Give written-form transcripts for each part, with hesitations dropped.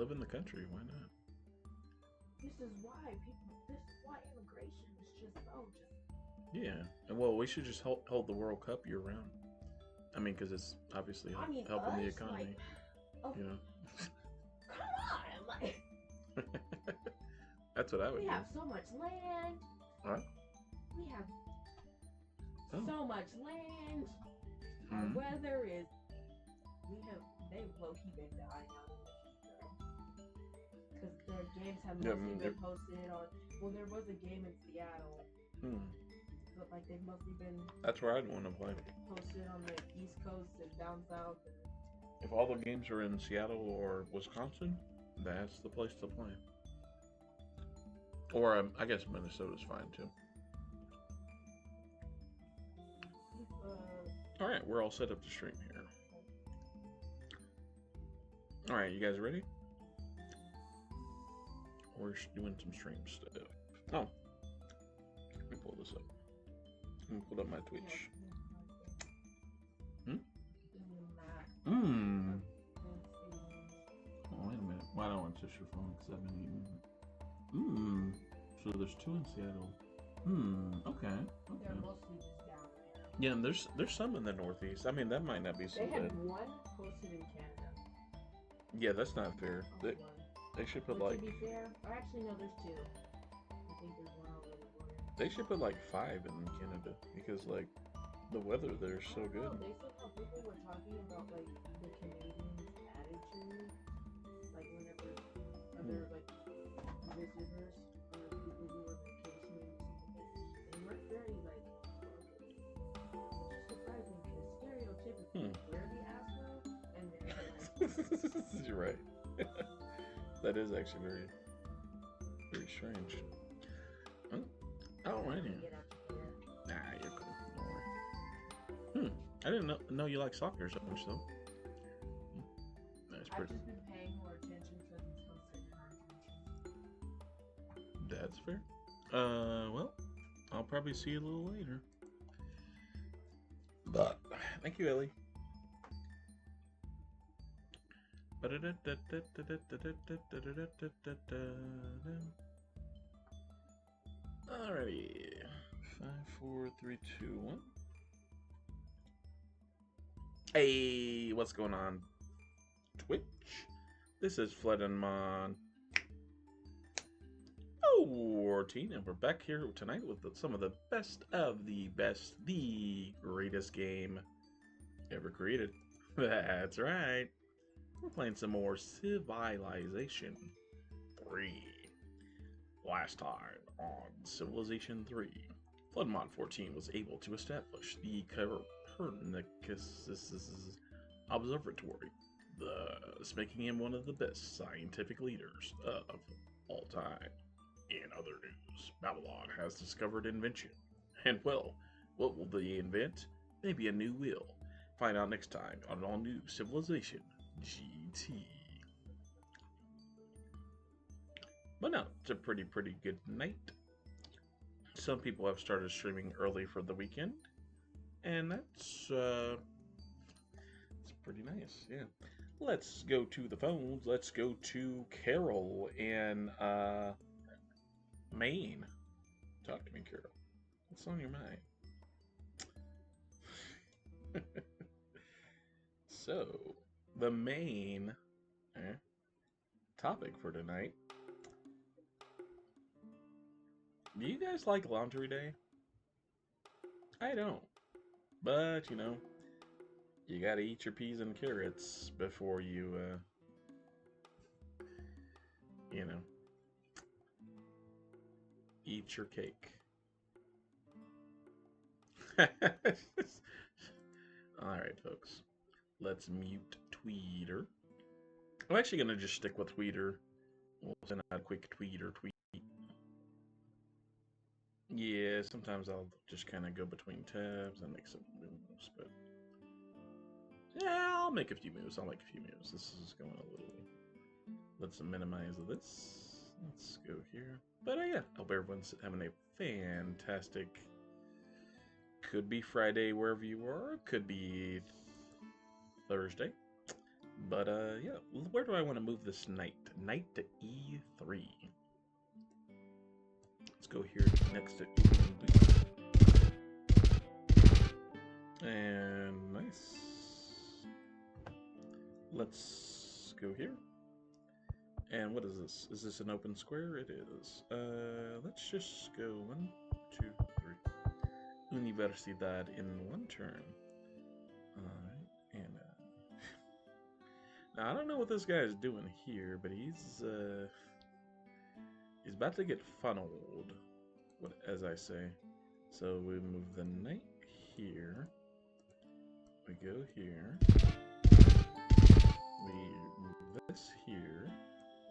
live in the country. Why not? This is why immigration is just so Yeah, and well, we should just hold the World Cup year round. I mean, because it's obviously helping the economy. Like, you know. Come on, like. That's what I would do. We have so much land. What? We have so much land. Our weather is. They've low-key been dying out in the heat, because their games have mostly been posted on. Well, there was a game in Seattle. But like they've mostly been. That's where I'd want to play. Posted on the East Coast and down south. If all the games are in Seattle or Wisconsin, that's the place to play. Or I guess Minnesota's fine too. All right, we're all set up to stream here. All right, you guys ready? We're doing some stream stuff. Oh, let me pull this up. Let me pull up my Twitch. Oh, wait a minute. Why don't I want to touch your phone? Because I've been eating. So there's 2 in Seattle. Okay. They're mostly just down there. Yeah, and there's some in the Northeast. I mean, that might not be so bad. They had 1 posted in Canada. Yeah, that's not fair. They should put like. To be fair, actually no, there's 2. I think there's 1 over the border. They should put like 5 in Canada because like the weather there is so good. They said how people were talking about like the Canadians' attitude, like whenever other like visitors or people who were vacationing or something, they weren't very like. It's just surprising because stereotypically we're the asshole and they're like. You're right. That is actually very, very strange. Alrighty. Nah, you're cool. Don't worry. I didn't know you like soccer so much though. That's pretty. I've just been paying more attention to these conversations. That's fair. Well, I'll probably see you a little later. But thank you, Ellie. Alrighty. 5, 4, 3, 2, 1. Hey, what's going on, Twitch? This is Fleddenmon 14, and we're back here tonight with some of the best, the greatest game ever created. That's right. We're playing some more Civilization 3. Last time on Civilization 3, Floodmon 14 was able to establish the Copernicus Observatory, thus making him one of the best scientific leaders of all time. In other news, Babylon has discovered invention. And well, what will they invent? Maybe a new wheel. Find out next time on an all-new Civilization GT. But no, it's a pretty good night. Some people have started streaming early for the weekend, and that's pretty nice. Yeah. Let's go to the phones. Let's go to Carol in Maine. Talk to me, Carol. What's on your mind? So, the main topic for tonight. Do you guys like Laundry Day? I don't. But, you know, you gotta eat your peas and carrots before you, you know, eat your cake. Alright, folks. Let's mute Tweeter. I'm actually gonna just stick with Tweeter. We'll send out a quick Tweeter tweet. Yeah, sometimes I'll just kind of go between tabs and make some moves, but yeah, I'll make a few moves. This is going a little. Let's minimize this. Let's go here. But yeah, I hope everyone's having a fantastic. Could be Friday wherever you are. Could be Thursday. But yeah, where do I want to move this knight? Knight to E3. Let's go here next to E3. And nice. Let's go here. And what is this? Is this an open square? It is. Let's just go 1, 2, 3. Universidad in one turn. Alright, and now I don't know what this guy is doing here, but he's about to get funneled, as I say. So we move the knight here. We go here. We move this here.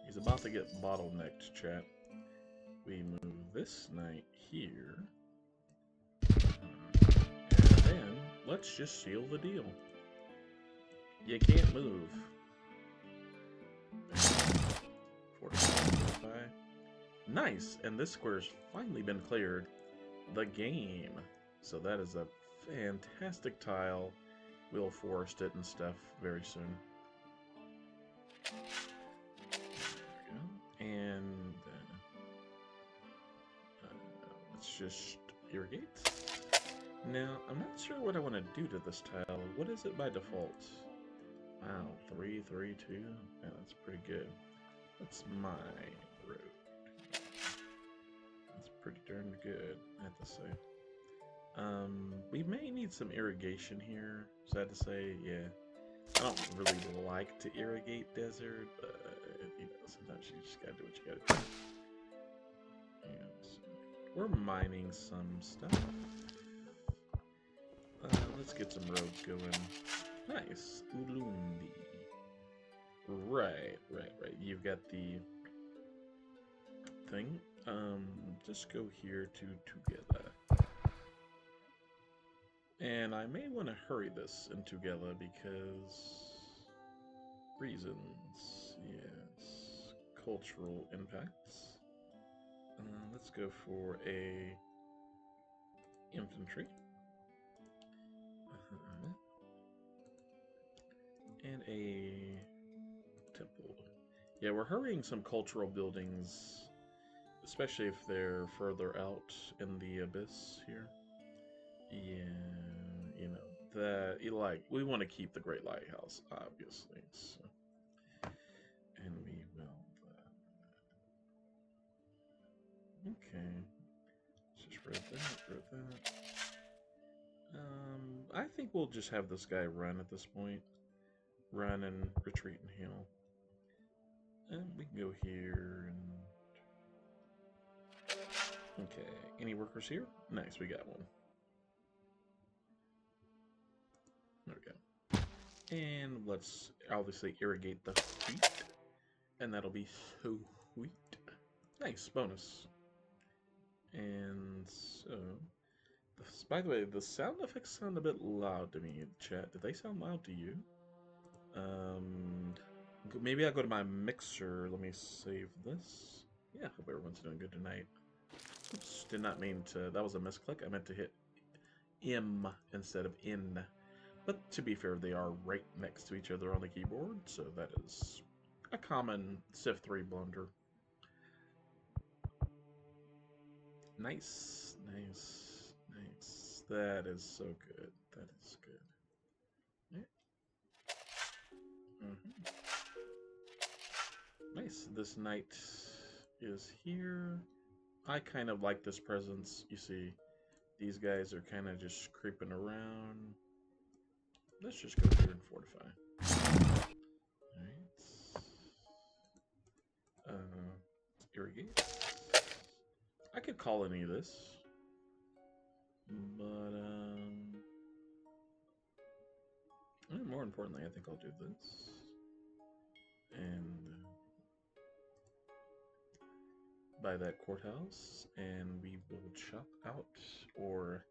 He's about to get bottlenecked, chat. We move this knight here. And then, let's just seal the deal. You can't move. 45. Nice! And this square's finally been cleared. The game. So that is a fantastic tile. We'll forest it and stuff very soon. And let's just irrigate. Now, I'm not sure what I want to do to this tile. What is it by default? Wow, 3, 3, 2. Yeah, that's pretty good. That's my road. That's pretty darn good, I have to say. We may need some irrigation here. Sad to say, yeah. I don't really like to irrigate desert, but you know, sometimes you just gotta do what you gotta do. And we're mining some stuff. Let's get some roads going. Nice. Ulundi. Right. You've got the thing. Just go here to together. And I may want to hurry this in together because reasons. Yes. Cultural impacts. Let's go for a infantry. And a temple. Yeah, we're hurrying some cultural buildings, especially if they're further out in the abyss here. Yeah, you know, we want to keep the Great Lighthouse, obviously. So. And we will. Okay. Let's just write that. I think we'll just have this guy run at this point. Run and retreat and heal. And we can go here and... Okay, any workers here? Nice, we got one. There we go. And let's obviously irrigate the wheat. And that'll be so sweet. Nice, bonus. And so... By the way, the sound effects sound a bit loud to me, chat. Did they sound loud to you? Maybe I'll go to my mixer. Let me save this. Yeah, hope everyone's doing good tonight. Oops, did not mean to. That was a misclick. I meant to hit M instead of N. But to be fair, they are right next to each other on the keyboard, so that is a common Civ 3 blunder. Nice. That is so good. That is good. Yeah. Nice. This knight is here. I kind of like this presence. You see, these guys are kind of just creeping around. Let's just go here and fortify. Alright. Irrigate. I could call any of this. But, more importantly, I think I'll do this. And buy that courthouse, and we will chop out or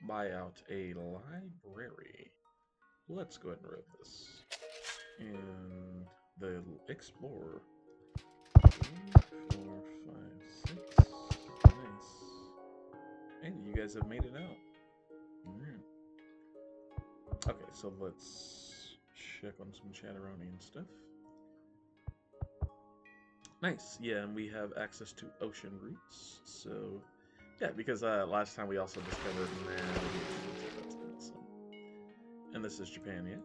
buy out a library. Let's go ahead and write this. And the explorer. 3, 4, 5, 6. Nice. And you guys have made it out. Alright. Okay, so let's check on some chatteroni and stuff. Nice, yeah, and we have access to ocean routes, so yeah, because last time we also discovered navigation, so that's awesome. And this is Japan, yeah?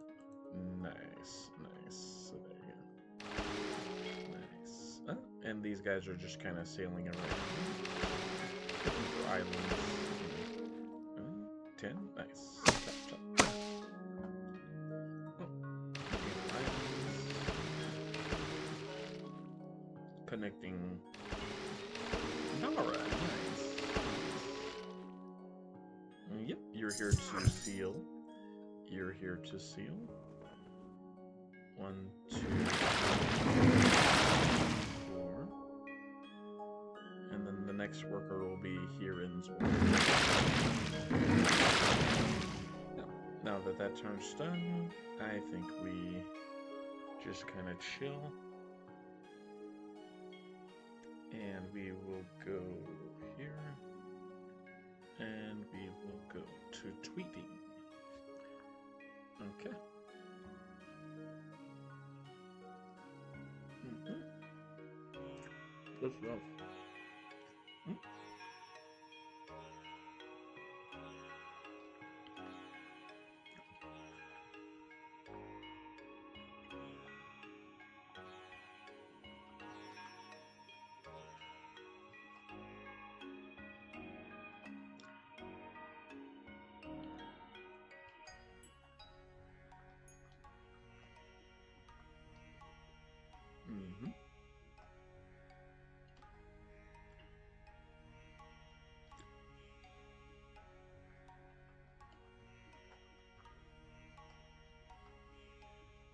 Nice, nice. So there you go. Nice. And these guys are just kind of sailing around. Looking for islands. 10, nice. Chop, chop. Connecting Nara. Nice. Yep, you're here to seal. You're here to seal. 1, 2, 3, 4. And then the next worker will be here in Zulu. Now that that turn's done, I think we just kind of chill. And we will go here. And we will go to tweeting. Okay. Good stuff.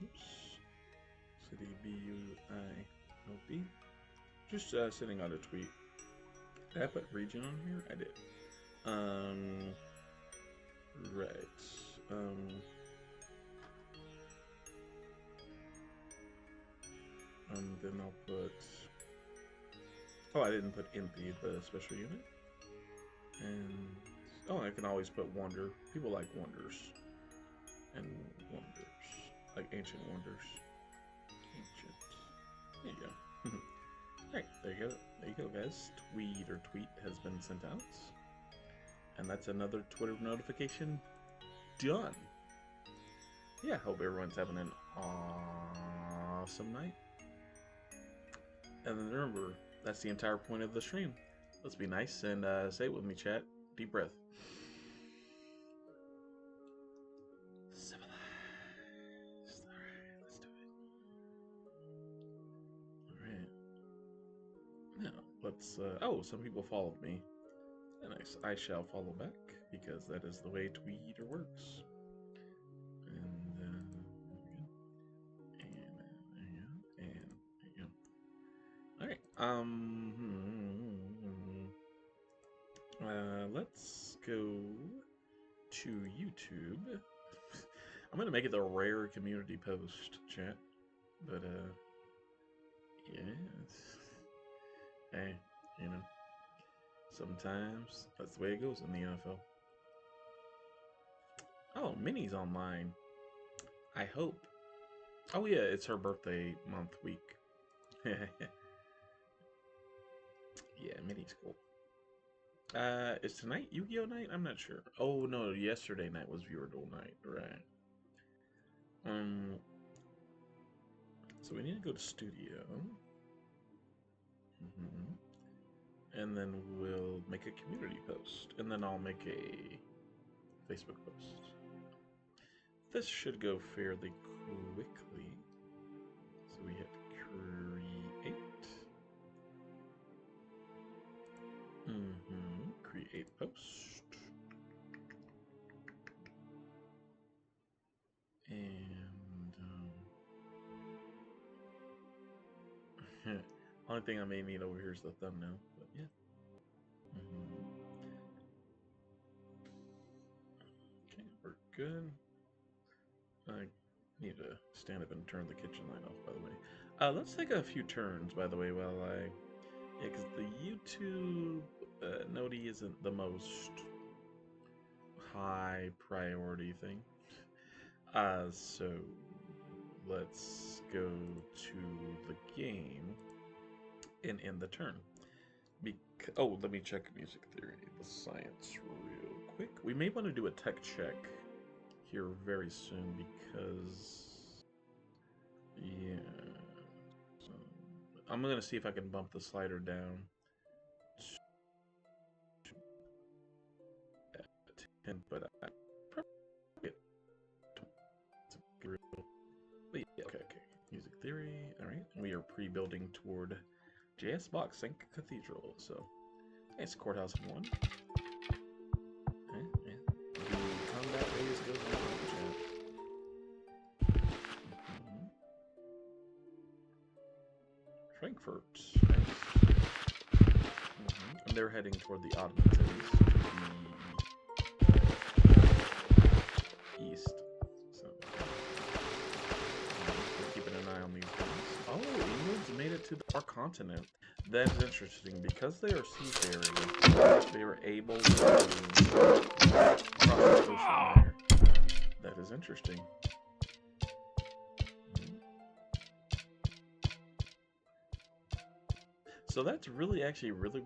Oops. City B-U-I-L-B. Just sitting on a tweet. Did I put Regent on here? I did. Right. Then I'll put... Oh, I didn't put MP, the special unit. And... Oh, I can always put Wonder. People like Wonders. And Wonders. Like Ancient Wonders. Ancient. There you go. Alright, there you go. There you go, guys. Tweet or tweet has been sent out. And that's another Twitter notification done. Yeah, hope everyone's having an awesome night. And then remember, that's the entire point of the stream. Let's be nice and say it with me, chat. Deep breath. Civilized. Alright, let's do it. Alright. Now, let's... oh, some people followed me. Nice. I shall follow back, because that is the way Tweeter works. And there you go. And there you go. Alright, let's go to YouTube. I'm gonna make it the rare community post, chat. But, yeah. Hey, you know. Sometimes that's the way it goes in the NFL. Oh, Minnie's online. I hope. Oh yeah, it's her birthday month week. Yeah, Minnie's cool. Is tonight Yu-Gi-Oh night? I'm not sure. Oh no, yesterday night was viewer duel night, right? So we need to go to studio. And then we'll make a community post. And then I'll make a Facebook post. This should go fairly quickly. So we hit create. Create post. And only thing I may need over here is the thumbnail, but yeah. Okay, we're good. I need to stand up and turn the kitchen light off, by the way. Let's take a few turns, by the way, while I... Yeah, because the YouTube noti isn't the most high priority thing. So let's go to the game and end the turn. Oh, let me check music theory, the science real quick. We may want to do a tech check here very soon because, yeah. So I'm going to see if I can bump the slider down to 10, but I probably get but yeah, okay. Music theory, all right. We are pre-building toward JS Box Sync Cathedral, so nice courthouse 1. Yeah. The combat phase goes on, chat. Frankfurt, nice. And they're heading toward the Ottoman cities, to the east. So we're keeping an eye on these things. Oh, England's made it to our continent. That is interesting because they are seafaring. They were able to cross the ocean there. That is interesting. So that's actually really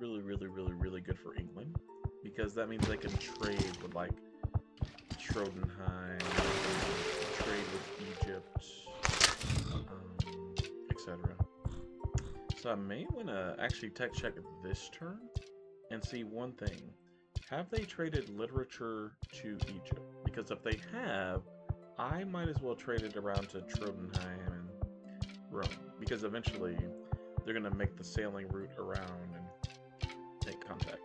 good for England, because that means they can trade with like Schrodenheim, trade with Egypt, etc. So I may want to actually tech check this turn and see one thing. Have they traded literature to Egypt? Because if they have, I might as well trade it around to Schrodenheim and Rome, because eventually they're going to make the sailing route around and make contact.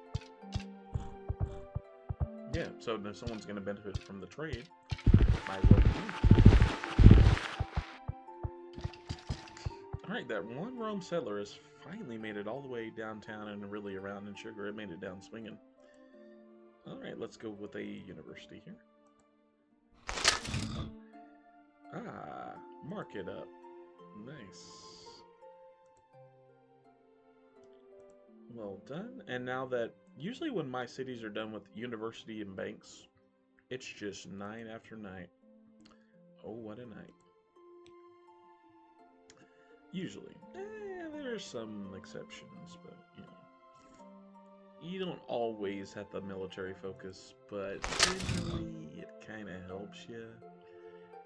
Yeah, so if someone's going to benefit from the trade, might as well be. Alright, that one Rome settler has finally made it all the way downtown and really around in Sugar. It made it down swinging. Alright, let's go with a university here. Ah, mark it up. Nice. Well done. And now that, usually when my cities are done with university and banks, it's just night after night. Oh, what a night. Usually. There's some exceptions, but, you know. You don't always have the military focus, but generally it kind of helps you.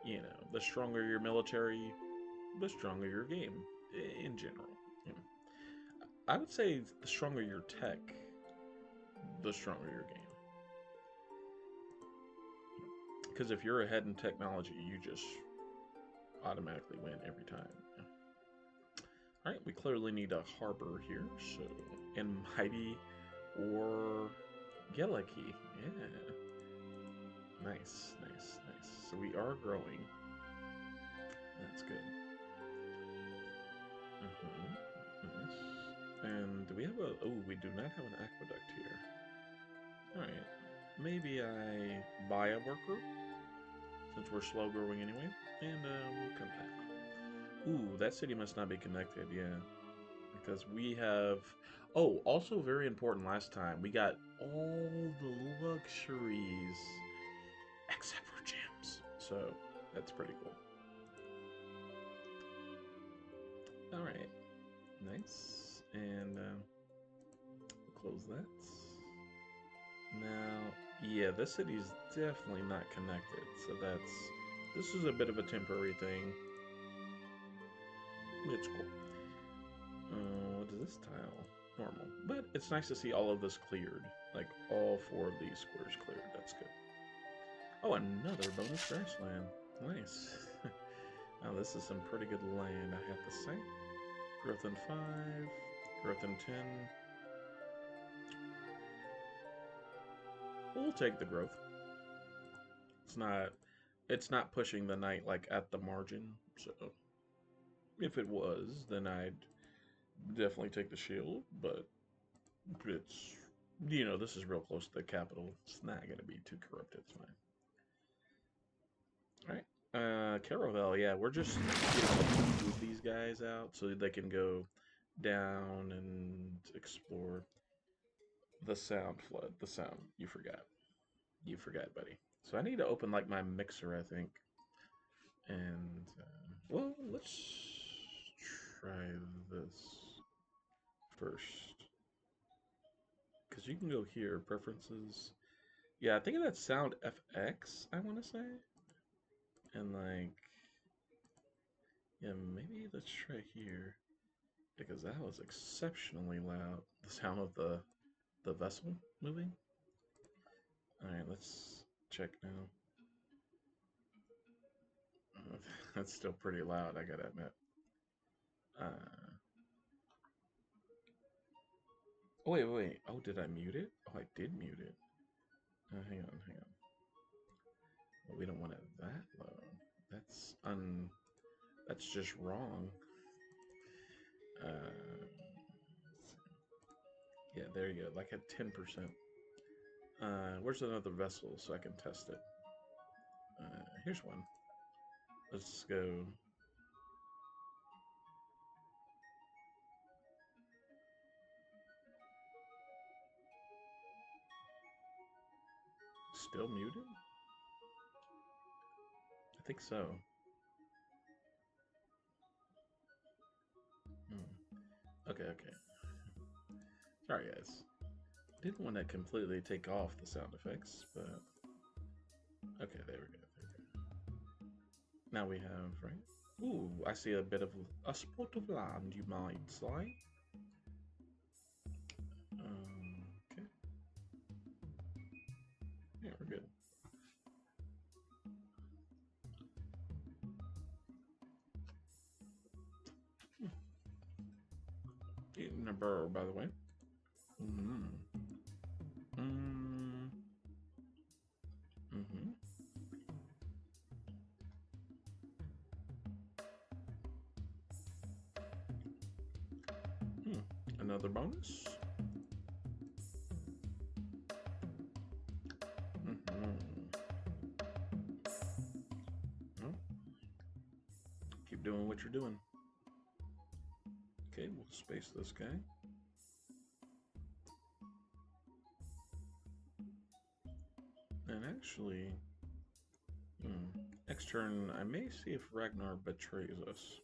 You know, the stronger your military, the stronger your game, in general. You know. I would say the stronger your tech, the stronger your game. Because if you're ahead in technology, you just automatically win every time. Alright, we clearly need a harbor here, so... And Mighty or Gelaki, yeah. Nice. So we are growing. That's good. And do we have a... Oh, we do not have an aqueduct here. Alright. Maybe I buy a worker, since we're slow growing anyway, and we'll come back. Ooh, that city must not be connected, yeah. Because we have... Oh, also very important last time, we got all the luxuries, except for gems. So, that's pretty cool. Alright. Nice. And, close that. Now, yeah, this city's definitely not connected, so this is a bit of a temporary thing. It's cool. What is this tile? Normal. But it's nice to see all of this cleared. Like, all 4 of these squares cleared. That's good. Oh, another bonus grassland. Nice. Now, this is some pretty good land, I have to say. Growth in 5. Growth in 10. We'll take the growth. It's not pushing the knight, like, at the margin, so... If it was, then I'd definitely take the shield, but it's, you know, this is real close to the capital. It's not going to be too corrupted. It's fine. Alright. Caravel, yeah, we're just getting move these guys out so they can go down and explore the sound flood. The sound. You forgot. You forgot, buddy. So I need to open, like, my mixer, I think. And... Well, let's try this first. Because you can go here, preferences. Yeah, I think that's sound FX, I want to say. And like, yeah, maybe let's try here. Because that was exceptionally loud. The sound of the vessel moving. Alright, let's check now. That's still pretty loud, I gotta admit. Oh, wait. Oh, did I mute it? Oh, I did mute it. Hang on. Well, we don't want it that low. That's just wrong. Yeah, there you go. Like at 10%. Where's another vessel so I can test it? Here's one. Let's go. Still muted? I think so. Okay. Sorry, guys. Didn't want to completely take off the sound effects, but okay, there we go. Now we have, right? Ooh, I see a bit of a spot of land, you might say. Okay. Yeah, we're good. Eating a burr, by the way. Another bonus. Well, keep doing what you're doing. Okay, we'll space this guy. And actually, next turn, I may see if Ragnar betrays us.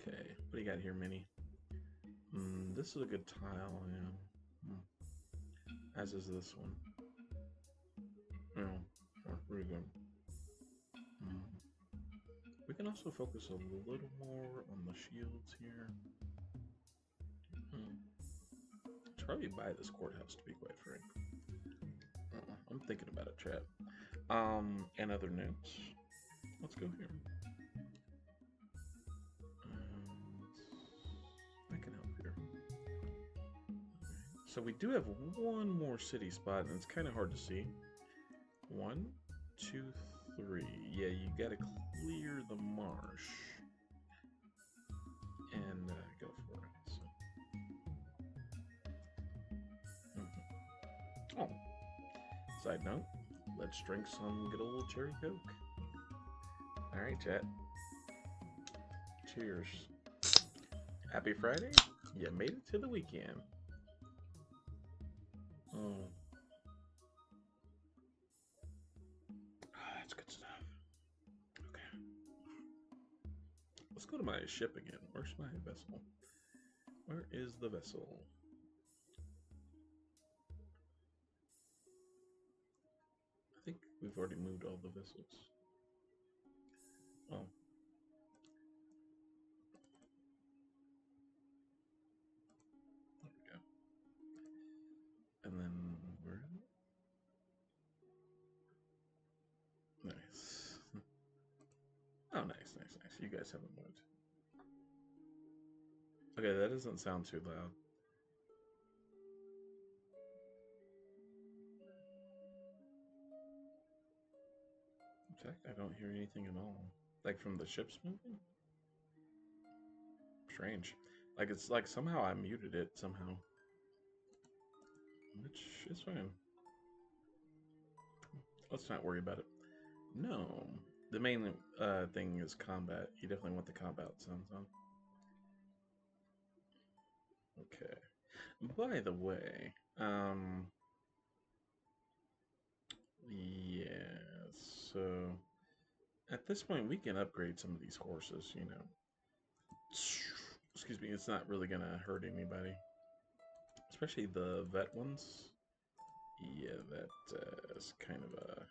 Okay, what do you got here, Minnie? This is a good tile, yeah. As is this one. Pretty good. We can also focus a little more on the shields here. Should probably buy this courthouse, to be quite frank. I'm thinking about it, chat. And other notes. Let's go here. I can help here. So we do have one more city spot, and it's kind of hard to see. 1, 2, 3. Yeah, you gotta clear the marsh and go for it. So. Oh, side note, let's drink some good old cherry coke. All right, chat. Cheers. Happy Friday. You made it to the weekend. That's good stuff. Okay. Let's go to my ship again. Where's my vessel? Where is the vessel? I think we've already moved all the vessels. Oh. There we go. And then where is it? Nice. Oh, nice. You guys haven't moved. Okay, that doesn't sound too loud. In fact, I don't hear anything at all. Like from the ships moving? Strange. Like it's like somehow I muted it somehow. Which is fine. Let's not worry about it. No. The main thing is combat. You definitely want the combat sounds on. Okay. By the way, yeah, so At this point, we can upgrade some of these horses, you know. Excuse me, it's not really gonna hurt anybody. Especially the vet ones. Yeah, that is kind of a...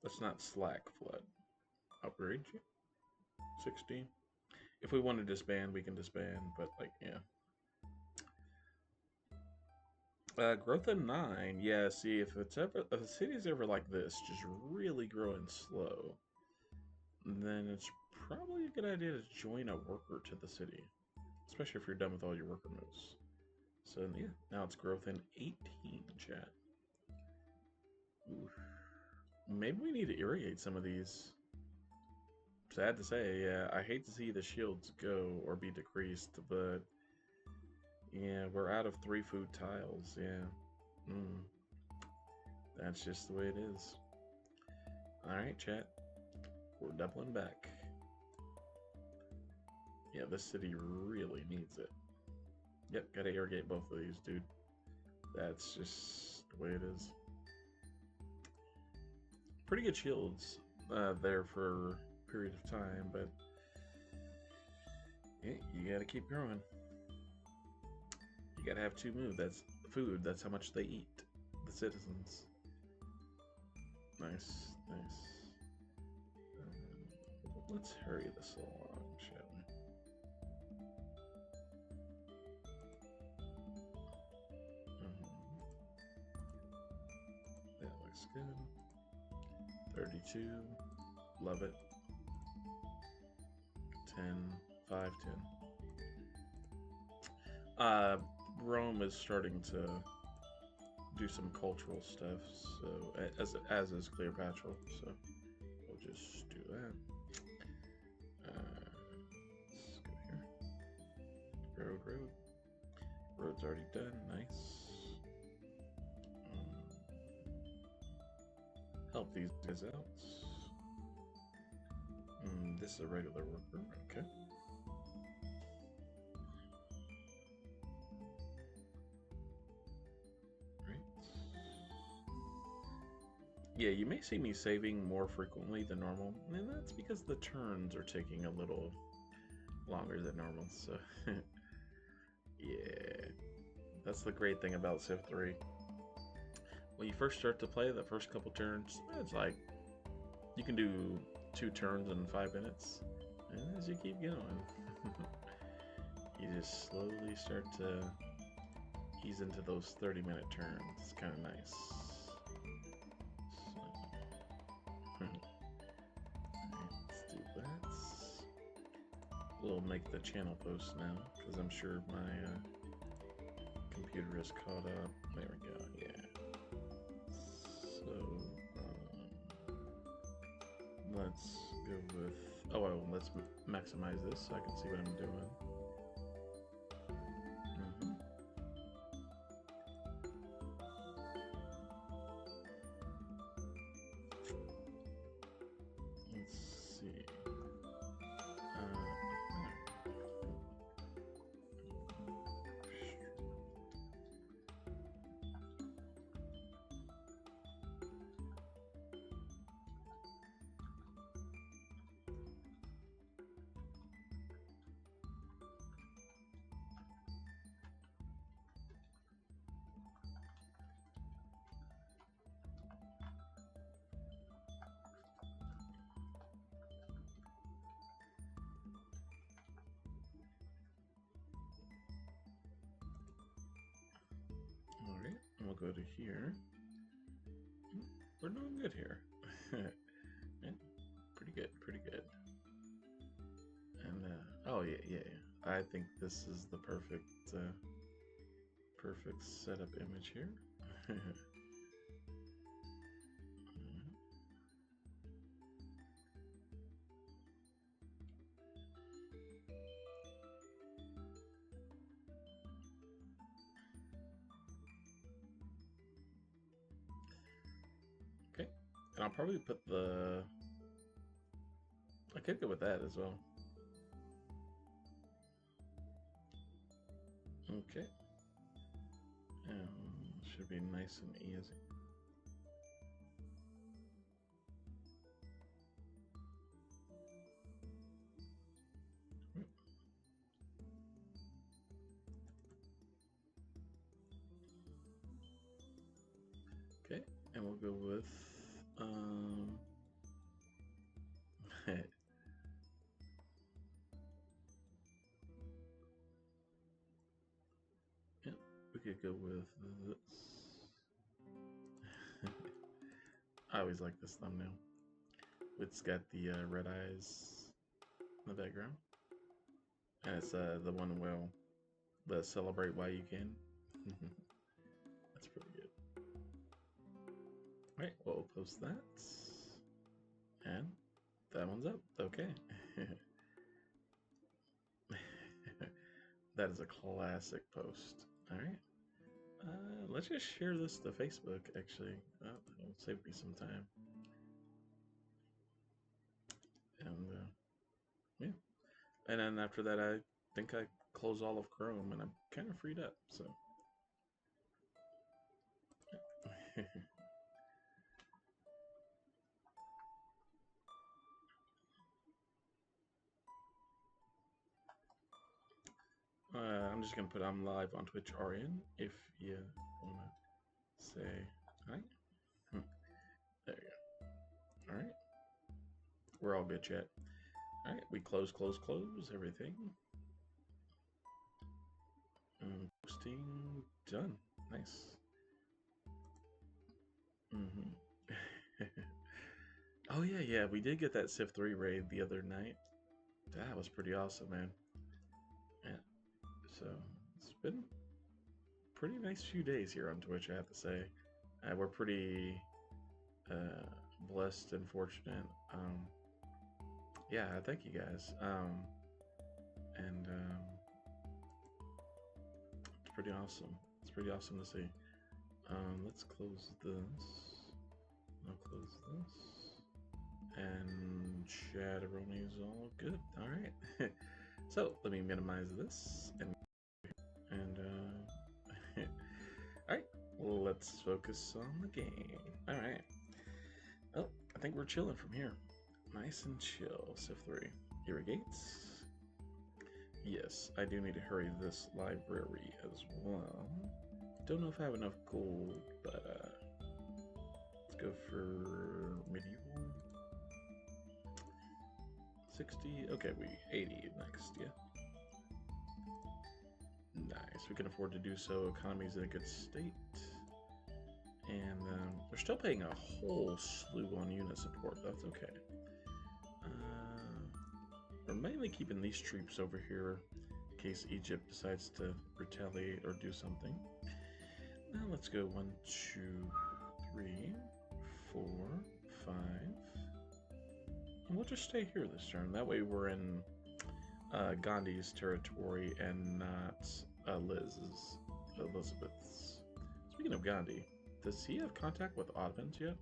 Let's not slack flood. Upgrade you? 16. If we want to disband, we can disband, but like, yeah. Growth of 9. Yeah, see, if the city's ever like this, just really growing slow, then it's probably a good idea to join a worker to the city, especially if you're done with all your worker moves. So yeah, now it's growth in 18, chat. Ooh. Maybe we need to irrigate some of these. Sad to say, yeah, I hate to see the shields go or be decreased, but yeah, we're out of 3 food tiles, yeah. That's just the way it is. Alright, chat. We're doubling back. Yeah, this city really needs it. Yep, gotta irrigate both of these, dude. That's just the way it is. Pretty good shields there for a period of time, but yeah, you gotta keep growing. You gotta have 2 moves. That's food. That's how much they eat. The citizens. Nice, nice. Let's hurry this along, shall we? That looks good. 32. Love it. 10. 5, 10. Rome is starting to do some cultural stuff, so as is Cleopatra, so we'll just do that. Let's go here. Road. Road's already done. Nice. Help these guys out. This is a regular worker. Okay. Yeah, you may see me saving more frequently than normal, and that's because the turns are taking a little longer than normal, so yeah. That's the great thing about Civ 3. When you first start to play, the first couple turns, it's like, you can do 2 turns in 5 minutes, and as you keep going, you just slowly start to ease into those 30-minute turns. It's kind of nice. Let's do that. We'll make the channel post now, because I'm sure my computer is caught up. There we go, yeah. So, let's go with... Oh, well, let's maximize this so I can see what I'm doing. Alright, we'll go to here. We're doing good here. Yeah, pretty good, pretty good. And, oh yeah. I think this is the perfect, perfect setup image here. Okay, and I'll probably put the... I could go with that as well. Okay. Should be nice and easy. And we'll go with yeah, we could go with this. I always like this thumbnail. It's got the red eyes in the background, and it's the one will the celebrate while you can. That's pretty good. All right, we'll post that, and that one's up. Okay. That is a classic post. All right. Let's just share this to Facebook, actually. It'll save me some time. And, yeah. And then after that, I think I close all of Chrome, and I'm kind of freed up, so. I'm just going to put I'm live on Twitch RN if you want to say hi. There you go. All right. We're all good, chat. All right. We close everything. Posting done. Nice. Oh, yeah. We did get that Civ 3 raid the other night. That was pretty awesome, man. Yeah. So it's been a pretty nice few days here on Twitch, I have to say. We're pretty blessed and fortunate. Yeah, thank you guys. And it's pretty awesome. It's pretty awesome to see. Let's close this. I'll close this. And Chatteroni's all good. All right. So let me minimize this and all right. Well, let's focus on the game. All right. Oh, I think we're chilling from here. Nice and chill. Civ 3. Irrigates. Yes, I do need to hurry this library as well. Don't know if I have enough gold, but let's go for medieval. 60. Okay, 80 next. Yeah. Nice. We can afford to do so. Economy's in a good state. And we're still paying a whole slew on unit support. That's okay. We're mainly keeping these troops over here in case Egypt decides to retaliate or do something. Now let's go 1, 2, 3, 4, 5. And we'll just stay here this turn. That way we're in Gandhi's territory and not Elizabeth's. Speaking of Gandhi, does he have contact with Ottomans yet?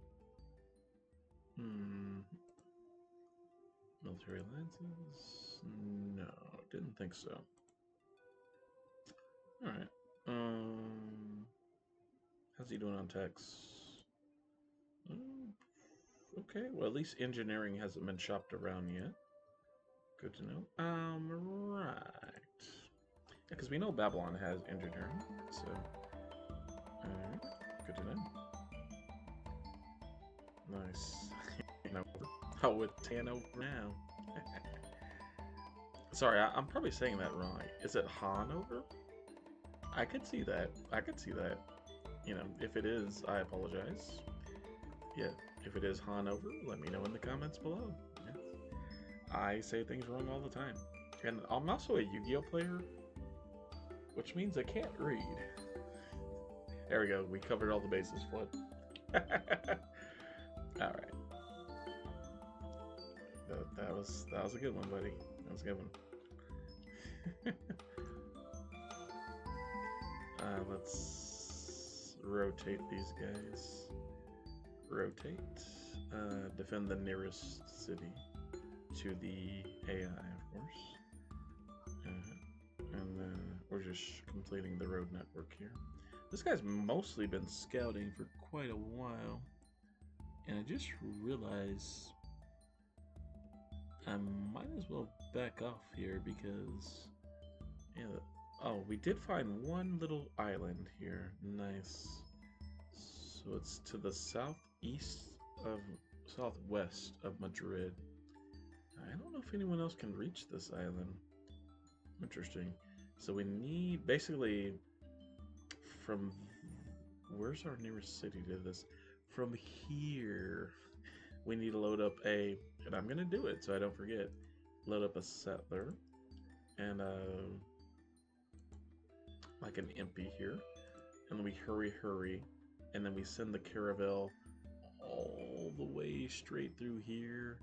Military alliances? No, didn't think so. Alright. How's he doing on tax? Okay, well at least engineering hasn't been shopped around yet. Good to know. Right. Yeah, because we know Babylon has engineering, so alright, good to know. Nice. Oh, with 10 over now. Sorry, I'm probably saying that wrong. Is it Hanover? I could see that. You know, if it is, I apologize. Yeah, if it is Hanover, let me know in the comments below. Yes. I say things wrong all the time. And I'm also a Yu-Gi-Oh player, which means I can't read. There we go. We covered all the bases, Flood. Alright. That was a good one, buddy. That was a good one. Let's rotate these guys. Rotate. Defend the nearest city to the AI, of course. And then we're just completing the road network here. This guy's mostly been scouting for quite a while. And I just realized I might as well back off here because, yeah, oh, we did find one little island here. Nice. So it's to the southwest of Madrid. I don't know if anyone else can reach this island. Interesting. So we need basically from where's our nearest city to this? From here, we need to load up and I'm gonna do it so I don't forget. Load up a settler and like an MP here, and then we hurry, and then we send the caravel all the way straight through here,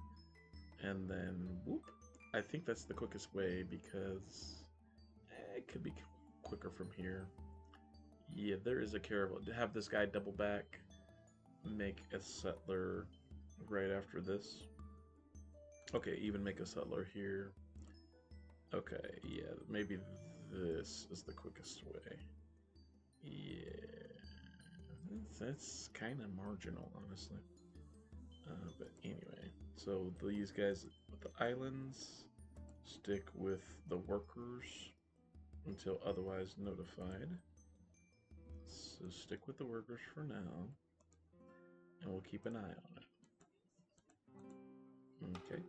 and then whoop. I think that's the quickest way because it could be quicker from here. Yeah, there is a caravel. To have this guy double back, make a settler right after this. Okay, even make a settler here. Okay, yeah, maybe this is the quickest way. Yeah, that's kind of marginal, honestly. But anyway, so these guys with the islands stick with the workers until otherwise notified. So stick with the workers for now, and we'll keep an eye on it. Okay.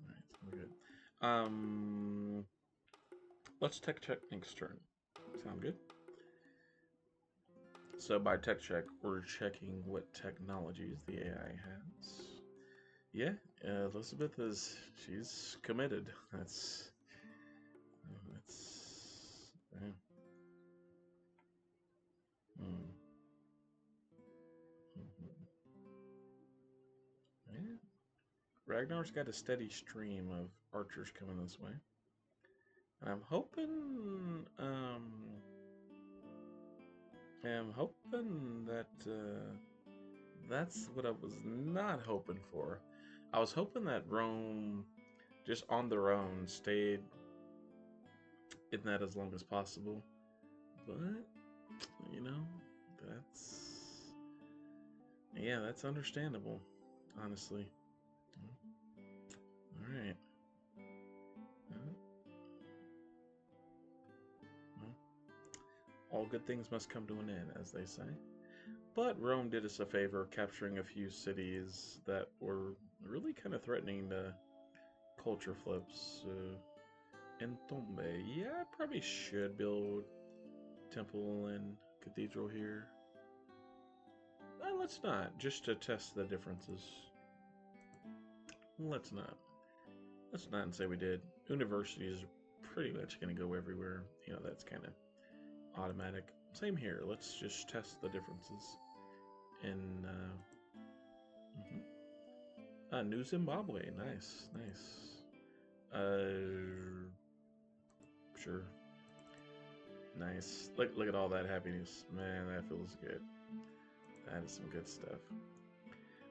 Alright, so we're good. Let's tech check next turn. Sound good? So by tech check, we're checking what technologies the AI has. Yeah, Elizabeth she's committed. That's yeah. Mm. Mhm. Yeah. Ragnar's got a steady stream of archers coming this way. And I'm hoping that that's what I was not hoping for. I was hoping that Rome, just on their own, stayed in that as long as possible. But, you know, that's understandable, honestly. Alright. Well, all good things must come to an end, as they say. But Rome did us a favor, capturing a few cities that were really kind of threatening the culture flips. And Tombe, yeah, I probably should build temple and cathedral here. Let's not, just to test the differences. Let's not. Let's not and say we did. University is pretty much going to go everywhere. You know, that's kind of automatic. Same here. Let's just test the differences. And New Zimbabwe, nice, nice. Sure, nice. Look at all that happiness, man. That feels good. That is some good stuff.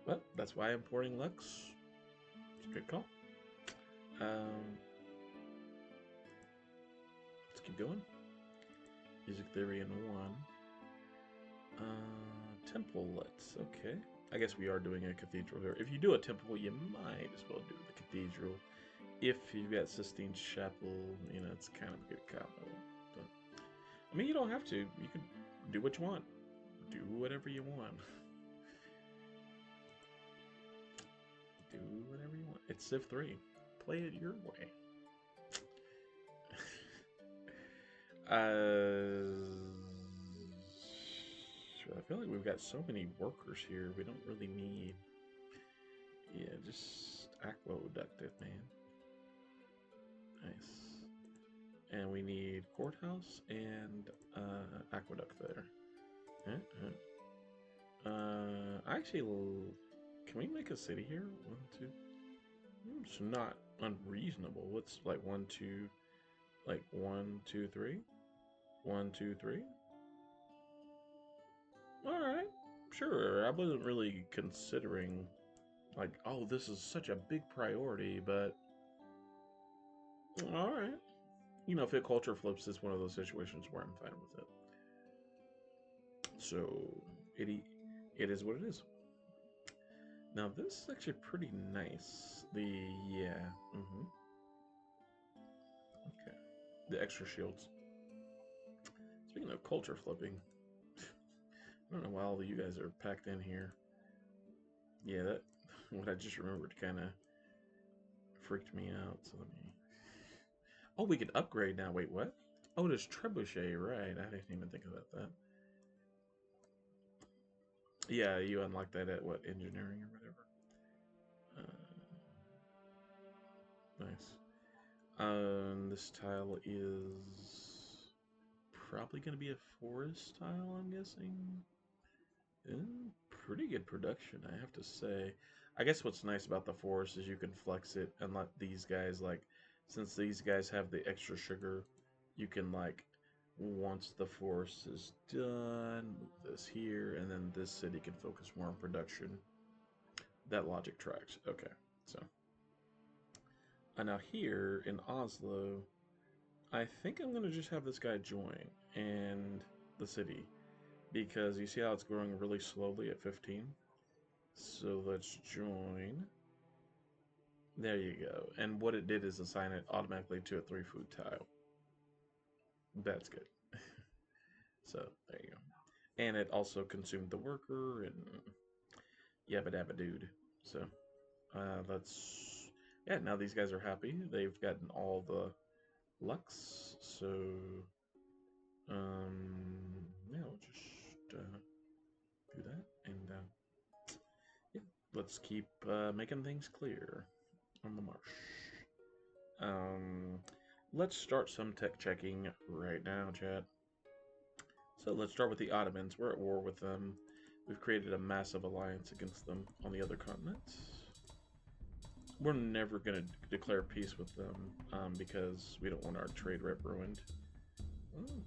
Well, that's why I'm porting Lux. It's a good call. Let's keep going. Music theory in 1. Temple, okay. I guess we are doing a cathedral here. If you do a temple, you might as well do the cathedral. If you've got Sistine Chapel, you know, it's kind of a good combo. But, I mean, you don't have to. You can do what you want. Do whatever you want. Do whatever you want. It's Civ 3. Play it your way. I feel like we've got so many workers here. We don't really need. Yeah, just aqueduct it, man. Nice. And we need courthouse and aqueduct there. Actually, can we make a city here? 1, 2. It's not unreasonable. What's like 1, 2, like 1, 2, 3, 1, 2, 3. All right, sure. I wasn't really considering like, oh, this is such a big priority, but all right. You know, if it culture flips, it's one of those situations where I'm fine with it. So it is what it is. Now this is actually pretty nice. Okay, the extra shields. Speaking of culture flipping, I don't know why all of you guys are packed in here. Yeah, that what I just remembered kind of freaked me out. So let me. Oh, we can upgrade now. Wait, what? Oh, there's trebuchet, right? I didn't even think about that. Yeah, you unlock that at what, engineering or whatever. Nice. This tile is probably going to be a forest tile, I'm guessing. Pretty good production, I have to say. I guess what's nice about the forest is you can flex it and let these guys, like, since these guys have the extra sugar, you can, like, once the forest is done, move this here, and then this city can focus more on production. That logic tracks. Okay, so. And now here in Oslo, I think I'm going to just have this guy join and the city because you see how it's growing really slowly at 15? So let's join. There you go. And what it did is assign it automatically to a 3 food tile. That's good. So there you go. And it also consumed the worker and yabba dabba dude. So let's. Yeah, now these guys are happy. They've gotten all the lux. So yeah, we'll just do that and yeah, let's keep making things clear on the marsh. Let's start some tech checking right now, chat. So let's start with the Ottomans. We're at war with them. We've created a massive alliance against them on the other continents. We're never going to declare peace with them because we don't want our trade rep ruined.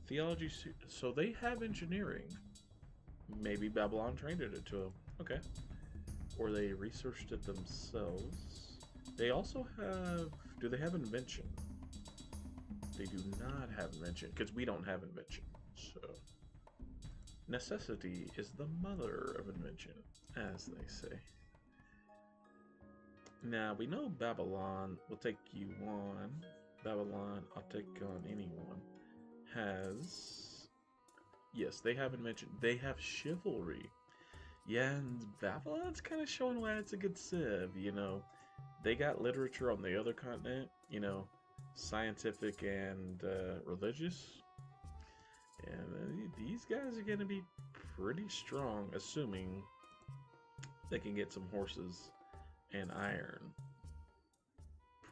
Theology. So they have engineering. Maybe Babylon trained it to them. Okay. Or they researched it themselves. They also have. Do they have invention? They do not have invention because we don't have invention. So, necessity is the mother of invention, as they say. Now, we know Babylon will take you on. Babylon, I'll take on anyone. Has. Yes, they have invention. They have chivalry. Yeah, and Babylon's kind of showing why it's a good civ, you know. They got literature on the other continent, you know, scientific and religious. And these guys are going to be pretty strong, assuming they can get some horses and iron.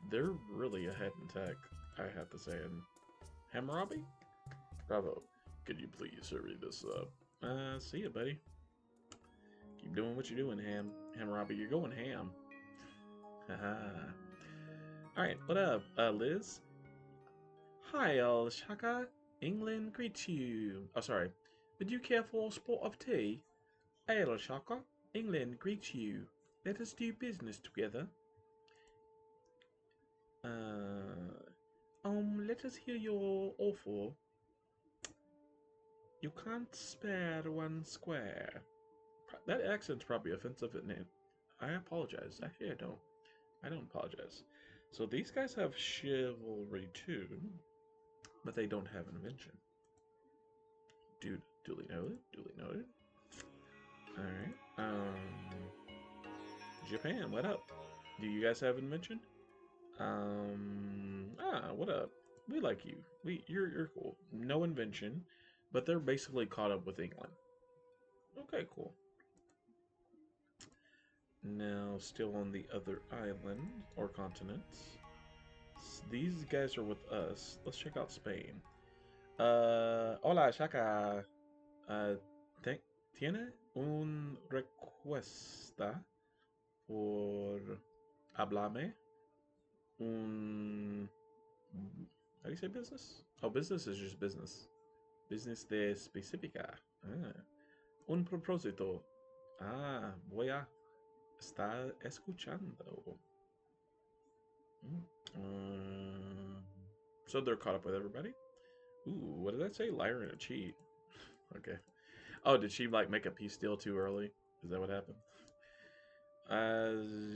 They're really ahead in tech, I have to say. And Hammurabi? Bravo. Could you please hurry this up? See ya, buddy. Keep doing what you're doing, Hammurabi. You're going ham. Haha. Alright, what up, Liz? Hi, Shaka. England greets you. Oh, sorry. Would you care for a spot of tea? Ale Shaka. England greets you. Let us do business together. Let us hear your offer. You can't spare 1 square. That accent's probably offensive, isn't it? I apologize. Actually, I don't. I don't apologize. So these guys have chivalry too, but they don't have invention. Dude, duly noted. Duly noted. All right. Japan, what up? Do you guys have invention? What up? We like you. You're cool. No invention, but they're basically caught up with England. Okay, cool. Now, still on the other island or continents. These guys are with us. Let's check out Spain. Hola, Shaka. Uh, ¿Tiene un requesta por hablarme? Un... How do you say business? Oh, business is just business. Business de específica. Un propósito. Voy a estar escuchando. So they're caught up with everybody? Ooh, what did that say? Liar and a cheat. Okay. Oh, did she like make a peace deal too early? Is that what happened?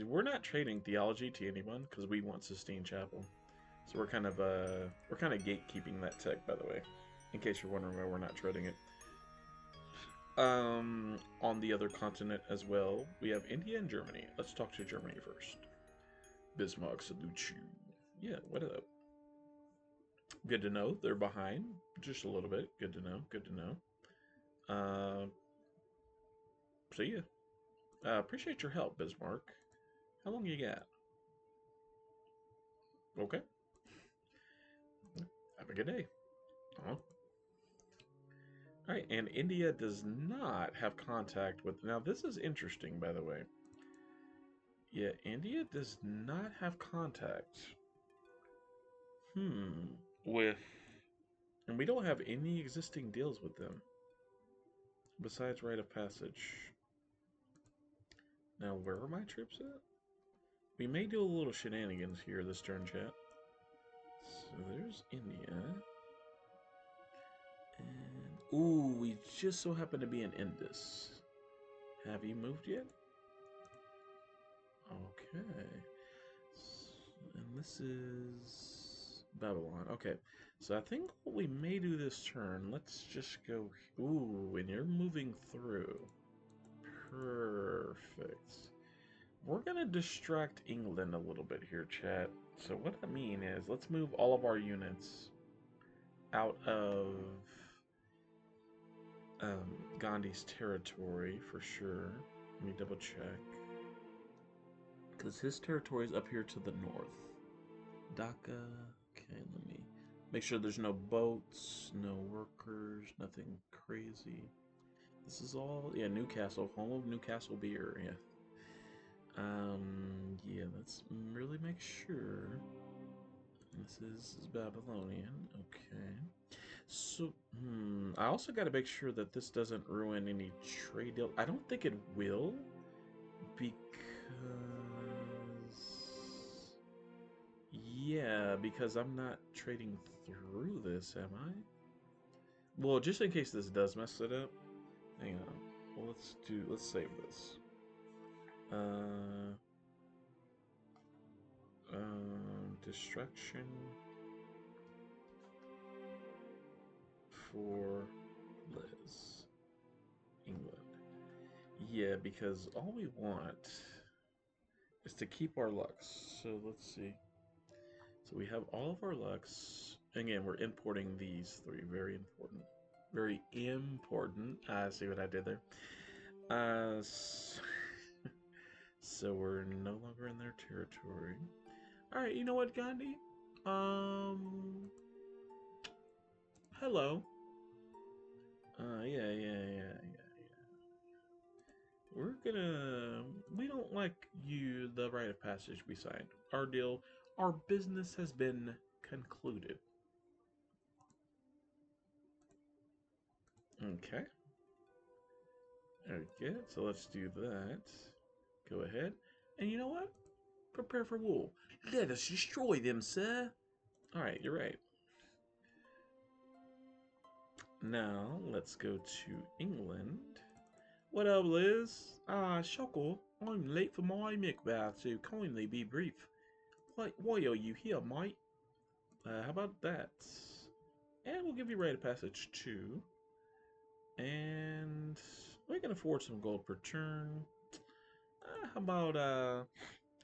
We're not trading theology to anyone because we want Sistine Chapel. So we're kind of gatekeeping that tech, by the way, in case you're wondering why we're not trading it. On the other continent as well, we have India and Germany. Let's talk to Germany first. Bismarck, salute you. Yeah, what up? Good to know. They're behind just a little bit. Good to know. Good to know. See ya. Appreciate your help, Bismarck. How long you got? Okay. Have a good day. All right, and India does not have contact with. Now, this is interesting, by the way. Yeah, India does not have contact. With. And we don't have any existing deals with them besides rite of passage. Now, where are my troops at? We may do a little shenanigans here this turn, chat. So there's India. And, ooh, we just so happen to be in Indus. Have you moved yet? Okay. And this is Babylon. Okay. So I think what we may do this turn, let's just go. Ooh, and you're moving through. Perfect. We're going to distract England a little bit here, chat. So what I mean is, let's move all of our units out of Gandhi's territory for sure. Let me double check. Because his territory is up here to the north. Dhaka. Okay, let me make sure there's no boats, no workers, nothing crazy. This is all, yeah, Newcastle, home of Newcastle beer, yeah. Yeah, let's really make sure. This is Babylonian, okay. So, I also got to make sure that this doesn't ruin any trade deal. I don't think it will, because... Yeah, because I'm not trading through this, am I? Well, just in case this does mess it up. Hang on. Well, let's save this. Destruction for Liz. England. Yeah, because all we want is to keep our lux. So let's see. So we have all of our lux. Again, we're importing these three. Very important. Very important. I see what I did there. So we're no longer in their territory. All right, you know what, Gandhi? Hello. Yeah. We don't like the rite of passage we signed. Our business has been concluded. Okay. Okay, so let's do that. Go ahead. And you know what? Prepare for war. Let us destroy them, sir. Alright, you're right. Now, let's go to England. What up, Liz? Shoko, I'm late for my bath, so kindly be brief. Why are you here, mate? How about that? And we'll give you rite of passage too. And we can afford some gold per turn. How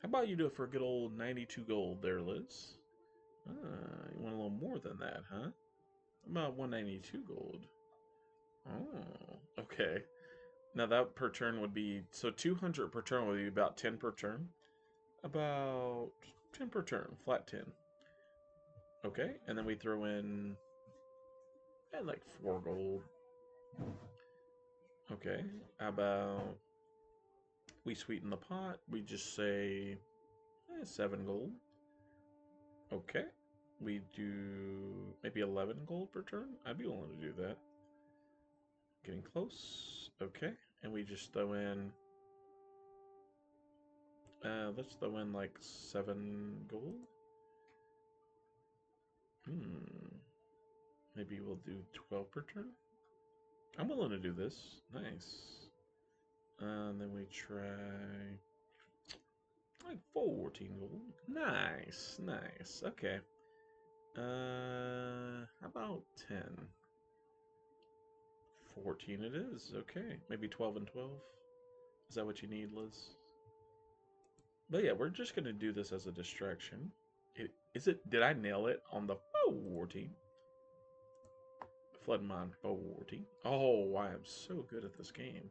about you do it for a good old 92 gold there, Liz? You want a little more than that, huh? About 192 gold. Oh, okay. Now that per turn would be, so 200 per turn would be about 10 per turn. About 10 per turn, flat 10. Okay, and then we throw in like 4 gold. Okay, how about we sweeten the pot? We just say 7 gold. Okay, we do maybe 11 gold per turn. I'd be willing to do that. Getting close. Okay, and we just throw in. Let's throw in like 7 gold. Maybe we'll do 12 per turn. I'm willing to do this. Nice. And then we try like 14 gold. Nice. Okay. How about 10? 14 it is. Okay. Maybe 12 and 12. Is that what you need, Liz? But yeah, we're just going to do this as a distraction. Is it? Did I nail it on the 14? Flood mine 14. Oh, I am so good at this game.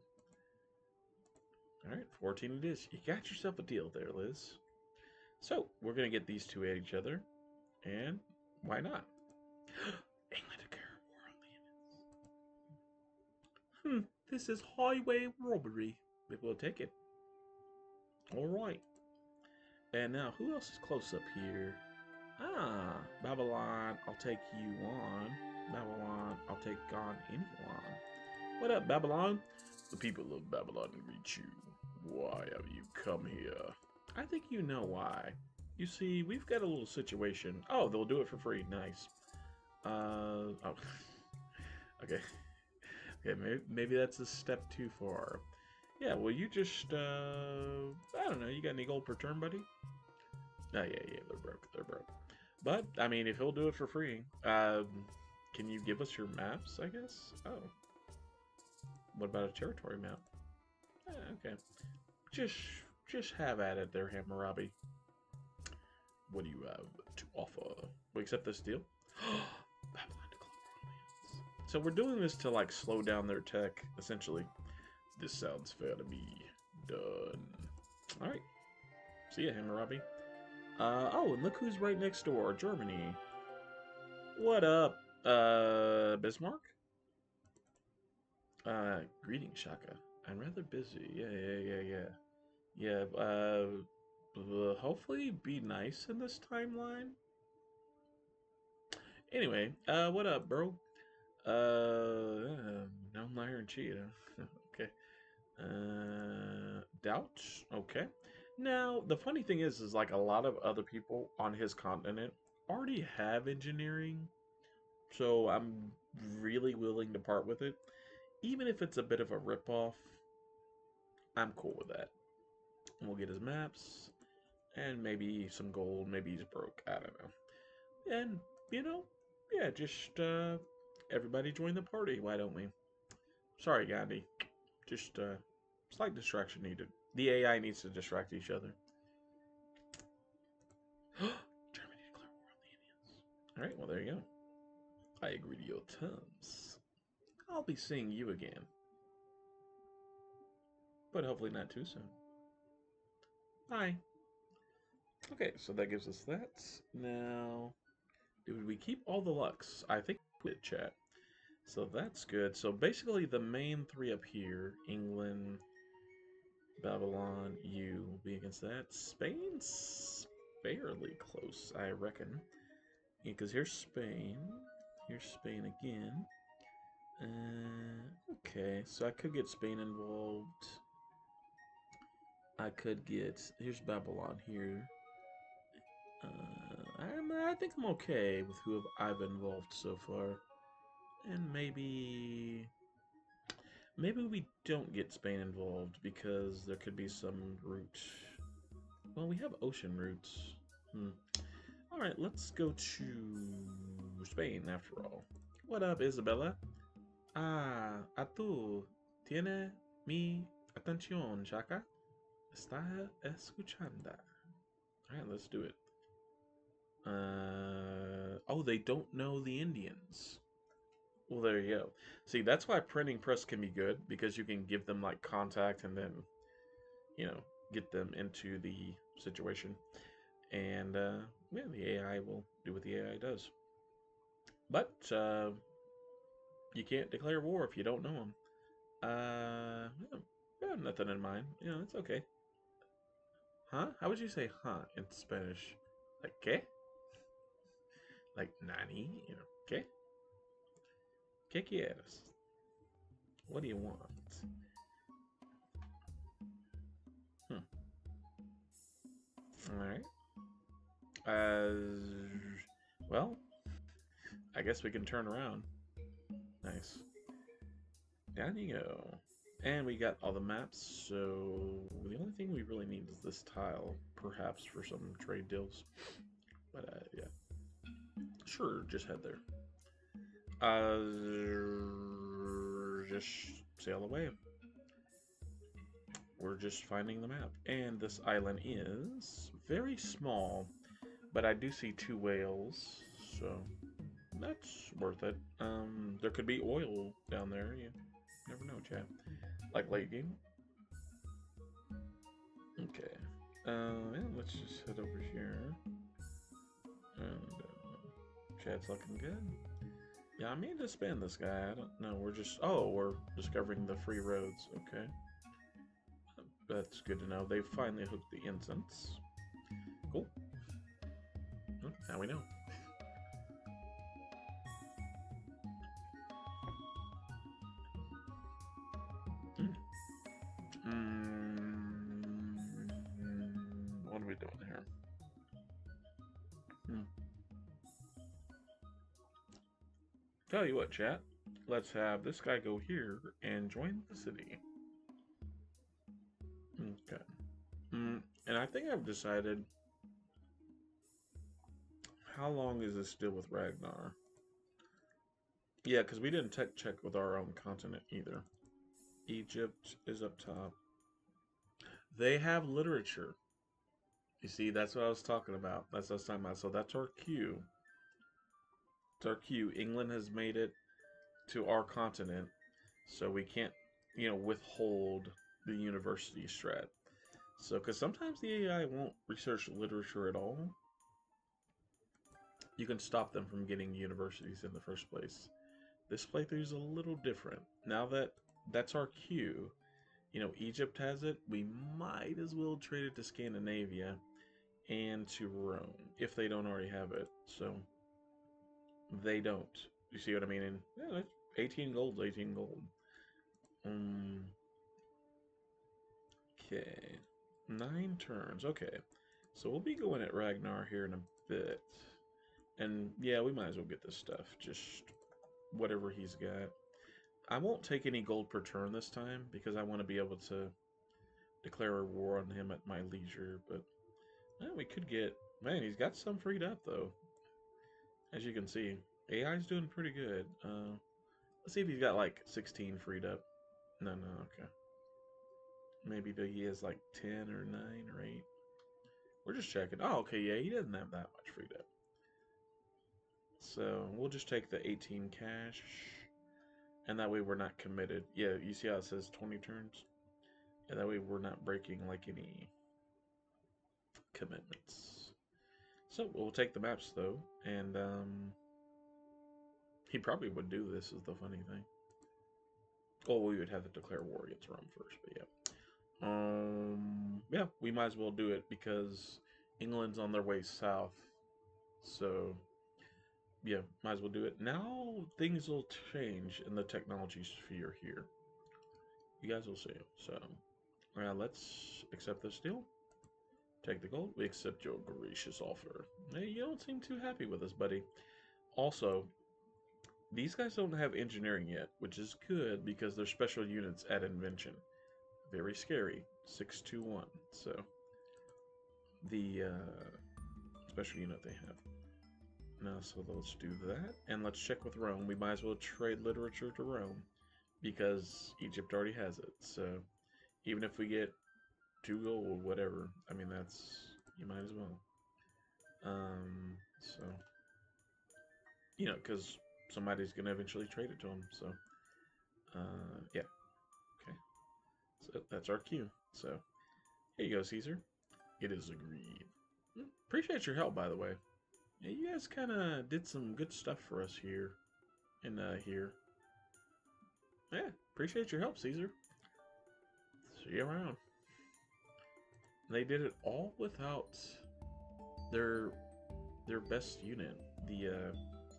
All right, 14 it is. You got yourself a deal there, Liz. So, we're going to get these two at each other. And why not? England World. This is highway robbery. Maybe we'll take it. All right. And now, who else is close up here? Ah, Babylon, I'll take you on. Babylon, I'll take on anyone. What up, Babylon? The people of Babylon greet you. Why have you come here? I think you know why. You see, we've got a little situation. Oh, they'll do it for free. Nice. Oh. Okay. Okay, maybe that's a step too far. Yeah, well, you just, I don't know, you got any gold per turn, buddy? Oh, yeah, they're broke. But, I mean, if he'll do it for free, can you give us your maps, I guess? Oh. What about a territory map? Okay. Just have at it there, Hammurabi. What do you have to offer? We accept this deal? Babylon declare. So we're doing this to, like, slow down their tech, essentially. This sounds fair to me. Done. Alright. See ya, Hammurabi. Oh, and look who's right next door, Germany. What up, Bismarck? Greetings, Shaka. I'm rather busy. Yeah, hopefully be nice in this timeline. Anyway, what up, bro? No Meier and Cheetah. Okay. Doubt? Okay. Now, the funny thing is like a lot of other people on his continent already have engineering, so I'm really willing to part with it. Even if it's a bit of a ripoff, I'm cool with that. And we'll get his maps, and maybe some gold, maybe he's broke, I don't know. And, you know, yeah, just, everybody join the party, why don't we? Sorry, Gandhi. Just, slight distraction needed. The AI needs to distract each other. Germany declare war on the Indians. Alright, well, there you go. I agree to your terms. I'll be seeing you again. But hopefully not too soon. Bye. Okay, so that gives us that. Now, did we keep all the lucks? I think we did, chat. So that's good. So basically the main three up here, England, Babylon, you will be against that. Spain's fairly close, I reckon. Because here's Spain. Here's Spain again. Okay, so I could get Spain involved. I could get... Here's Babylon here. I think I'm okay with who I've involved so far. And maybe we don't get Spain involved because there could be some route. Well, we have ocean routes. Alright, let's go to Spain after all. What up, Isabella? Ah, a tú. Tiene mi atención, Chaka. Está escuchando. Alright, let's do it. Oh, they don't know the Indians. Well, there you go. See, that's why printing press can be good, because you can give them, like, contact and then, you know, get them into the situation. And, yeah, the AI will do what the AI does. But, you can't declare war if you don't know them. I have nothing in mind. You know, it's okay. Huh? How would you say huh in Spanish? Like, ¿qué? Like, nani? You know, ¿qué? ¿Qué quieres? What do you want? Alright. Well, I guess we can turn around. Nice. Down you go. And we got all the maps, so the only thing we really need is this tile, perhaps for some trade deals. But, yeah. Sure, just head there. just sail away. We're just finding the map. And this island is very small, but I do see 2 whales, so that's worth it. There could be oil down there. You never know, chat. Like late game. Okay. Yeah, let's just head over here. And chat's looking good. Yeah, I mean to spam this guy. I don't know. We're discovering the free roads. Okay. That's good to know. They finally hooked the incense. Cool. Well, now we know. What are we doing here? Tell you what, chat. Let's have this guy go here and join the city. Okay. And I think I've decided. How long is this deal with Ragnar? Yeah, because we didn't tech check with our own continent either. Egypt is up top. They have literature. You see, that's what I was talking about. That's what I was talking about. So that's our cue. It's our cue. England has made it to our continent, so we can't, withhold the university strat. So, because sometimes the AI won't research literature at all, you can stop them from getting universities in the first place. This playthrough is a little different. Now that that's our cue, Egypt has it, we might as well trade it to Scandinavia and to Rome, if they don't already have it. So, they don't. You see what I mean? And, yeah, 18 gold, 18 gold. Okay. 9 turns. Okay. So we'll be going at Ragnar here in a bit. And yeah, we might as well get this stuff. Just whatever he's got. I won't take any gold per turn this time because I want to be able to declare a war on him at my leisure. But we could get... Man, he's got some freed up though. As you can see, AI's doing pretty good. Let's see if he's got like 16 freed up. No, okay. Maybe he has like 10 or 9 or 8. We're just checking. Oh, okay, yeah, he doesn't have that much freed up. So we'll just take the 18 cash. And that way we're not committed. Yeah, you see how it says 20 turns? Yeah, that way we're not breaking like any commitments. So we'll take the maps though. And he probably would do this is the funny thing. Oh, we would have to declare war against Rome first, but yeah. Yeah, we might as well do it because England's on their way south. So, yeah, might as well do it. Now things will change in the technology sphere here. You guys will see. So, let's accept this deal. Take the gold. We accept your gracious offer. Hey, you don't seem too happy with us, buddy. Also, these guys don't have engineering yet, which is good because they're special units at invention. Very scary. 621. So, the special unit they have. Now, so let's do that. And let's check with Rome. We might as well trade literature to Rome because Egypt already has it. So, even if we get 2 gold, whatever, I mean, you might as well. So, because somebody's going to eventually trade it to them. So, yeah. Okay. So, that's our cue. So, here you go, Caesar. It is agreed. Appreciate your help, by the way. Yeah, you guys kind of did some good stuff for us here. And here. Yeah, appreciate your help, Caesar. See you around. They did it all without their best unit, the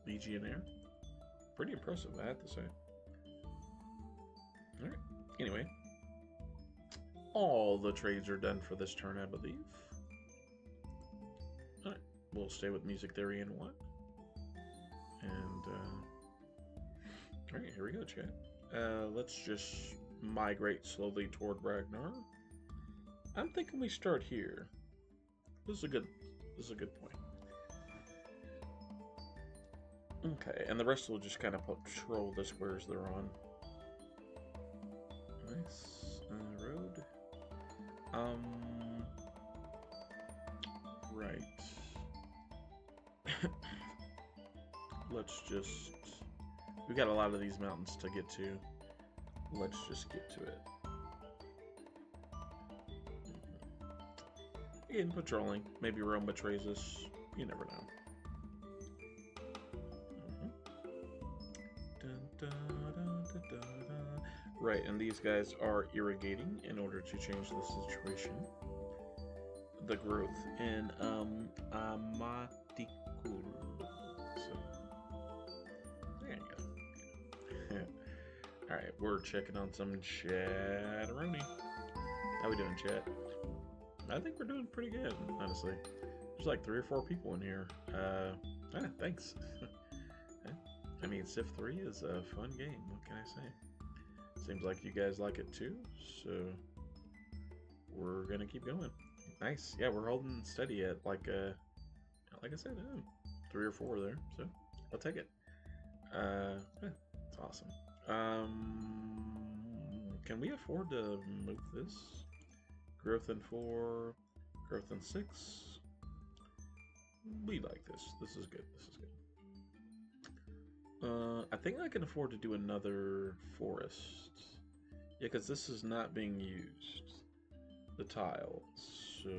Legionnaire. Pretty impressive, I have to say. Alright, anyway. All the trades are done for this turn, I believe. Alright, we'll stay with music theory in 1. And, alright, here we go, chat. Let's just migrate slowly toward Ragnar. I'm thinking we start here. This is a good point. Okay, and the rest will just kind of patrol the squares they're on. Nice. Road. Right. Let's just... We got a lot of these mountains to get to. Let's just get to it. Again, patrolling. Maybe Rome betrays us. You never know. Right, and these guys are irrigating in order to change the situation. The growth in Amaticul. So, there you go. Alright, we're checking on some chatteroni. How we doing, chat? I think we're doing pretty good, honestly. There's like 3 or 4 people in here. Thanks. I mean, Civ 3 is a fun game, what can I say? Seems like you guys like it too, so we're gonna keep going. Nice, yeah, we're holding steady at like I said, 3 or 4 there, so I'll take it. Yeah, it's awesome. Can we afford to move this? Growth in 4, growth in 6. We like this. This is good. This is good. I think I can afford to do another forest. Yeah, because this is not being used. The tiles. So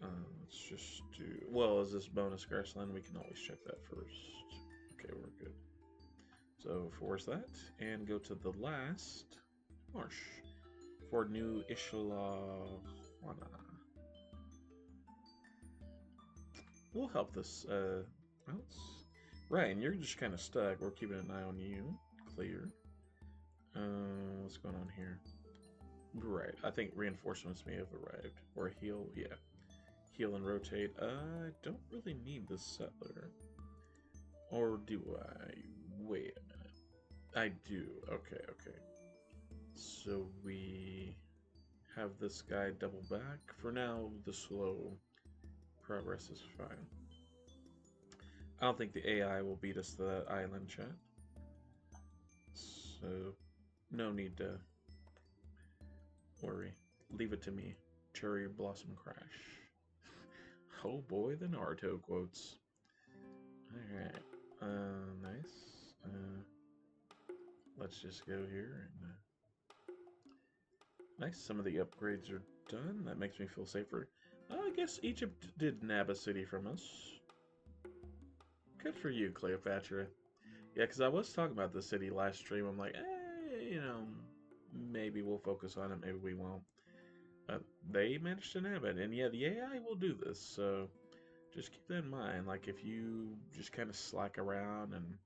let's just do. Well, is this bonus grassland? We can always check that first. Okay, we're good. So force that and go to the last marsh for New Ishlawana. We'll help this mouse. Right, and you're just kind of stuck. We're keeping an eye on you. Clear. What's going on here? Right, I think reinforcements may have arrived. Or heal, yeah. Heal and rotate. I don't really need this settler. Or do I? Wait a minute. I do. Okay, okay. So we have this guy double back. For now, the slow progress is fine. I don't think the AI will beat us to that island, chat. So, no need to worry. Leave it to me. Cherry Blossom Crash. Oh boy, the Naruto quotes. Alright. Nice. Let's just go here and... Nice, some of the upgrades are done. That makes me feel safer. I guess Egypt did nab a city from us. Good for you, Cleopatra. Yeah, because I was talking about the city last stream. I'm like, you know, maybe we'll focus on it, maybe we won't. They managed to nab it, and yeah, the AI will do this, so just keep that in mind. Like, if you just kind of slack around and,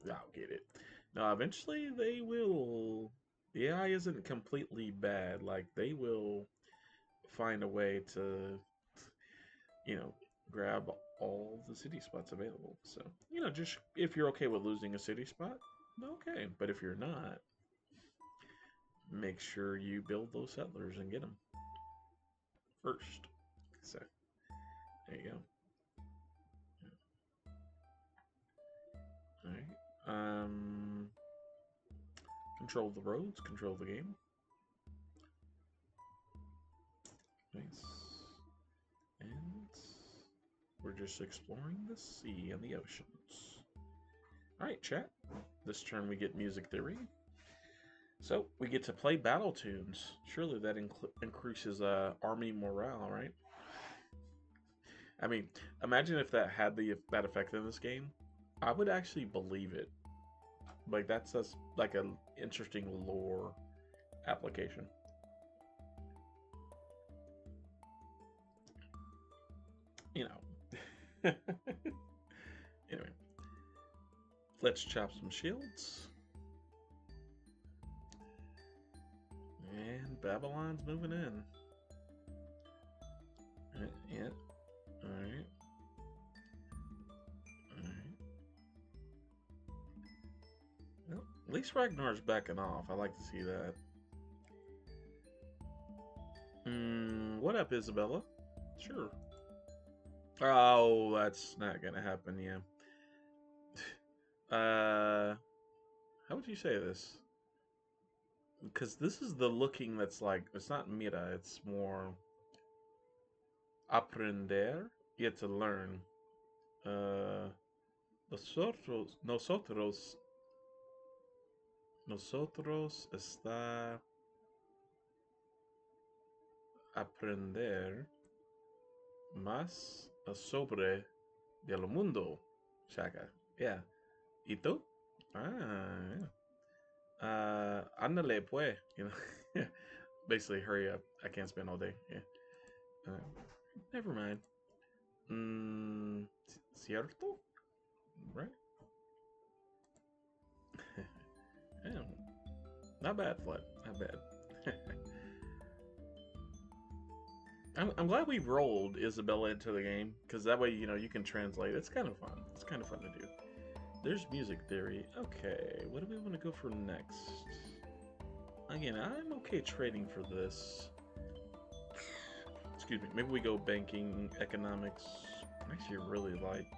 I'll get it. No, eventually they will. The AI isn't completely bad. Like, they will find a way to, you know, grab all the city spots available. So, you know, just if you're okay with losing a city spot, okay. But if you're not, make sure you build those settlers and get them first. So, there you go. Alright. Control the roads, control the game. Nice. And we're just exploring the sea and the oceans. Alright, chat. This turn we get music theory. So, we get to play battle tunes. Surely that increases army morale, right? I mean, imagine if that had that effect in this game. I would actually believe it. Like, that's like an interesting lore application. You know. Anyway. Let's chop some shields. And Babylon's moving in. Yeah. Alright. Alright. Well, at least Ragnar's backing off. I like to see that. What up, Isabella? Sure. Oh, that's not gonna happen, yeah. How would you say this? because this is the looking that's like it's not mira, it's more aprender. You have to learn. Uh, nosotros está aprender más sobre del mundo. Shaka. Yeah. ¿Y tú? Ah, yeah. Ándale, pues. You know, basically, hurry up. I can't spend all day. Yeah. Never mind. Cierto? Right? Yeah. Not bad, Flood. Not bad. I'm glad we rolled Isabella into the game because that way you can translate. It's kind of fun. It's kind of fun to do. There's music theory. Okay, what do we want to go for next? Again, I'm okay trading for this. Excuse me. Maybe we go banking, economics. I actually really like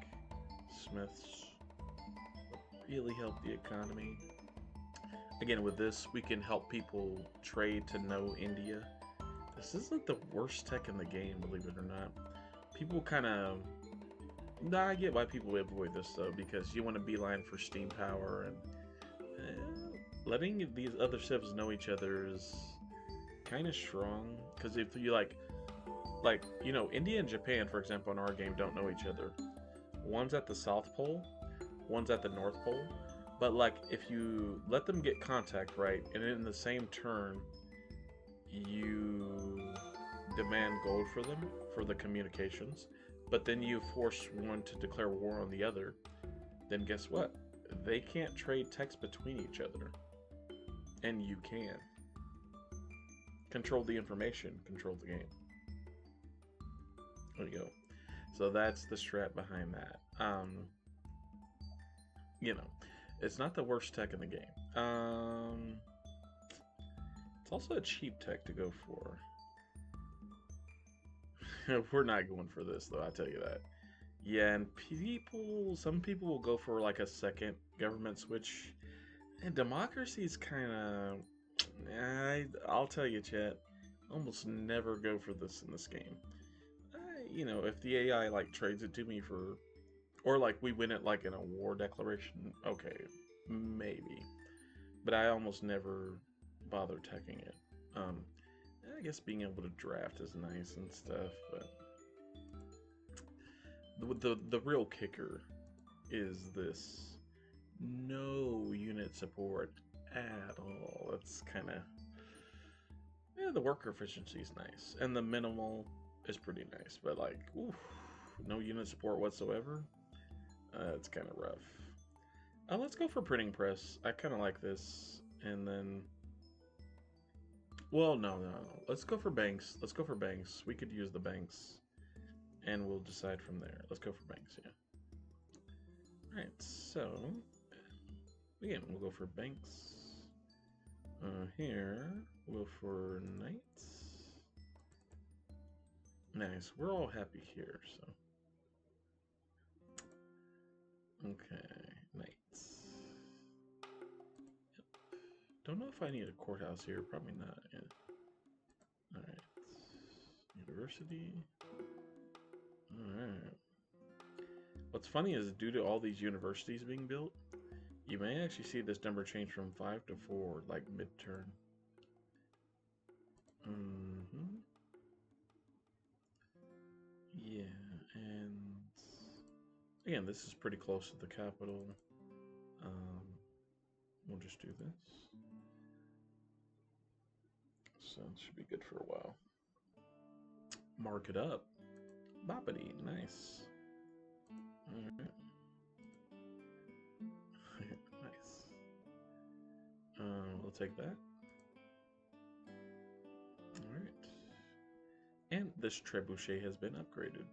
Smiths. Really help the economy. Again, with this, we can help people trade to know India. This isn't the worst tech in the game, believe it or not. People kind of... Nah, I get why people avoid this, though, because you want to beeline for steam power, and letting these other civs know each other is kind of strong. Because if you, India and Japan, for example, in our game, don't know each other. One's at the South Pole, one's at the North Pole. But, if you let them get contact, right, and in the same turn, you demand gold for them, for the communications, but then you force one to declare war on the other, then guess what? They can't trade text between each other. And you can. Control the information, control the game. There you go. So that's the strat behind that. It's not the worst tech in the game. It's also a cheap tech to go for. We're not going for this, though, I'll tell you that. Yeah, and some people will go for a second government switch. And democracy is kind of... I'll tell you, chat, almost never go for this in this game. If the AI, trades it to me for... Or, we win it, in a war declaration, okay, maybe. But I almost never bother teching it. I guess being able to draft is nice and stuff, but the real kicker is this: no unit support at all. It's kind of the worker efficiency is nice, and the minimal is pretty nice, but oof, no unit support whatsoever. It's kind of rough. Let's go for printing press. I kind of like this, and then. Well, no. Let's go for banks. We could use the banks, and we'll decide from there. Let's go for banks, yeah. Alright, so, again, we'll go for banks. Here, we'll go for knights. Nice, we're all happy here, so. Okay, knights. Yep. Don't know if I need a courthouse here, probably not, yeah. Alright. University. Alright. What's funny is due to all these universities being built, you may actually see this number change from 5 to 4, mid-turn. Yeah, and again, this is pretty close to the capital. We'll just do this. So it should be good for a while. Mark it up. Boppity, nice. Alright. Nice. We'll take that. Alright. And this trebuchet has been upgraded.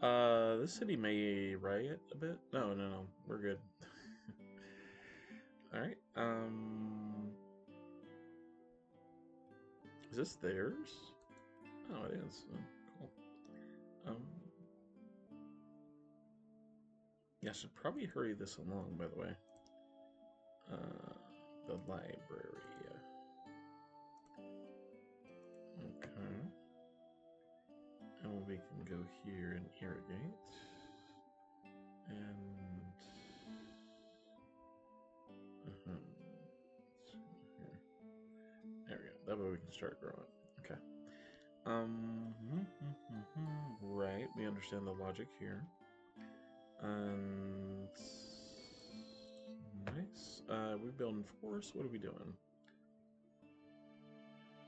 Alright. This city may riot a bit. No. We're good. Alright. Is this theirs? Oh, it is. Cool. Yeah, I should probably hurry this along, by the way. the library. Okay. And we can go here and irrigate. And there we go. That way we can start growing. Okay. Right. We understand the logic here. And nice. We building forest. What are we doing?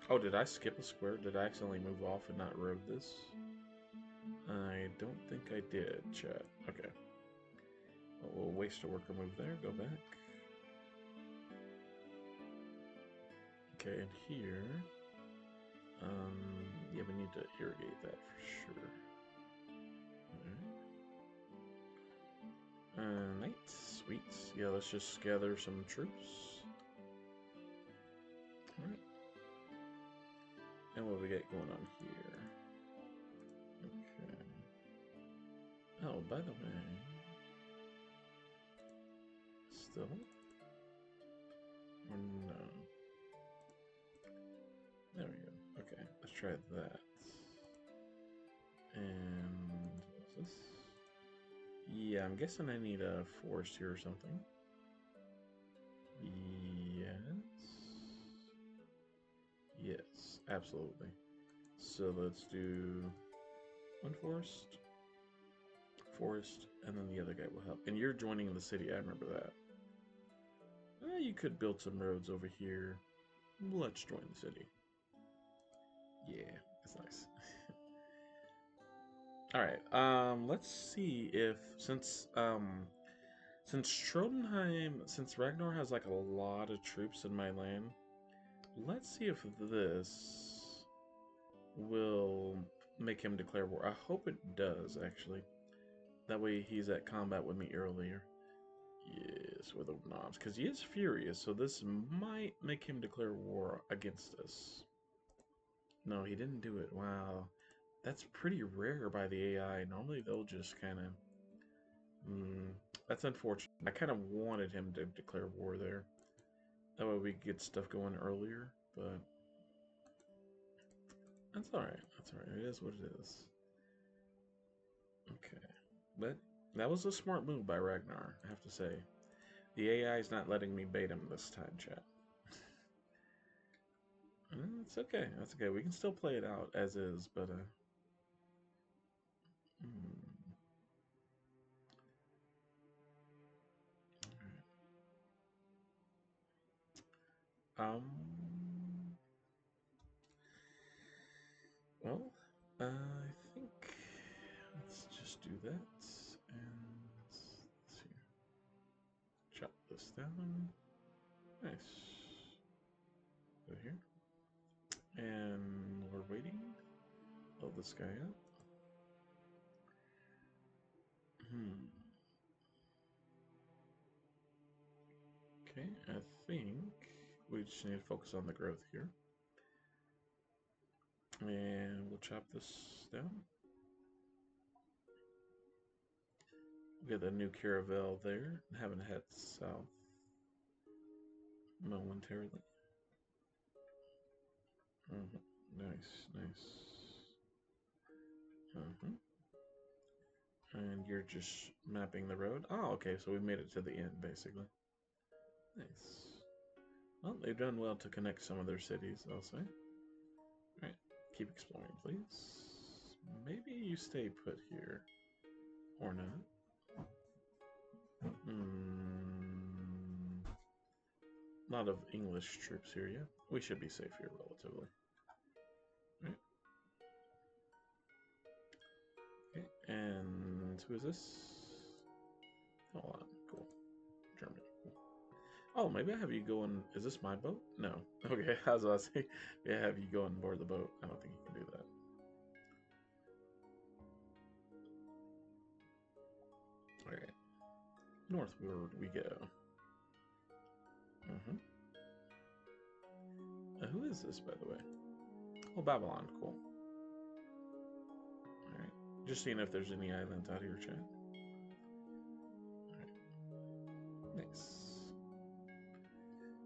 Oh, did I skip a square? Did I accidentally move off and not road this? I don't think I did, chat. Okay. Well, we'll waste a worker move there. Go back. Okay, and here, yeah, we need to irrigate that for sure. Alright. Night, sweet. Yeah, let's just gather some troops. Alright. And what we got going on here? Okay. Oh, by the way, still? Or no? There we go. Okay, let's try that. And what's this? Yeah, I'm guessing I need a forest here or something. Yes. Yes, absolutely. So let's do one forest, and then the other guy will help. And you're joining the city, I remember that. You could build some roads over here. Let's join the city. Yeah, that's nice. Alright, let's see if, since Ragnar has like a lot of troops in my land, let's see if this will make him declare war. I hope it does, actually. That way he's at combat with me earlier. Yes, with the knobs, because he is furious, so this might make him declare war against us. No, he didn't do it. Wow. That's pretty rare by the AI. Normally they'll just kind of... that's unfortunate. I kind of wanted him to declare war there. That way we could get stuff going earlier, but... That's alright. That's alright. It is what it is. Okay. But that was a smart move by Ragnar, I have to say. The AI is not letting me bait him this time, chat. It's okay. That's okay. We can still play it out as is, but um. Well, I think let's just do that, and let's see. Chop this down. Nice. Go here, and we're waiting. Load this guy up. Okay, I think we just need to focus on the growth here. And we'll chop this down. We got the new caravel there, having to head south momentarily. Nice, nice. And you're just mapping the road. Oh, okay, so we made it to the end, basically. Nice. Well, they've done well to connect some of their cities, I'll say. Alright, keep exploring, please. Maybe you stay put here. Or not. A lot of English troops here, yeah. We should be safe here, relatively. Right. Okay, and who is this? Hold on, cool. Germany. Cool. Oh, maybe I have you go on. Is this my boat? No. Okay, I was about to say, yeah, have you go on board the boat. I don't think you can do that. Alright. Northward we go. Who is this, by the way? Oh, Babylon. Cool. Alright. Just seeing if there's any islands out here, chat. Alright. Nice.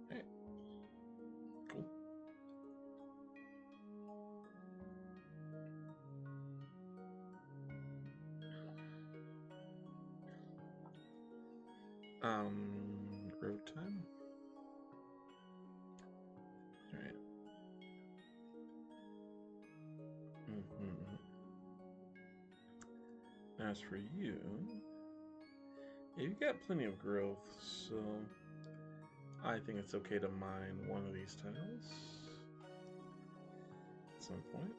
Alright. Road time. All right. As for you, yeah, you've got plenty of growth, so I think it's okay to mine one of these tiles at some point.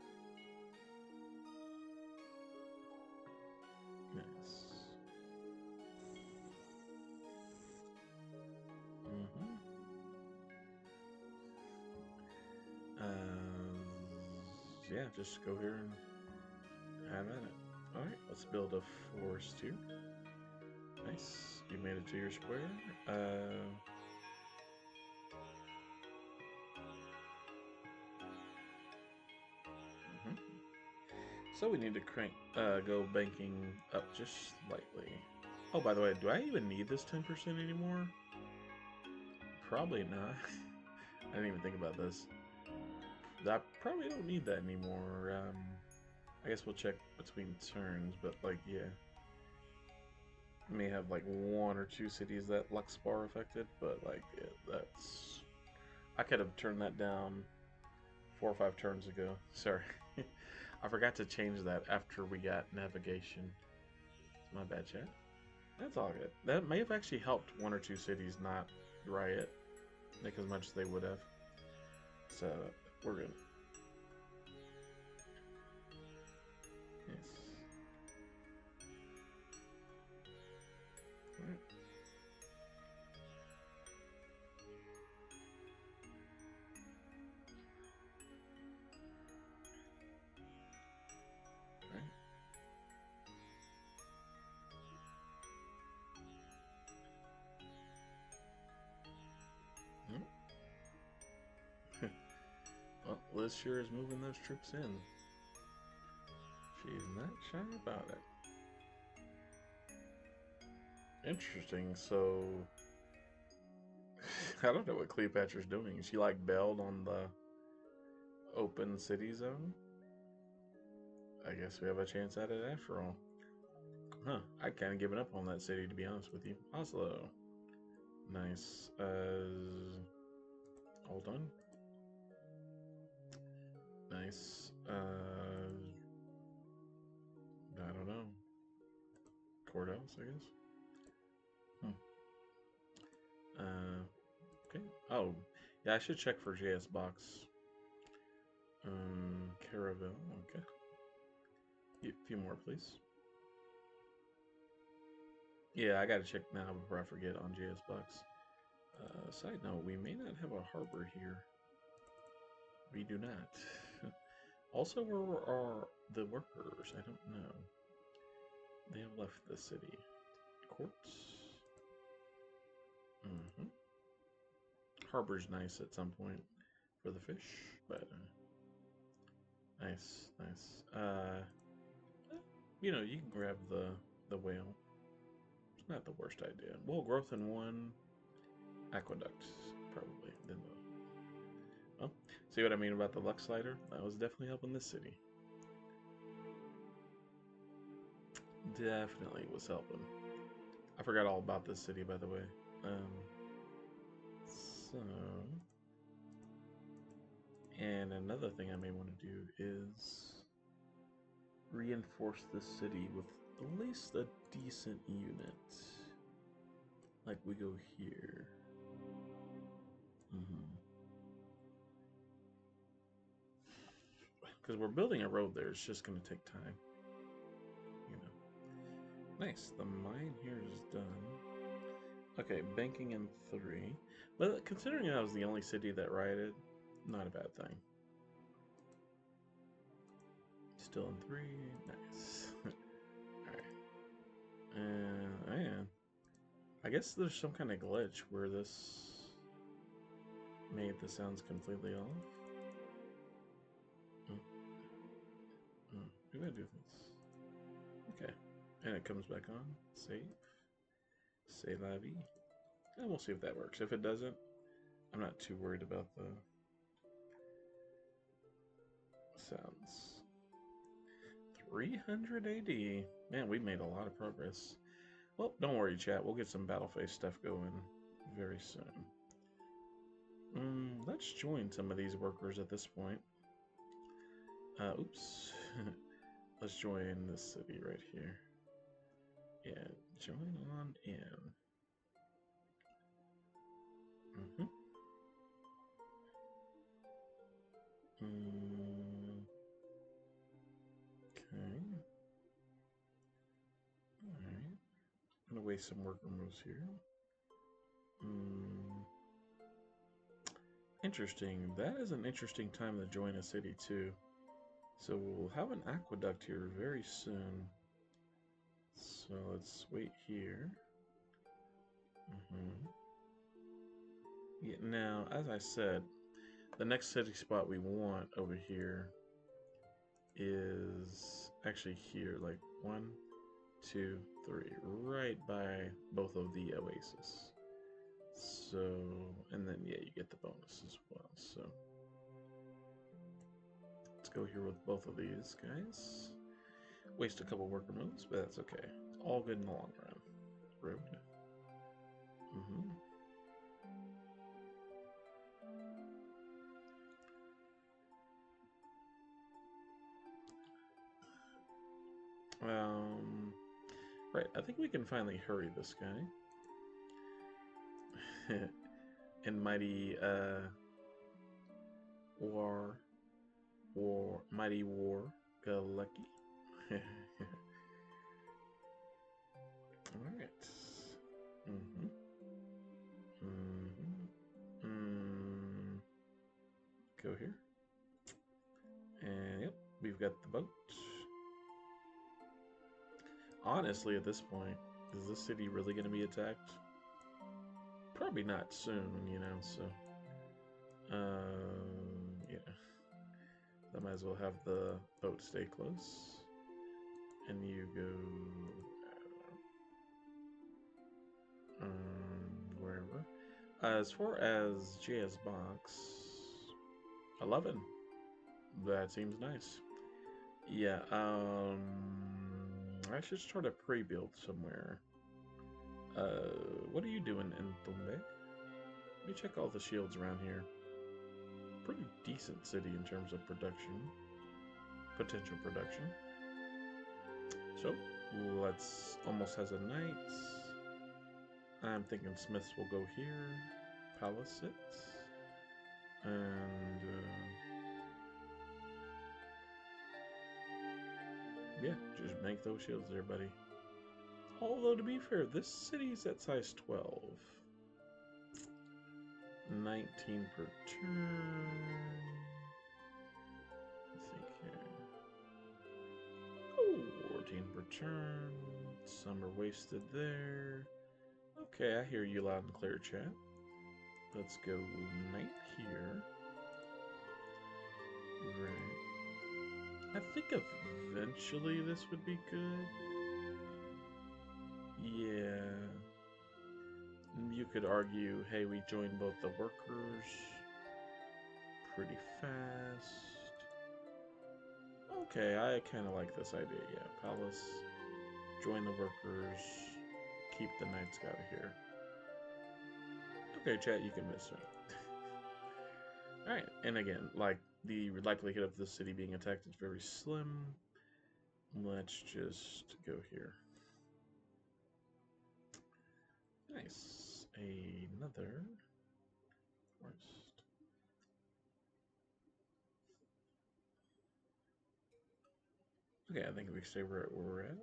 Nice. Yeah, just go here and have at it. Alright, let's build a forest here. Nice. You made it to your square. So we need to go banking up just slightly. Oh, by the way, do I even need this 10% anymore? Probably not. I didn't even think about this. I probably don't need that anymore. I guess we'll check between turns, but like, yeah. May have like 1 or 2 cities that Lux Bar affected, but like, yeah, that's... I could have turned that down 4 or 5 turns ago. Sorry. I forgot to change that after we got navigation. It's my bad, chat. That's all good. That may have actually helped 1 or 2 cities not riot like as much as they would have. So we're good. Yes. All right. Well, Liz sure is moving those troops in. She's not shy about it. Interesting. So, I don't know what Cleopatra's doing. Is she like bailed on the open city zone? I guess we have a chance at it after all. Huh. I'd kind of given up on that city, to be honest with you. Oslo. Nice. Hold on. Nice. I don't know. Courthouse, I guess. Okay. Oh, yeah, I should check for JS Box. Caravel, okay. A few more, please. Yeah, I gotta check now before I forget on JS Box. Side note, we may not have a harbor here. We do not. Also, where are the workers? I don't know. They have left the city. Courts? Harbor's nice at some point for the fish, but nice, nice. You know, you can grab the whale. It's not the worst idea. Well, growth in 1, aqueduct probably. Then well, see what I mean about the luck slider? That was definitely helping this city. Definitely was helping. I forgot all about this city, by the way. So, and another thing I may want to do is reinforce this city with at least a decent unit. Like we go here. Because we're building a road there, it's just going to take time. You know. Nice, the mine here is done. Okay, banking in 3. But considering that was the only city that rioted, not a bad thing. Still in 3, nice. Alright. Yeah. I guess there's some kind of glitch where this made the sounds completely off. Maybe I do this. Okay. And it comes back on. Save. Say la vie. And we'll see if that works. If it doesn't, I'm not too worried about the sounds. 300 AD. Man, we made a lot of progress. Well, don't worry, chat. We'll get some battle phase stuff going very soon. Let's join some of these workers at this point. Oops. Let's join this city right here. Yeah, join on in. Okay. Alright. I'm gonna waste some worker moves here. Interesting. That is an interesting time to join a city too. So we'll have an aqueduct here very soon. So let's wait here. Yeah, now, as I said, the next city spot we want over here is actually here, like 1, 2, 3, right by both of the oases. So, and then yeah, you get the bonus as well. So let's go here with both of these guys. Waste a couple worker moves, but that's okay. It's all good in the long run. Road. Right, I think we can finally hurry this guy. And mighty mighty war Galecki. Alright. Go here. And yep, we've got the boat. Honestly, at this point, is this city really going to be attacked? Probably not soon, you know, so... yeah. I might as well have the boat stay close. And you go... wherever. As far as JS Box... 11. That seems nice. Yeah, I should start a pre-build somewhere. What are you doing in Tumbe? Let me check all the shields around here. Pretty decent city in terms of production. Potential production. So, let's almost has a knight. I'm thinking Smiths will go here. Palace it. And, yeah, just make those shields there, buddy. Although, to be fair, this city's at size 12. 19 per turn. Let's think here. Oh, 14 per turn. Some are wasted there. Okay, I hear you loud and clear, chat. Let's go knight here. Right. I think eventually this would be good. Yeah. You could argue, hey, we join both the workers pretty fast. Okay, I kind of like this idea, yeah. Palace, join the workers, keep the knights out of here. Okay, chat, you can miss me. Alright, and again, like, the likelihood of the city being attacked is very slim. Let's just go here. Nice. Another forest. Okay, I think we stay where we're at.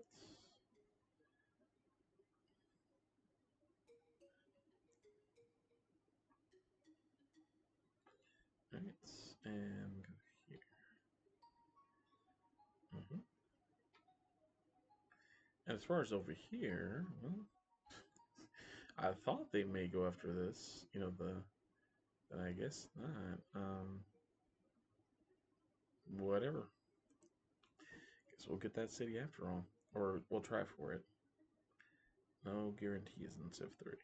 Alright, and go here. And as far as over here, well, I thought they may go after this, you know, but I guess not. Whatever. Guess we'll get that city after all. Or we'll try for it. No guarantees in Civ 3.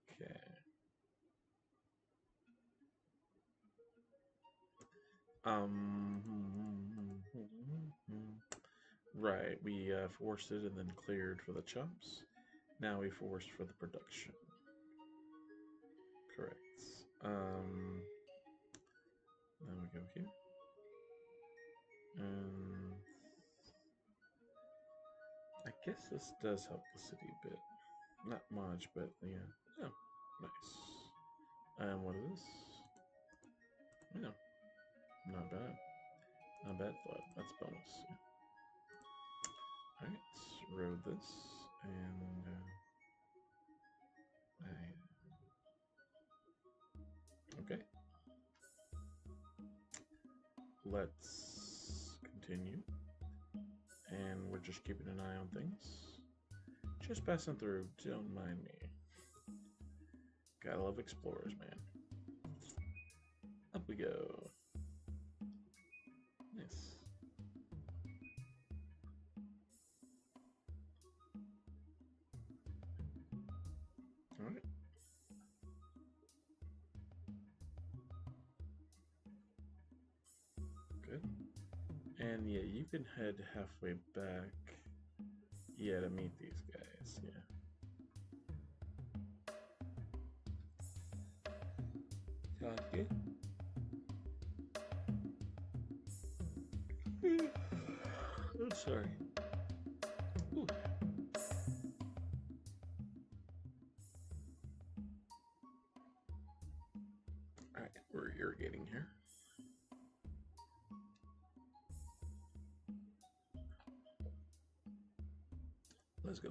Okay. Right, we forested and then cleared for the chumps. Now we forced for the production. Correct. Then we go here. I guess this does help the city a bit. Not much, but yeah. Oh, nice. And what is this? Yeah, not bad. Not bad flood. That's bonus. Yeah. Alright, road this. And okay. Let's continue. And we're just keeping an eye on things. Just passing through, don't mind me. Gotta love explorers, man. Up we go. Nice. Alright. Good. And yeah, you can head halfway back. Yeah, to meet these guys, yeah. Sounds good. I'm sorry. Ooh. Alright, we're irrigating here. Let's go.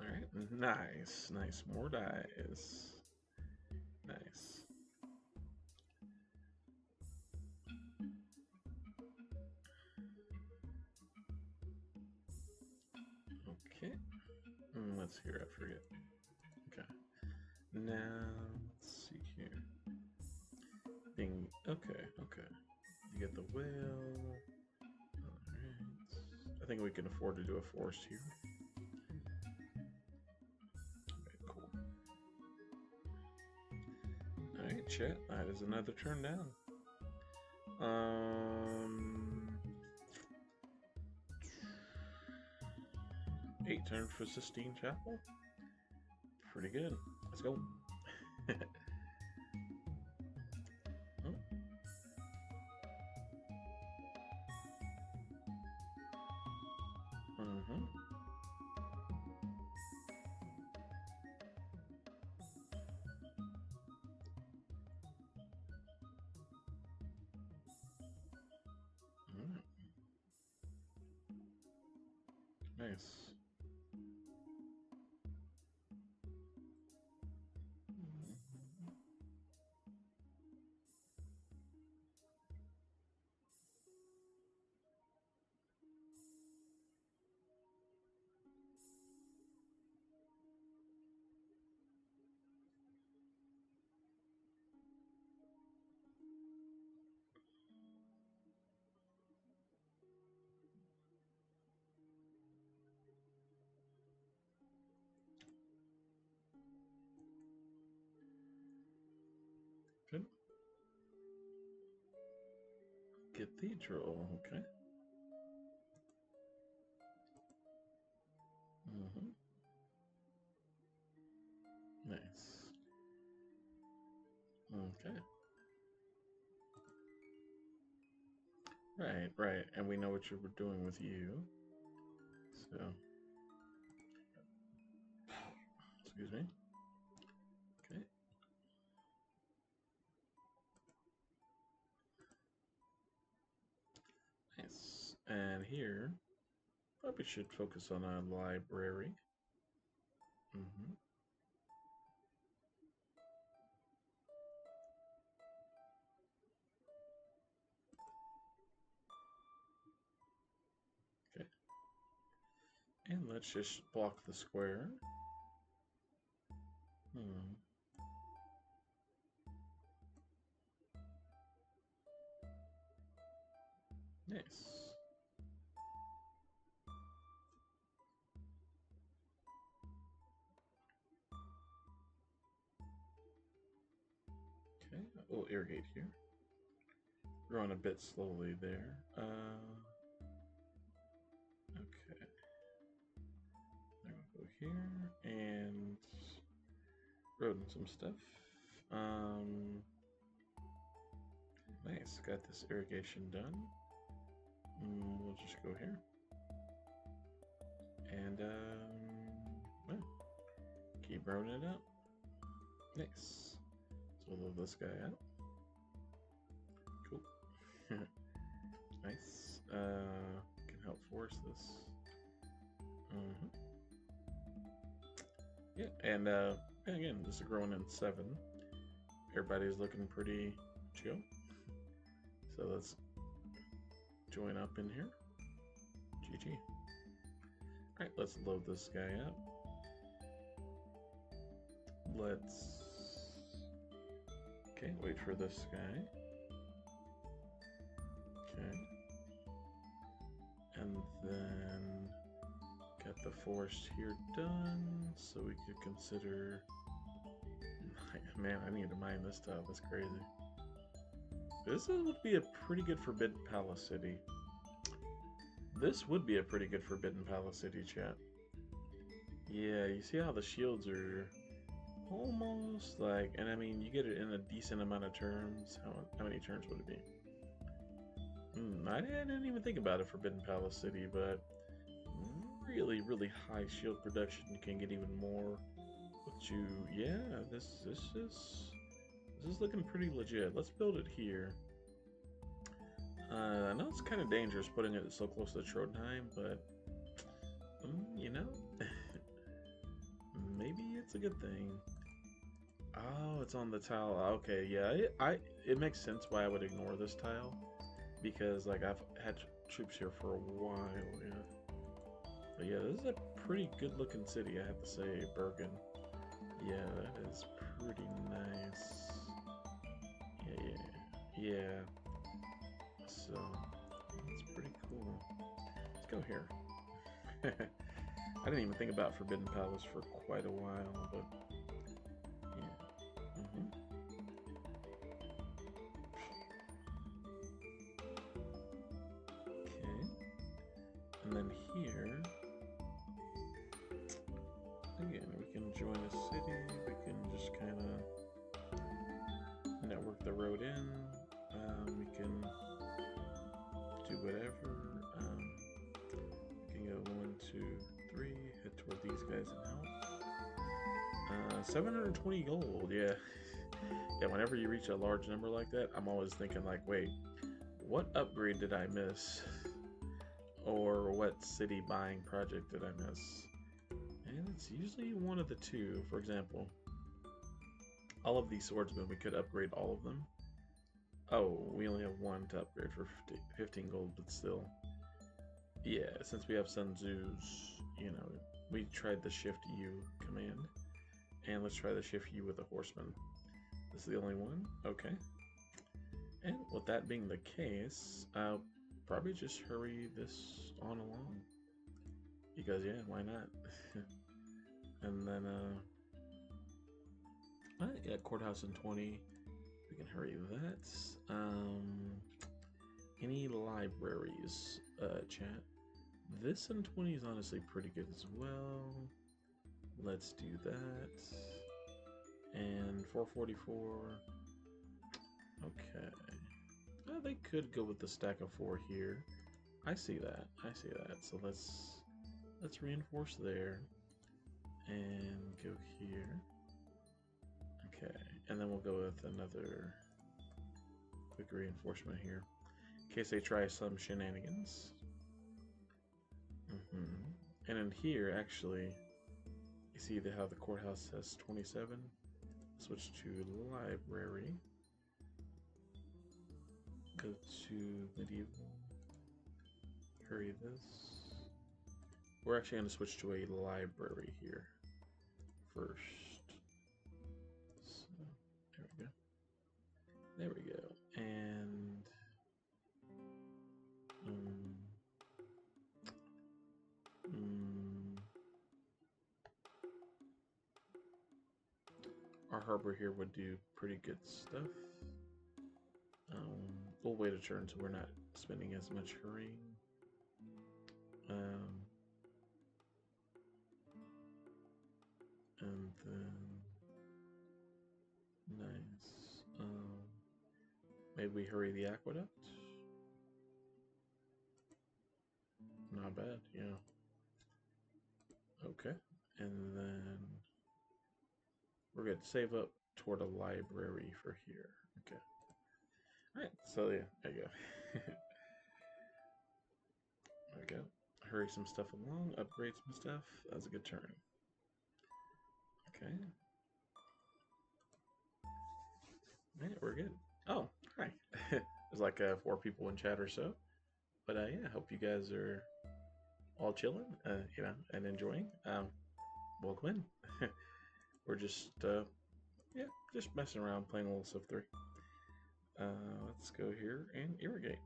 Alright, nice, nice. More dies. Nice. Okay. Let's hear, I forget. Okay. Now, let's see here. Ding. Okay, okay. You get the whale. Alright. I think we can afford to do a forest here. Okay, cool. Alright, chat. That is another turn down. 8 turns for Sistine Chapel. Pretty good. Let's go. Oh. Nice. Good. Cathedral, okay. Nice. Okay. Right, right. And we know what you were doing with you. So. Excuse me. Okay. Nice. And here, probably should focus on a library. Okay. And let's just block the square. Nice. Okay, we'll irrigate here. Growing a bit slowly there. Okay. There we'll go here and rodent some stuff. Nice, got this irrigation done. We'll just go here. And well, keep rolling it up. Nice. So we'll load this guy out. Cool. Nice. Can help force this. Yeah, and again, this is growing in 7. Everybody's looking pretty chill. So let's join up in here. GG. Alright, let's load this guy up. Okay, wait for this guy. Okay. And then get the forest here done, so we could consider... Man, I need to mine this stuff, that's crazy. This would be a pretty good Forbidden Palace city. This would be a pretty good Forbidden Palace city, chat. Yeah, you see how the shields are almost like, and I mean, you get it in a decent amount of turns. How many turns would it be? I didn't even think about a Forbidden Palace city, but really, really high shield production can get even more. But yeah, this is looking pretty legit. Let's build it here. I know it's kind of dangerous putting it so close to Trondheim, but you know, maybe it's a good thing. Oh, it's on the tile. Okay, yeah, it makes sense why I would ignore this tile, because like I've had troops here for a while. Yeah, but yeah, this is a pretty good looking city, I have to say. Bergen. Yeah, that is pretty nice. Yeah. So, it's pretty cool. Let's go here. I didn't even think about Forbidden Palace for quite a while, but yeah. Okay. And then here, again, we can join a city. We can just kind of network the road in. We can do whatever. We can go 1, 2, 3. Head toward these guys and help. 720 gold. Yeah. Yeah. Whenever you reach a large number like that, I'm always thinking like, wait, what upgrade did I miss? Or what city buying project did I miss? And it's usually one of the two. For example, all of these swordsmen, we could upgrade all of them. Oh, we only have one to upgrade for 15 gold, but still. Yeah, since we have Sun Zeus, you know, we tried the Shift U command. And let's try the Shift U with a horseman. This is the only one? Okay. And with that being the case, I'll probably just hurry this on along. Because, yeah, why not? And then, yeah, courthouse in 20. We can hurry that. Any libraries, chat? This in 20 is honestly pretty good as well. Let's do that. And 444. Okay. They could go with the stack of 4 here. I see that. So let's reinforce there. And go here. Okay. And then we'll go with another quick reinforcement here, in case they try some shenanigans. And in here, actually, you see how the courthouse has 27. Switch to library. Go to medieval. Hurry this. We're actually going to switch to a library here first. So, there we go. And our harbor here would do pretty good stuff. We'll wait a turn so we're not spending as much hurrying. And then nice. Maybe we hurry the aqueduct. Not bad, yeah. Okay, and then we're going to save up toward a library for here. Okay. Alright, so yeah, there you go. There we go. Hurry some stuff along, upgrade some stuff. That was a good turn. Okay. Alright, we're good. Oh, hi. There's like 4 people in chat or so. But yeah, I hope you guys are all chilling, you know, and enjoying. Welcome in. We're just, yeah, just messing around, playing a little Civ 3. Let's go here and irrigate.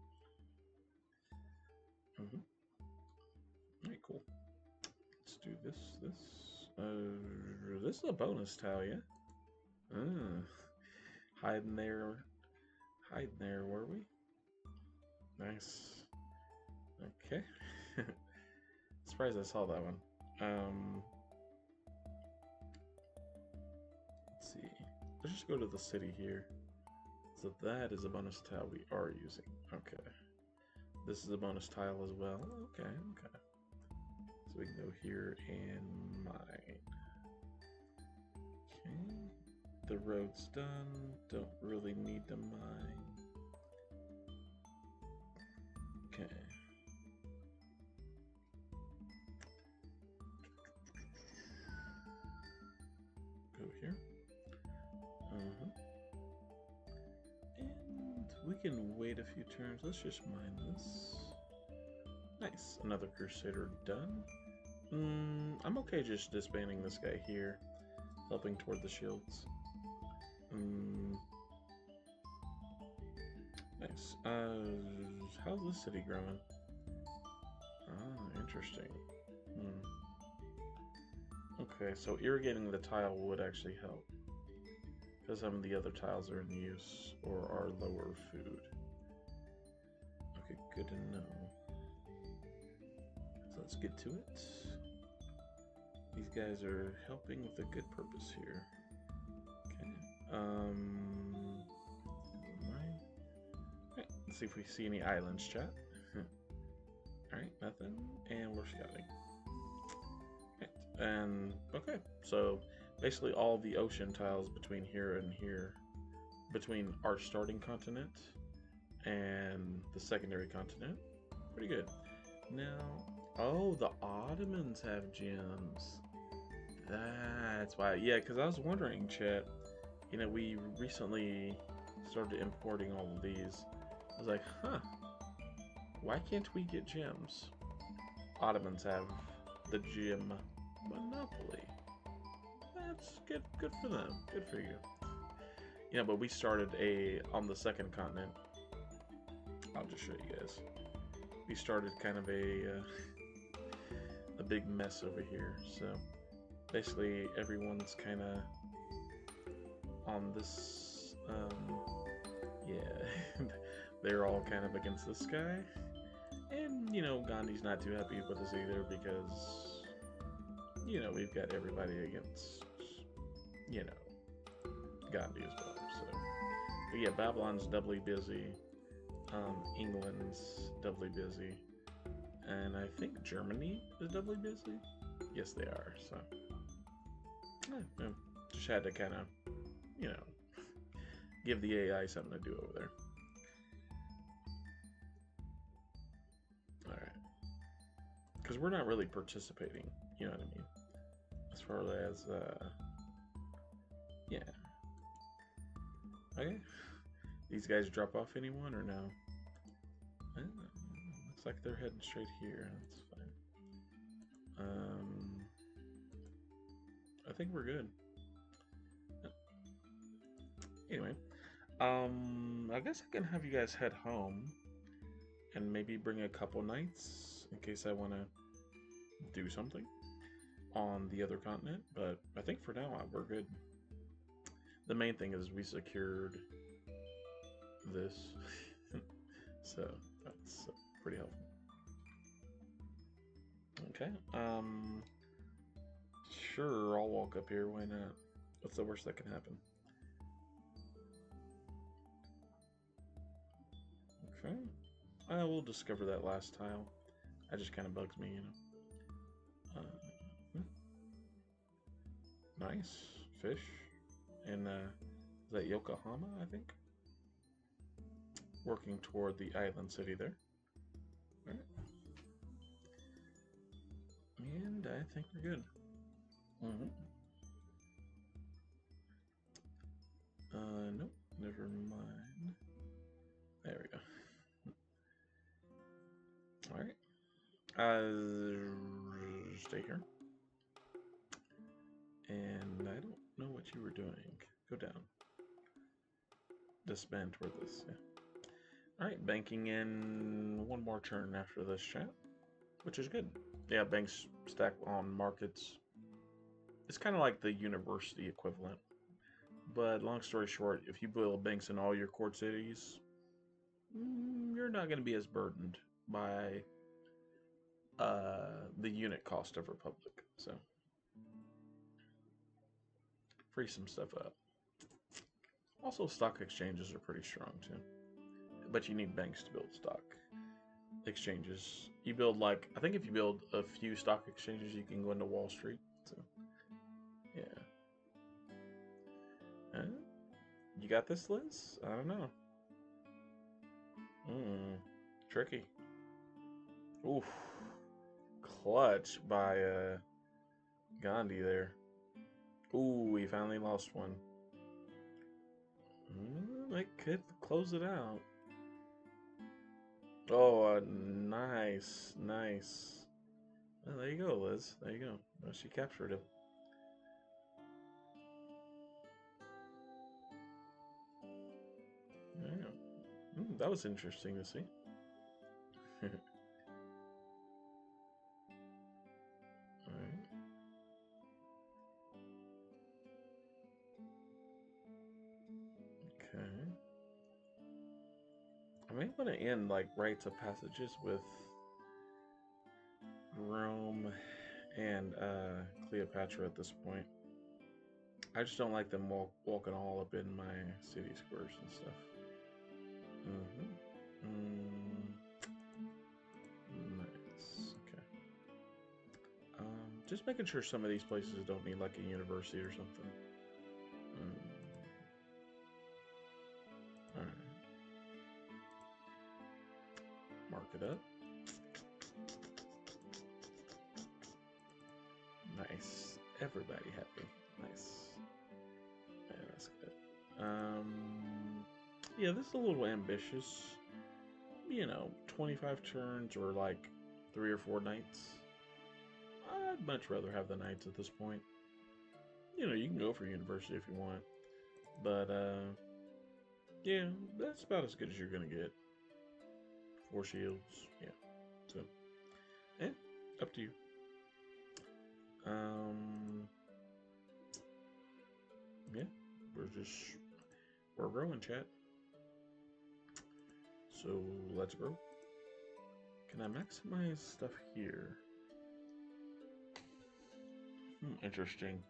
Alright, cool. Let's do this. This is a bonus tile, yeah? Hiding there, were we? Nice. Okay. Surprised I saw that one. Let's see. Let's just go to the city here. So that is a bonus tile we are using. Okay. This is a bonus tile as well. Okay. So we can go here and mine. Okay. The road's done. Don't really need to mine. Okay. Go here. And we can wait a few turns. Let's just mine this. Nice. Another Crusader done. I'm okay just disbanding this guy here. Helping toward the shields. Nice. How's this city growing? Ah, interesting. Okay, so irrigating the tile would actually help. Because some of the other tiles are in use or are lower food. Okay, good to know. So let's get to it. These guys are helping with a good purpose here. Okay. Alright, let's see if we see any islands, chat. Alright, nothing. And we're scouting. Right. And okay, so basically all the ocean tiles between here and here, between our starting continent and the secondary continent, pretty good. Now, oh, the Ottomans have gems. That's why. Yeah, because I was wondering, chat, you know, we recently started importing all of these. I was like, huh, why can't we get gems? Ottomans have the gem monopoly. That's good. Good for them. Good for you. You know, but we started on the second continent. I'll just show you guys. We started kind of a big mess over here. So basically, everyone's kind of on this. Yeah, they're all kind of against this guy, and you know, Gandhi's not too happy with us either because you know we've got everybody against you know Gandhi as well. So, but yeah, Babylon's doubly busy. England's doubly busy, and I think Germany is doubly busy. Yes, they are. So, yeah, just had to kind of, you know, give the AI something to do over there. All right, because we're not really participating. You know what I mean? As far as, yeah. Okay. These guys drop off anyone or no? Looks like they're heading straight here. That's fine. I think we're good. Anyway, I guess I can have you guys head home and maybe bring a couple nights in case I want to do something on the other continent. But I think for now we're good. the main thing is we secured this, so that's pretty helpful. Okay. Sure, I'll walk up here. Why not? What's the worst that can happen? Okay. I will discover that last tile. That just kind of bugs me, you know. Nice fish. And is that Yokohama, I think? Working toward the island city there. All right. And I think we're good. Nope, never mind. There we go. All right. Stay here. And I don't know what you were doing. Go down. Disband toward this, yeah. Alright, banking in one more turn after this chat, which is good. Yeah, banks stack on markets. It's kind of like the university equivalent. But long story short, if you build banks in all your core cities, you're not going to be as burdened by the unit cost of Republic. So, free some stuff up. Also, stock exchanges are pretty strong too. But you need banks to build stock exchanges. You build I think if you build a few stock exchanges, you can go into Wall Street. So, yeah. You got this, Liz? I don't know. Tricky. Oof. Clutch by Gandhi there. Ooh, we finally lost one. I could close it out. Oh, nice, nice. Well, there you go, Liz. There you go. Well, she captured him. Yeah. That was interesting to see. Alright. Okay. I may want to end rites of passages with Rome and Cleopatra at this point. I just don't like them walking all up in my city squares and stuff. Nice. Okay. Just making sure some of these places don't need a university or something. Alright. Mark it up. Nice. Everybody happy. Nice. Yeah, that's good. Yeah, this is a little ambitious. 25 turns or 3 or 4 knights. I'd much rather have the knights at this point. You can go for university if you want. But, yeah, that's about as good as you're going to get. 4 shields, yeah. So, up to you. Yeah, we're growing, chat. So, let's grow. Can I maximize stuff here? Interesting.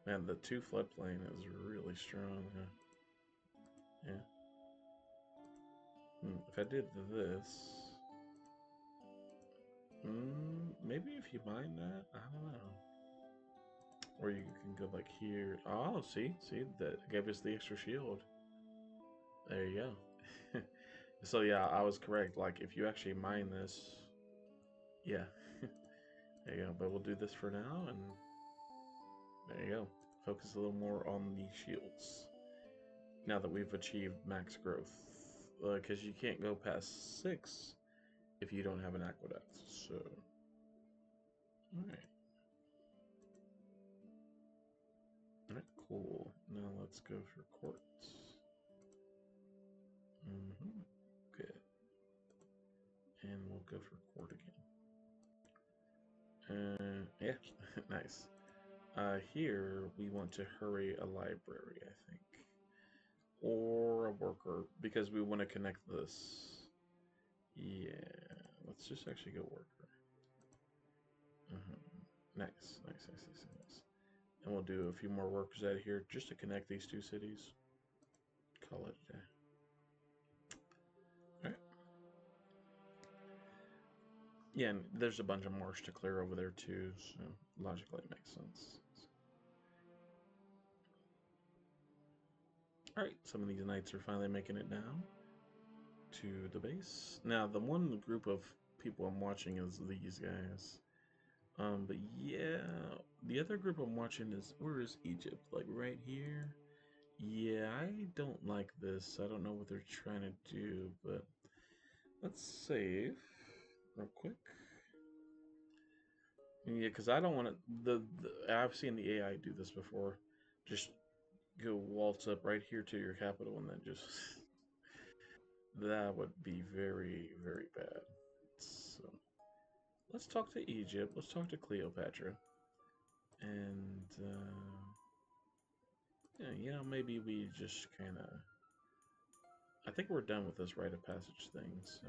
Man, the 2 floodplain is really strong, huh? Yeah. If I did this... maybe if you mine that? I don't know. Or you can go here. Oh, see? That gave us the extra shield. There you go. So yeah, I was correct. If you actually mine this... Yeah. There you go. But we'll do this for now, and... There you go. Focus a little more on the shields. Now that we've achieved max growth. Because you can't go past 6 if you don't have an aqueduct. So... Alright. Alright, cool. Now let's go for quartz. Good. And we'll go for quart again. Yeah, nice. Here we want to hurry a library, I think, or a worker because we want to connect this. Yeah, let's just actually go worker. Nice, nice, nice, nice, nice. And we'll do a few more workers out of here just to connect these two cities. Call it a day. All right. Yeah, and there's a bunch of marsh to clear over there too, so logically it makes sense. All right, some of these knights are finally making it down to the base. Now, the one group of people I'm watching is these guys. But yeah, the other group I'm watching is where is Egypt? Like right here. Yeah, I don't like this. I don't know what they're trying to do, but let's save real quick. Yeah, because I don't want to. I've seen the AI do this before. Just go waltz up right here to your capital, and then just that would be very very bad. So let's talk to Egypt. Let's talk to Cleopatra, and yeah, maybe we just kind of. I think we're done with this rite of passage thing. So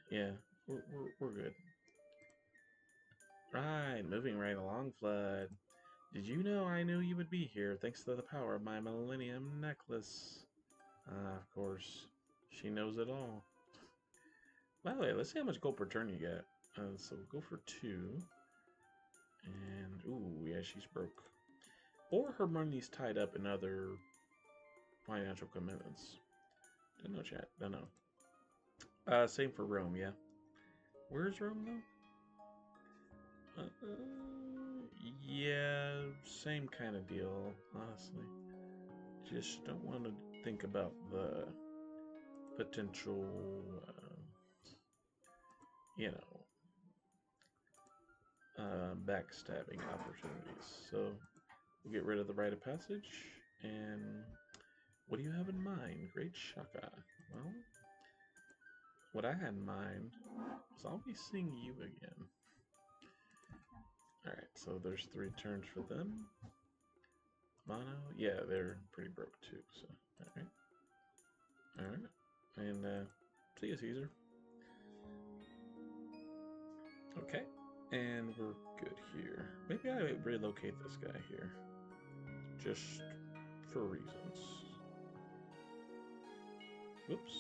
yeah, we're good. Right, moving right along, Flood. Did you know I knew you would be here thanks to the power of my Millennium Necklace? Ah, of course. She knows it all. By the way, let's see how much gold per turn you get. So we'll go for 2. And, ooh, yeah, she's broke. Or her money's tied up in other financial commitments. Don't know, chat. Don't know. Same for Rome, yeah. Where's Rome, though? Yeah, same kind of deal, honestly. Just don't want to think about the potential, you know, backstabbing opportunities. So we'll get rid of the rite of passage. And what do you have in mind, Great Shaka? Well, what I had in mind was I'll be seeing you again. Alright, so there's 3 turns for them. Mono, yeah, they're pretty broke too, so alright. Alright. And see you, Caesar. Okay. And we're good here. Maybe I relocate this guy here. Just for reasons. Whoops.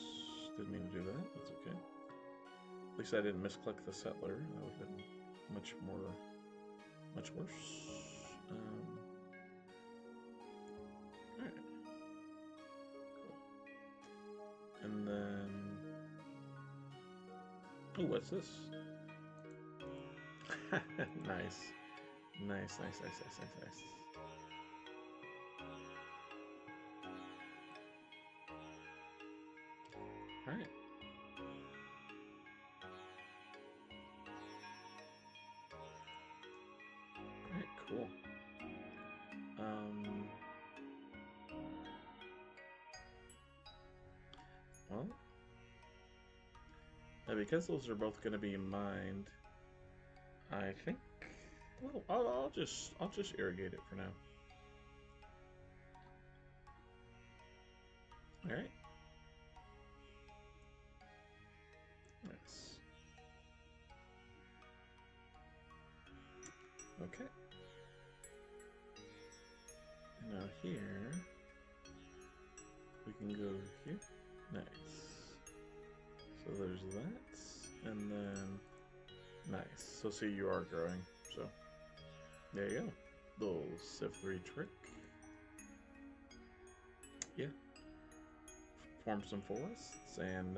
Didn't mean to do that. That's okay. At least I didn't misclick the settler. That would have been much worse. Alright. Cool. And then... Oh, what's this? Nice. Nice. Alright. Alright, cool. Well, because those are both going to be mined, I think. Well, I'll just irrigate it for now. All right. Nice. Okay. Now here we can go here. Nice. So there's that, and then nice. So see, you are growing. So there you go. Little Civ 3 trick. Yeah. Form some forests, and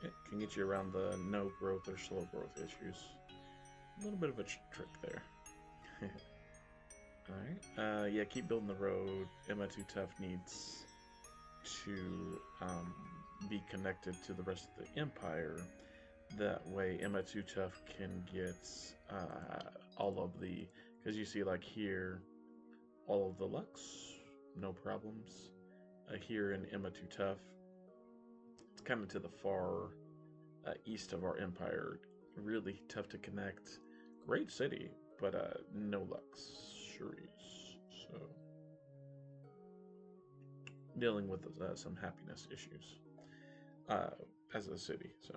it can get you around the no growth or slow growth issues. A little bit of a trick there. Alright. Yeah, keep building the road. Emma Too Tough needs to be connected to the rest of the empire. That way, Emma Too Tough can get all of the. Because you see, like here, all of the Lux, no problems. Here in Emma Too Tough, it's kind of to the far east of our empire. Really tough to connect. great city, but no luxuries. So dealing with some happiness issues as a city. So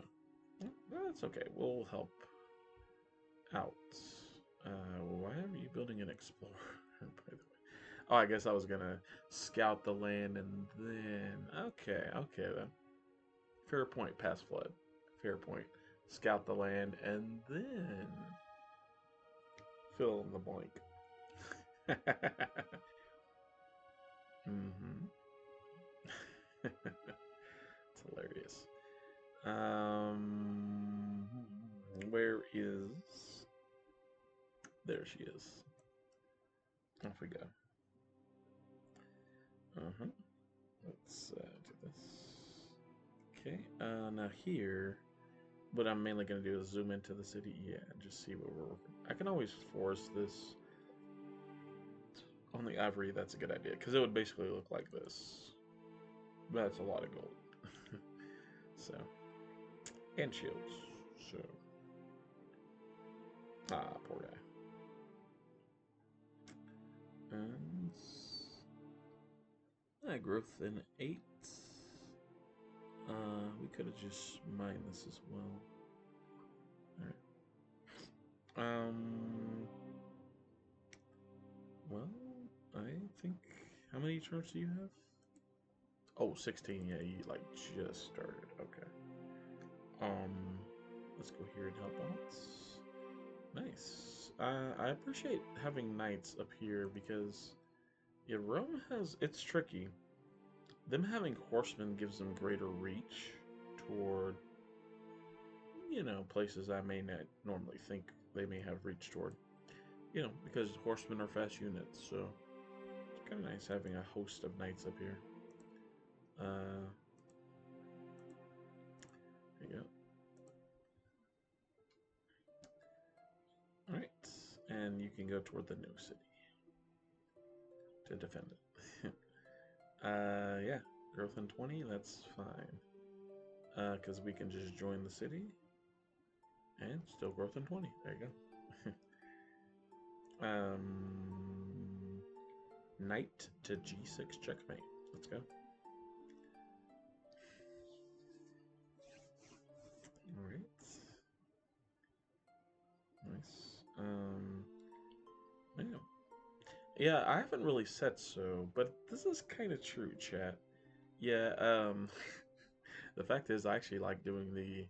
that's okay. We'll help out. Why are you building an explorer? By the way, oh, I guess I was gonna scout the land and then okay then. Fair point. Past flood. Fair point. Scout the land and then fill in the blank. Mm-hmm. It's hilarious. Where is? There she is. Off we go. Uh-huh. Let's do this. Okay. Now here, what I'm mainly going to do is zoom into the city. Yeah, just see what we're working. I can always force this on the ivory. That's a good idea because it would basically look like this. That's a lot of gold. So, and shields. So, poor guy. And growth in 8. We could have just mined this as well. Alright. Well, I think. How many turns do you have? Oh, 16. Yeah, you like just started. Okay. Let's go here and help out. Nice. I appreciate having knights up here because, yeah, Rome has. It's tricky. Them having horsemen gives them greater reach toward, places I may not normally think they may have reach toward. Because horsemen are fast units, so it's kind of nice having a host of knights up here. There you go. Alright, and you can go toward the new city to defend it. Yeah, growth in 20, that's fine. Because we can just join the city and still growth in 20. There you go. Knight to G6 checkmate. Let's go. Alright. Nice. Yeah, I haven't really said so, but this is kind of true, chat. Yeah, the fact is I actually like doing the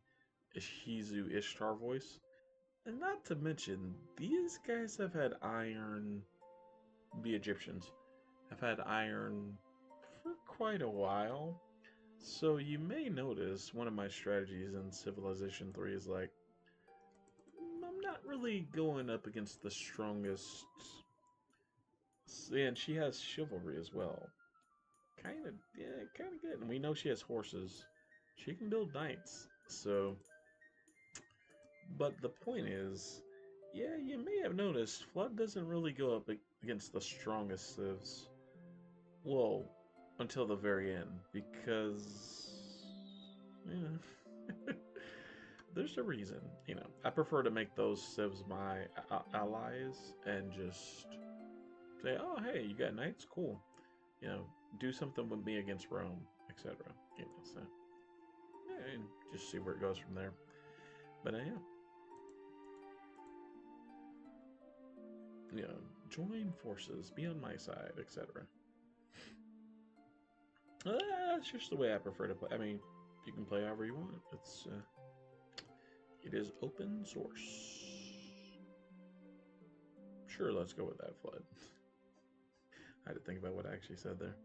Ishizu Ishtar voice. And not to mention, these guys have had iron, the Egyptians, have had iron for quite a while. So you may notice one of my strategies in Civilization 3 is like, I'm not really going up against the strongest. And she has chivalry as well. Kind of, yeah, kind of good. And we know she has horses. She can build knights. So, but the point is, yeah, you may have noticed Flood doesn't really go up against the strongest civs. Well, until the very end, because, there's a reason. I prefer to make those civs my allies and just say, oh, hey, you got knights? Cool. Do something with me against Rome, etc. So yeah, and just see where it goes from there. But join forces, be on my side, etc. That's just the way I prefer to play. I mean, you can play however you want. It is open source. Sure, let's go with that, Flood. I had to think about what I actually said there.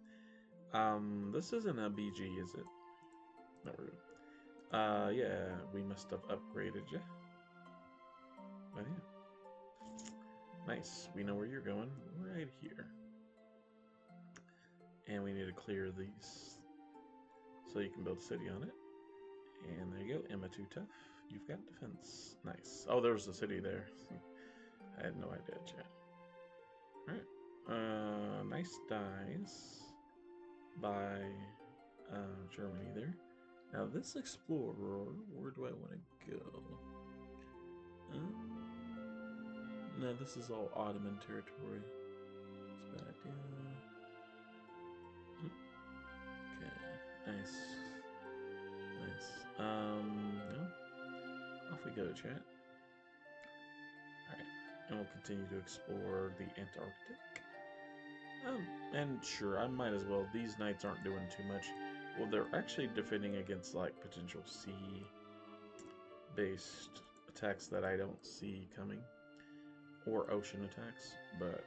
This isn't a BG, is it? No, we're good. Yeah, we must have upgraded you. But yeah. Nice. We know where you're going. Right here. And we need to clear these so you can build a city on it. And there you go. Emma too tough. You've got defense. Nice. Oh, there was a city there. I had no idea, chat. Alright. Nice dice by Germany there. Now this explorer, where do I want to go? No, this is all Ottoman territory. It's a bad idea. Okay, nice. Nice. No. Off we go, chat. Alright, and we'll continue to explore the Antarctic. And sure, I might as well. These knights aren't doing too much. Well, they're actually defending against, like, potential sea-based attacks that I don't see coming. Or ocean attacks, but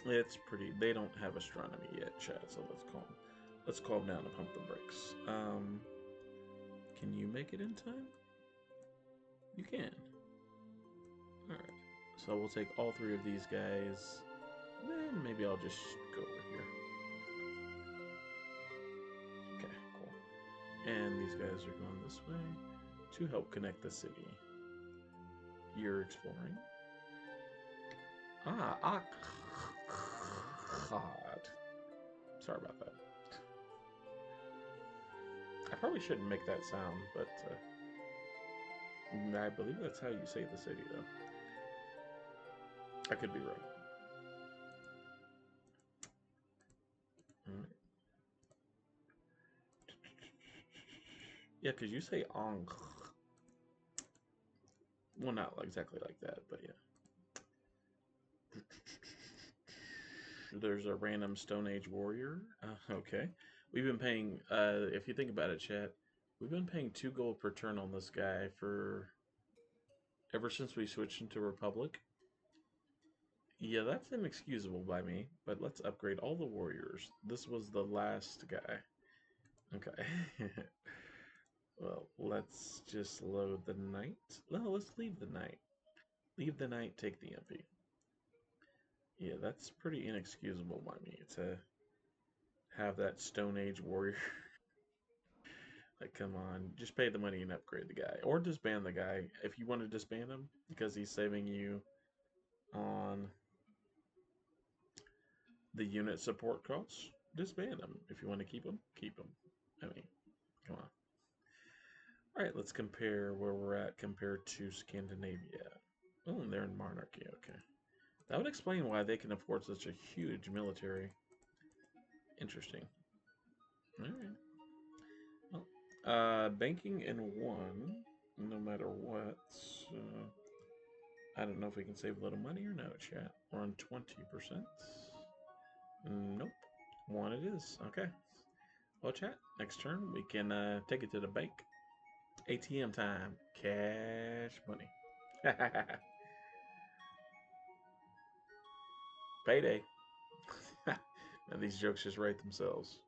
it's pretty. They don't have astronomy yet, Chad, so let's calm down and pump the brakes. Can you make it in time? You can. Alright. So we'll take all three of these guys. Then maybe I'll just go over here. Okay, cool. And these guys are going this way to help connect the city. You're exploring. God. Sorry about that. I probably shouldn't make that sound, but I believe that's how you say the city, though. I could be wrong. Right. Yeah, because you say Ang. Well, not exactly like that, but yeah. There's a random Stone Age warrior. Okay. We've been paying, if you think about it, chat, we've been paying 2 gold per turn on this guy for ever since we switched into Republic. Yeah, that's inexcusable by me, but let's upgrade all the warriors. This was the last guy. Okay. Well, let's just load the knight. No, let's leave the knight. Leave the knight, take the MP. Yeah, that's pretty inexcusable by me to have that Stone Age warrior. Like, come on, just pay the money and upgrade the guy. Or disband the guy if you want to disband him because he's saving you on the unit support costs. Disband him. If you want to keep him, keep him. I mean, come on. Alright, let's compare where we're at compared to Scandinavia. Oh, they're in monarchy, okay. That would explain why they can afford such a huge military. Interesting. Alright. Well, banking in 1, no matter what. I don't know if we can save a little money or no, chat. We're on 20%. Nope. 1 it is. Okay. Well, chat, next turn we can take it to the bank. ATM time. Cash money. Payday. Now these jokes just write themselves.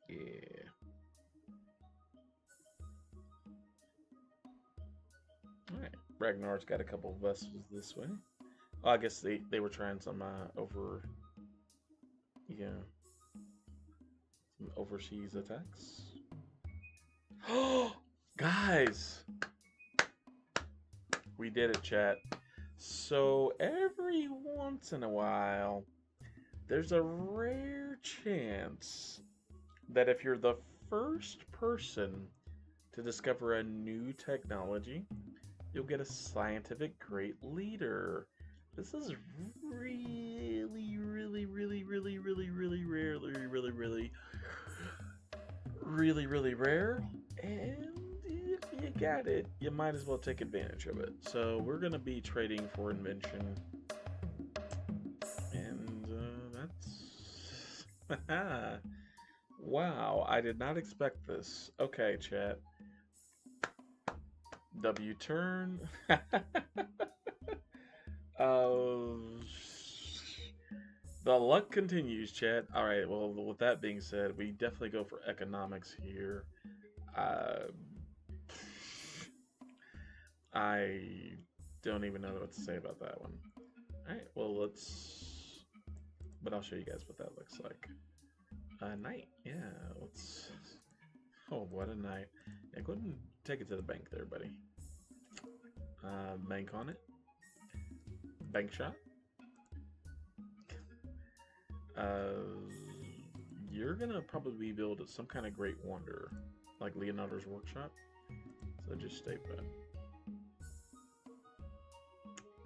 Yeah. Alright. Ragnar's got a couple of vessels this way. Well, I guess they were trying some some overseas attacks. Oh, guys, we did it, chat. So every once in a while, there's a rare chance that if you're the first person to discover a new technology, you'll get a scientific great leader. This is really, really, really, really, really, really really rare. And if you got it, you might as well take advantage of it. So we're going to be trading for invention. And that's... Wow, I did not expect this. Okay, chat. W turn. The luck continues, chat. All right. Well, with that being said, we definitely go for economics here. I don't even know what to say about that one. All right. Well, let's. But I'll show you guys what that looks like. Night. Yeah. Let's. Oh, what a night. Yeah, go ahead and take it to the bank there, buddy. Bank on it. Bank shot. You're gonna probably build some kind of great wonder, like Leonardo's workshop. So just stay put.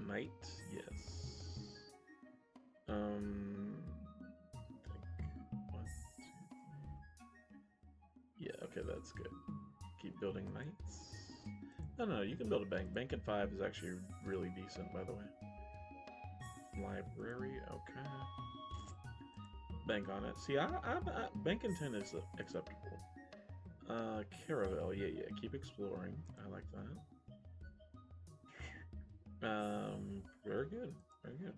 Knight, yes. One, yeah, okay, that's good. Keep building knights. No, you can build a bank. Bank in 5 is actually really decent, by the way. Library, okay. Bank on it. See, bank in 10 is acceptable. Caravel, yeah, keep exploring. I like that. Very good, very good.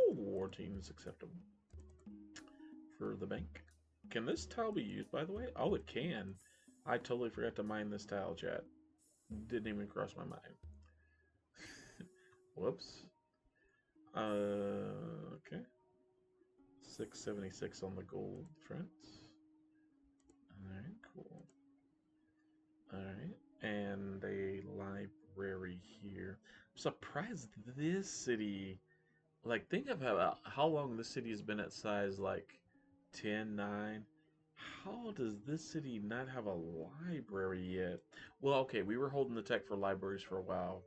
War team is acceptable for the bank. Can this tile be used, by the way? Oh, it can. I totally forgot to mine this tile, chat. Didn't even cross my mind. Whoops. Okay. 676 on the gold front. Alright, cool. Alright. And a library here. I'm surprised this city, like, think about how long this city has been at size, like 10, 9. How does this city not have a library yet? Well, okay, we were holding the tech for libraries for a while.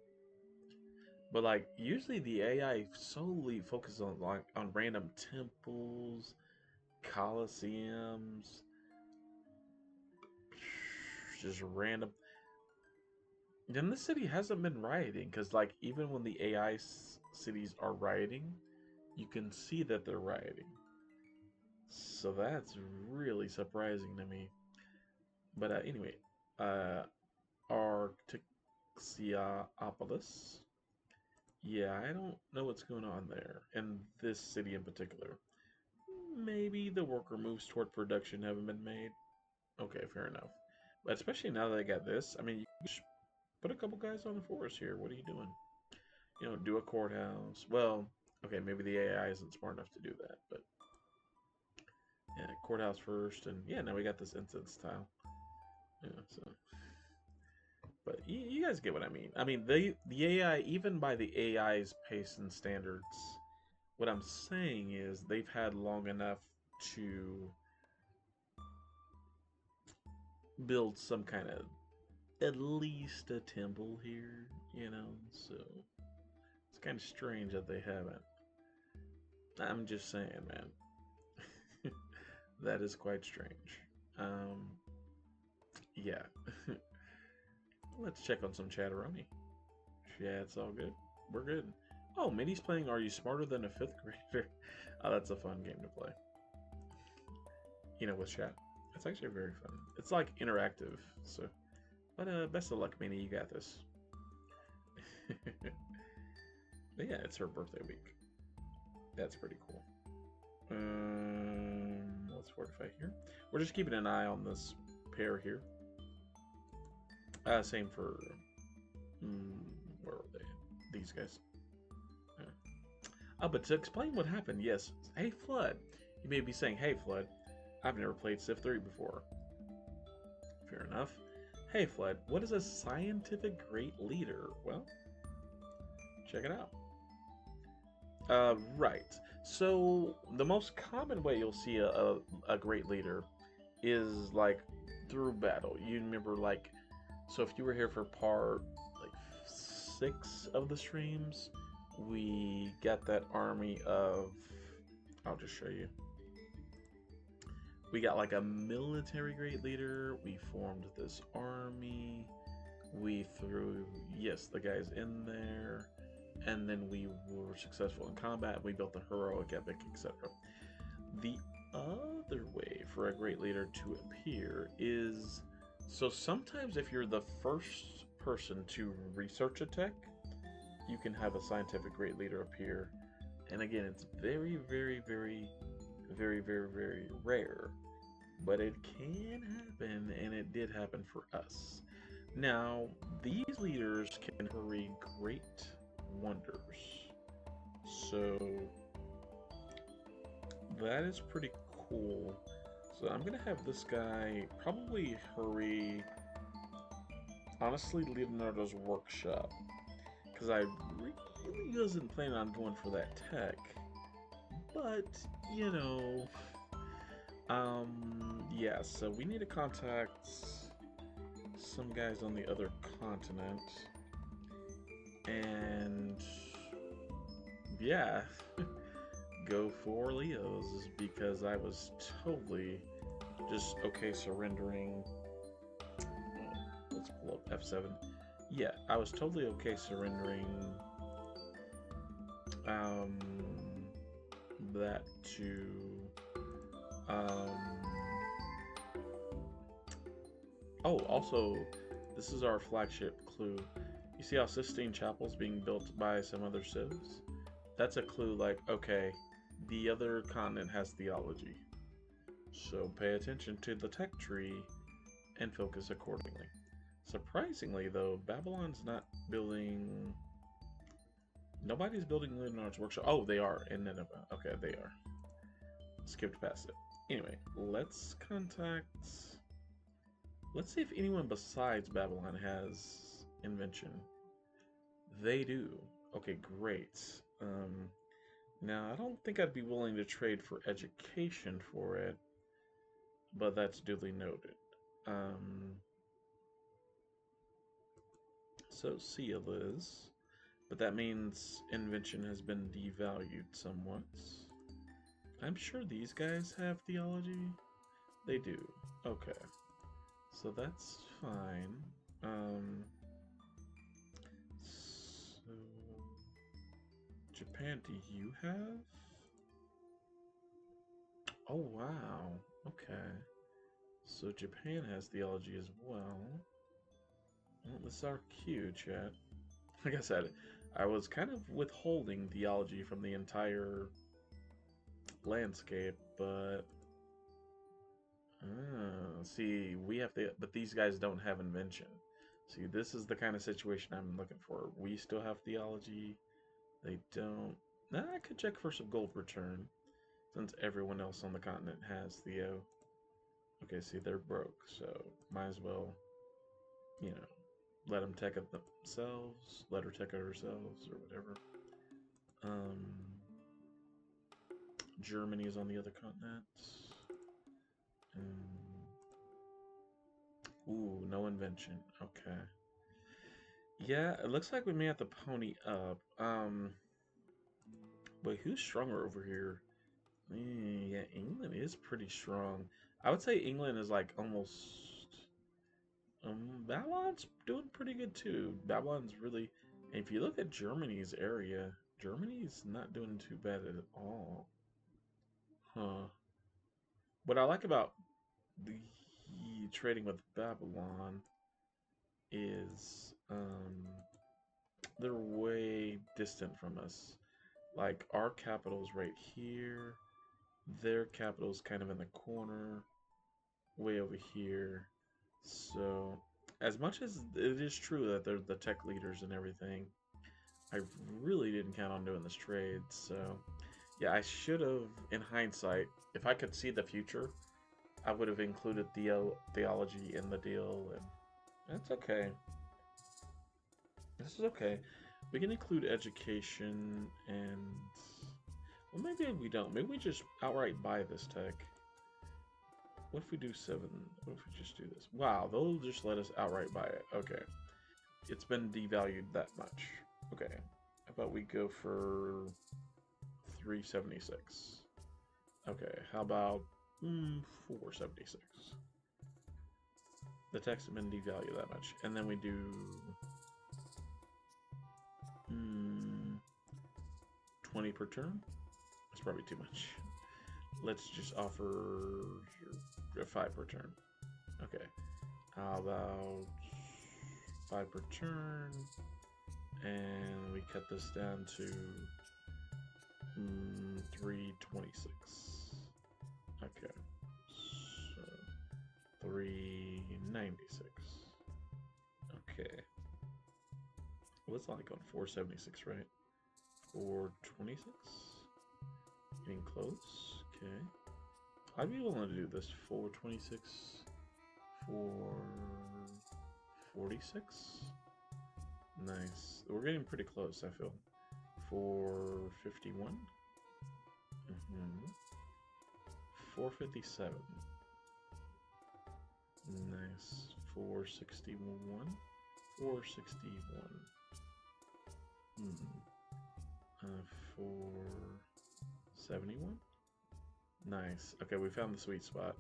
But like usually the AI solely focuses on like on random temples, coliseums, just random. Then the city hasn't been rioting because like even when the AI cities are rioting, you can see that they're rioting. So that's really surprising to me. But anyway, uh, Arctixiapolis. Yeah, I don't know what's going on there in this city in particular. Maybe the worker moves toward production haven't been made. Okay, fair enough. But especially now that I got this, I mean, you just put a couple guys on the force here. What are you doing? You know, do a courthouse. Well, okay, maybe the AI isn't smart enough to do that, but yeah, courthouse first, and yeah, now we got this incense tile. Yeah, so. But you guys get what I mean. I mean, the AI, even by the AI's pace and standards, what I'm saying is they've had long enough to build some kind of at least a temple here, you know, so it's kind of strange that they haven't. I'm just saying, man. That is quite strange. Um, yeah. Let's check on some chatteroni. Yeah, it's all good. We're good. Oh, Minnie's playing Are You Smarter Than a Fifth Grader? Oh, that's a fun game to play. You know, with chat. It's actually very fun. It's like interactive, so. But best of luck, Minnie. You got this. But yeah, it's her birthday week. That's pretty cool. Let's fortify here. We're just keeping an eye on this pair here. Same for where are they? These guys. But to explain what happened, yes. Hey, Flood. You may be saying, "Hey, Flood, I've never played Civ 3 before." Fair enough. Hey, Flood, what is a scientific great leader? Well, check it out. Right. So the most common way you'll see a great leader is like through battle. You remember like, so if you were here for part like 6 of the streams, we got that army of, I'll just show you. We got like a military great leader. We formed this army. We threw, yes, the guys in there. And then we were successful in combat. We built the heroic epic, etc. The other way for a great leader to appear is, so sometimes if you're the first person to research a tech, you can have a scientific great leader appear. And again, it's very, very, very, very, very, very rare. But it can happen, and it did happen for us. Now, these leaders can hurry great wonders. So that is pretty cool. So I'm gonna have this guy probably hurry, honestly, Leonardo's workshop, because I really wasn't planning on going for that tech, but you know, yeah, so we need to contact some guys on the other continent. And yeah, go for Leos because I was totally just okay surrendering. Let's pull up F7. Yeah, I was totally okay surrendering um, that to um, oh, also, this is our flagship clue. You see how Sistine Chapel's being built by some other civs? That's a clue like, okay, the other continent has theology. So pay attention to the tech tree and focus accordingly. Surprisingly, though, Babylon's not building. Nobody's building Leonard's workshop. Oh, they are in Nineveh. Okay, they are. Skipped past it. Anyway, let's contact. Let's see if anyone besides Babylon has invention. They do. Okay, great. Now, I don't think I'd be willing to trade for education for it, but that's duly noted. Um, so, seal is. But that means invention has been devalued somewhat. I'm sure these guys have theology. They do. Okay. So that's fine. So Japan, do you have? Oh wow. Okay. So Japan has theology as well. Well, this is our cue, chat. Like I said, I was kind of withholding theology from the entire landscape, but see, we have to, but these guys don't have invention. See, this is the kind of situation I'm looking for. We still have theology. They don't. Nah, I could check for some gold return, since everyone else on the continent has Theo. Okay, see, they're broke, so might as well, you know, let them tech it themselves, let her tech it ourselves, or whatever. Um, Germany is on the other continent. Um, ooh, no invention. Okay. Yeah, it looks like we may have to pony up. But who's stronger over here? Yeah, England is pretty strong. I would say England is like almost. Babylon's doing pretty good too. Babylon's really. If you look at Germany's area, Germany's not doing too bad at all. Huh. What I like about the trading with Babylon is they're way distant from us. Like our capital's right here, their capital's kind of in the corner, way over here. So, as much as it is true that they're the tech leaders and everything, I really didn't count on doing this trade. So, yeah, I should have, in hindsight, if I could see the future, I would have included theology in the deal, and that's okay. This is okay. We can include education and. Well, maybe we don't. Maybe we just outright buy this tech. What if we do 7? What if we just do this? Wow, they'll just let us outright buy it. Okay. It's been devalued that much. Okay. How about we go for 376? Okay. How about 476? The tech's have been devalued that much. And then we do 20 per turn. That's probably too much. Let's just offer 5 per turn. Okay. How about 5 per turn? And we cut this down to 326. Okay. So 396. Okay. What's like on 476, right? 426? Getting close. Okay. I'd be willing to do this. 426. 446. Nice. We're getting pretty close, I feel. 451. 457. Nice. 461. 461. Hmm. 471. Nice. Okay, we found the sweet spot.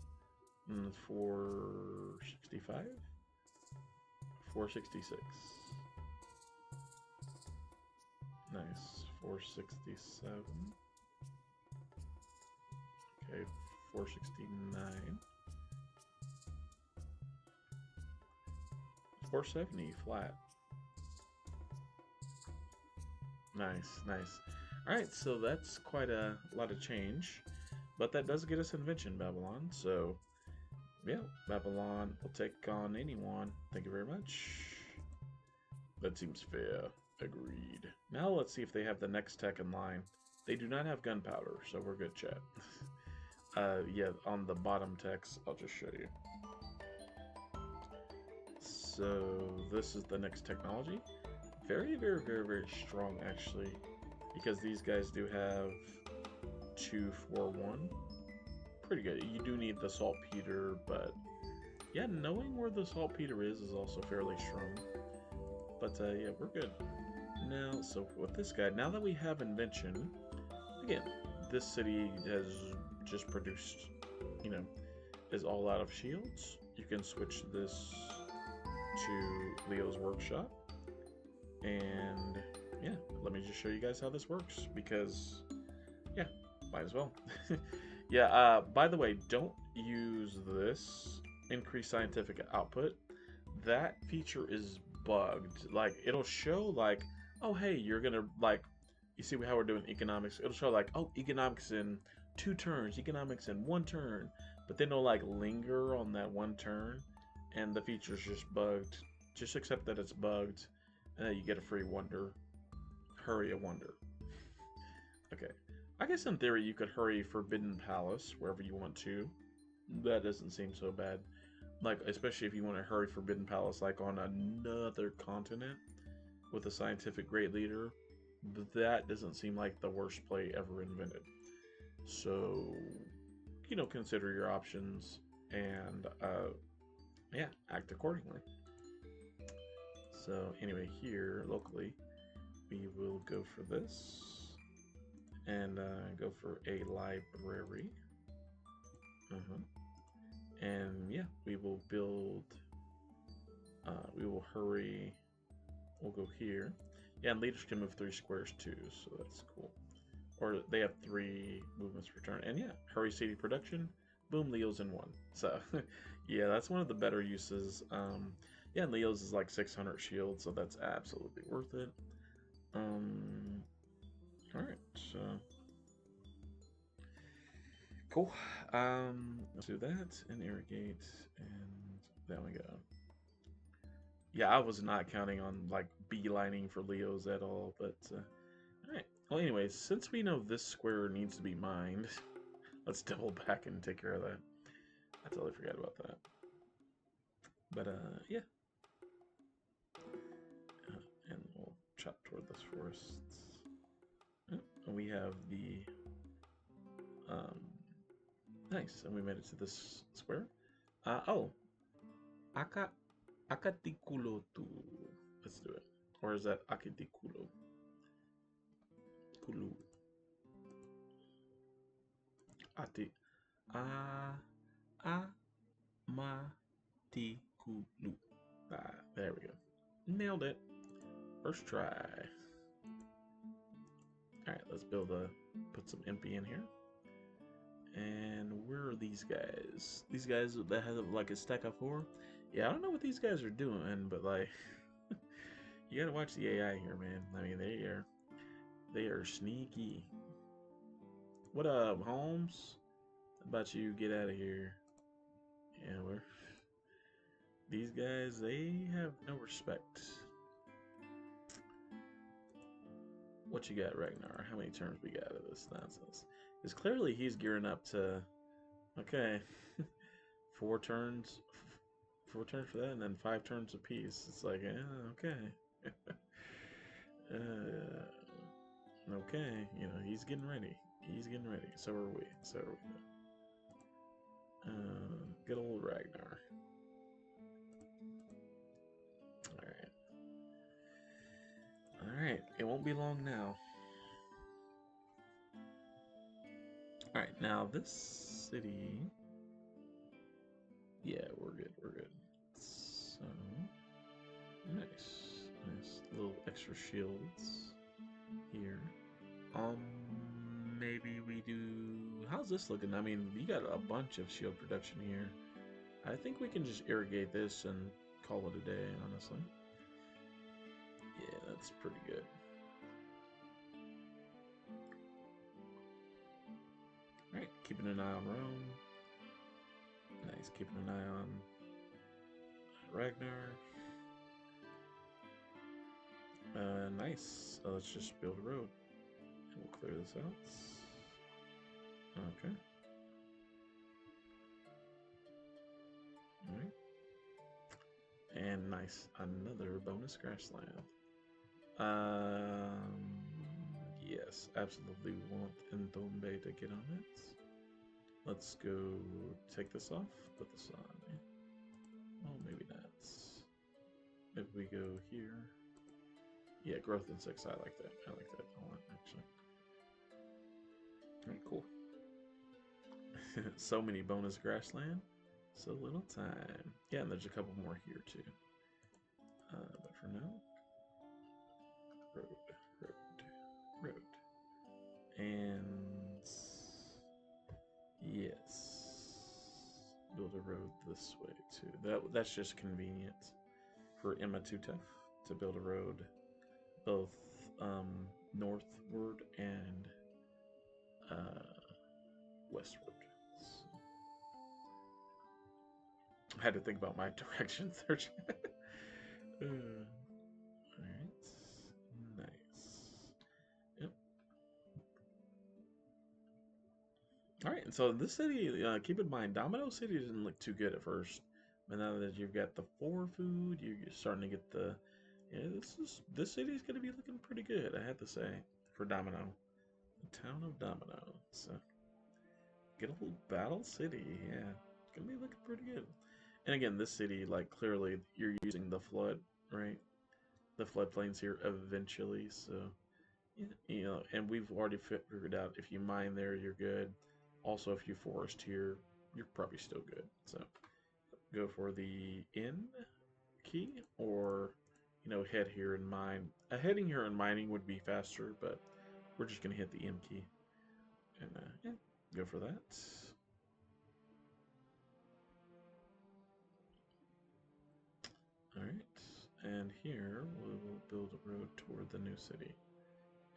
465. 466. Nice. 467. Okay, 469. 470 flat. Nice, nice. Alright, so that's quite a lot of change. But that does get us invention, Babylon. So, yeah, Babylon will take on anyone. Thank you very much. That seems fair. Agreed. Now let's see if they have the next tech in line. They do not have gunpowder, so we're good, chat. Yeah, on the bottom text, I'll just show you. So this is the next technology. Very, very, very, very strong, actually, because these guys do have 241. Pretty good. You do need the saltpeter, but yeah, knowing where the saltpeter is also fairly strong. But yeah, we're good. Now, so with this guy, now that we have invention, again, this city has just produced, you know, is all out of shields. You can switch this to Leo's workshop. And yeah, let me just show you guys how this works, because yeah, might as well. Yeah, by the way, don't use this increase scientific output. That feature is bugged. Like, it'll show like, oh hey, you're gonna like, you see how we're doing economics, it'll show like, oh, economics in 2 turns, economics in 1 turn, but then it'll like linger on that 1 turn, and the feature's just bugged. Just accept that it's bugged, and then you get a free wonder. Hurry a wonder. Okay, I guess in theory you could hurry Forbidden Palace wherever you want to. That doesn't seem so bad. Like, especially if you want to hurry Forbidden Palace like on another continent with a scientific great leader. That doesn't seem like the worst play ever invented. So, you know, consider your options and yeah, act accordingly. So anyway, here locally we will go for this and go for a library. And yeah, we will build, we will hurry, we'll go here. Yeah, and leaders can move 3 squares too, so that's cool. Or they have 3 movements per turn. And yeah, hurry city production, boom, Leo's in 1. So yeah, that's one of the better uses. Yeah, Leo's is like 600 shield, so that's absolutely worth it. Alright, so cool. Let's do that and irrigate, and there we go. Yeah, I was not counting on like beelining for Leos at all, but alright. Well, anyways, since we know this square needs to be mined, let's double back and take care of that. I totally forgot about that. But yeah. And we'll chop toward this forest. And we have the nice, and we made it to this square. Oh, Akatikulo tu. Let's do it. Or is that Akitikulo? Kulu. Ati. Amatikulu. There we go. Nailed it. First try. Alright, let's put some MP in here. And where are these guys? These guys that have like a stack of 4? Yeah, I don't know what these guys are doing, but like, you gotta watch the AI here, man. I mean, they are sneaky. What up, Holmes? How about you get out of here? Yeah, these guys, they have no respect. What you got, Ragnar? How many turns we got of this nonsense? Because clearly he's gearing up to, okay, 4 turns for that, and then 5 turns apiece. It's like, okay. Okay, you know, he's getting ready. He's getting ready. So are we. So are we. Good old Ragnar. Alright. Alright, It won't be long now. Alright, now this city... Yeah, we're good, we're good. So... Nice. Nice. Little extra shields here. Maybe we do... How's this looking? I mean, you got a bunch of shield production here. I think we can just irrigate this and call it a day, honestly. Yeah, that's pretty good. Alright, keeping an eye on Rome. Nice, keeping an eye on Ragnar. Nice. Let's just build a road. And we'll clear this out. Okay. Alright. And nice. Another bonus grassland. Yes, absolutely want Ndombe to get on it. Let's go take this off, put this on. Oh, maybe not. Maybe we go here. Yeah, growth in 6, I like that. I like that a lot, actually. Alright, cool. So many bonus grassland, so little time. Yeah, and there's a couple more here, too. But for now, road, road, road. And yes, build a road this way too. That's just convenient for Emma Tutef to build a road both northward and westward. So, I had to think about my direction search. Alright, nice. Yep. Alright, and so this city, keep in mind, Domino City didn't look too good at first. But now that you've got the 4 food, you're starting to get the... Yeah, this city's going to be looking pretty good, I have to say, for Domino. The town of Domino. So, get a little battle city, yeah. It's going to be looking pretty good. And again, this city, like, clearly, you're using the flood, right? The floodplains here eventually, so... You know, and we've already figured out if you mine there, you're good. Also, if you forest here, you're probably still good. So, go for the N key, or you know, head here and mine. Heading here and mining would be faster, but we're just gonna hit the M key, and yeah, go for that. All right, and here we will build a road toward the new city,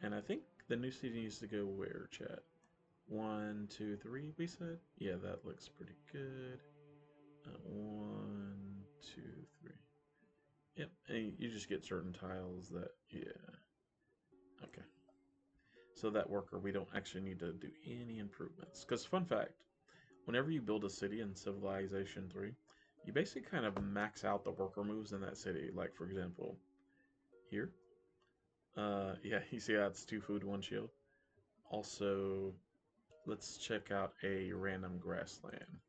and I think the new city needs to go where, chat? 1, 2, 3, we said? Yeah, that looks pretty good. 1, 2, 3. Yep, and you just get certain tiles that, yeah. Okay. So that worker, we don't actually need to do any improvements. Because, fun fact, whenever you build a city in Civilization 3, you basically kind of max out the worker moves in that city. Like, for example, here. Yeah, you see how it's 2 food, 1 shield? Also, let's check out a random grassland.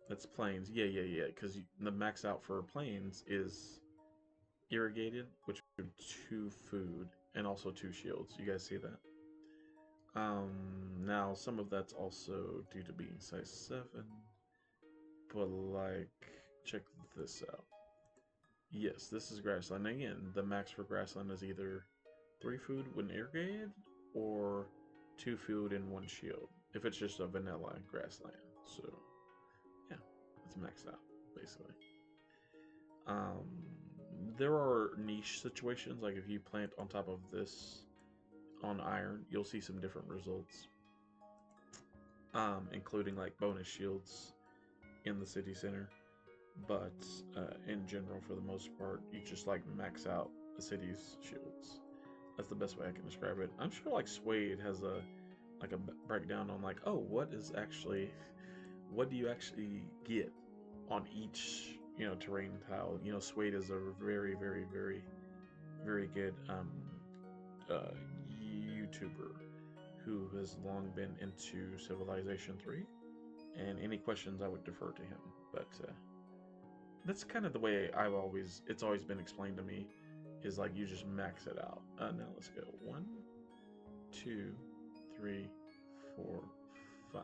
That's plains. Yeah, yeah, yeah. Because the max out for plains is irrigated, which would 2 food and also 2 shields. You guys see that? Now some of that's also due to being size 7, but like, check this out. Yes, this is grassland. Again, the max for grassland is either 3 food when irrigated or 2 food and 1 shield if it's just a vanilla grassland. So yeah, it's maxed out basically. There are niche situations, like if you plant on top of this on iron, you'll see some different results, including like bonus shields in the city center. But in general, for the most part, you just like max out the city's shields. That's the best way I can describe it. I'm sure like Suede has a breakdown on like, oh, what do you actually get on each terrain tile. Suede is a very, very, very, very good YouTuber who has long been into Civilization 3, and any questions I would defer to him. But that's kind of the way it's always been explained to me is like you just max it out. Now let's go 1, 2, 3, 4, 5.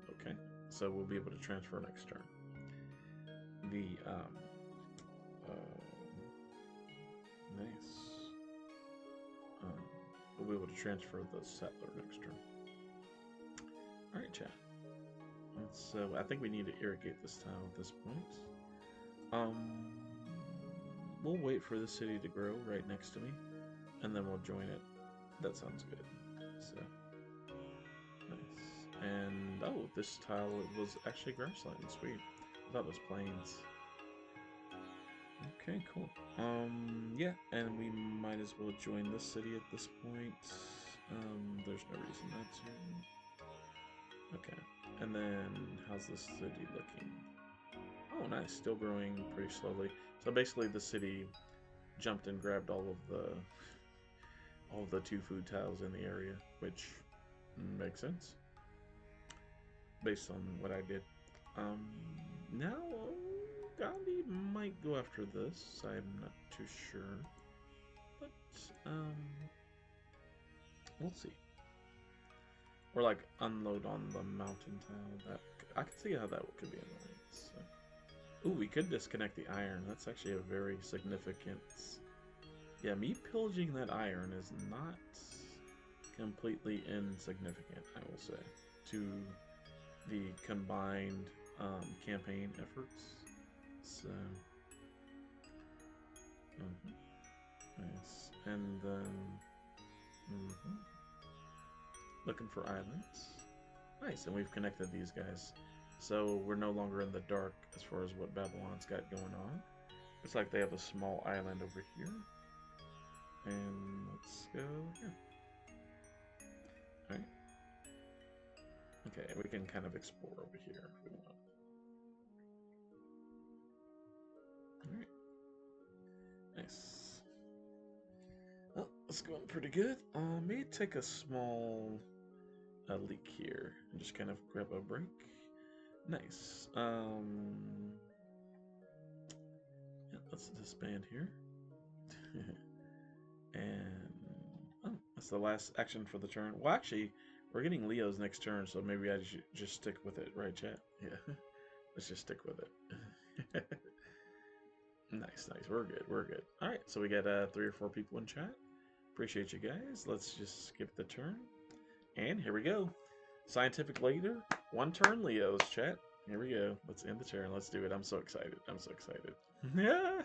Okay, so we'll be able to transfer next turn. The nice. We'll be able to transfer the settler next turn. All right, chat. So I think we need to irrigate this tile at this point. We'll wait for the city to grow right next to me, and then we'll join it. That sounds good. So nice. And oh, this tile was actually grassland. Sweet. I thought it was plains. Okay, cool. Yeah, and we might as well join this city at this point. There's no reason not to. Okay, and then how's this city looking? Oh, nice. Still growing pretty slowly. So basically, the city jumped and grabbed all of the 2 food tiles in the area, which makes sense based on what I did. Now Gandhi might go after this. I'm not too sure, but we'll see. Or like unload on the mountain tile. That I can see how that could be annoying. So. Ooh, we could disconnect the iron. That's actually a very significant. Yeah, me pillaging that iron is not completely insignificant, I will say, to the combined campaign efforts. So, nice. And then, looking for islands. Nice, and we've connected these guys. So we're no longer in the dark as far as what Babylon's got going on. Looks like they have a small island over here. And let's go here. Alright. Okay, we can kind of explore over here if we want. Alright. Nice. Well, it's going pretty good. May take a small leak here and just kind of grab a break. Nice. Yeah, let's disband here. And oh, that's the last action for the turn. Well, actually, we're getting Leo's next turn, so maybe I should just stick with it, right, chat? Yeah, let's just stick with it. Nice. We're good. All right, so we got 3 or 4 people in chat. Appreciate you guys. Let's just skip the turn, and here we go. Scientific leader, 1 turn, Leo's chat. Here we go. Let's end the turn. Let's do it. I'm so excited. Yeah,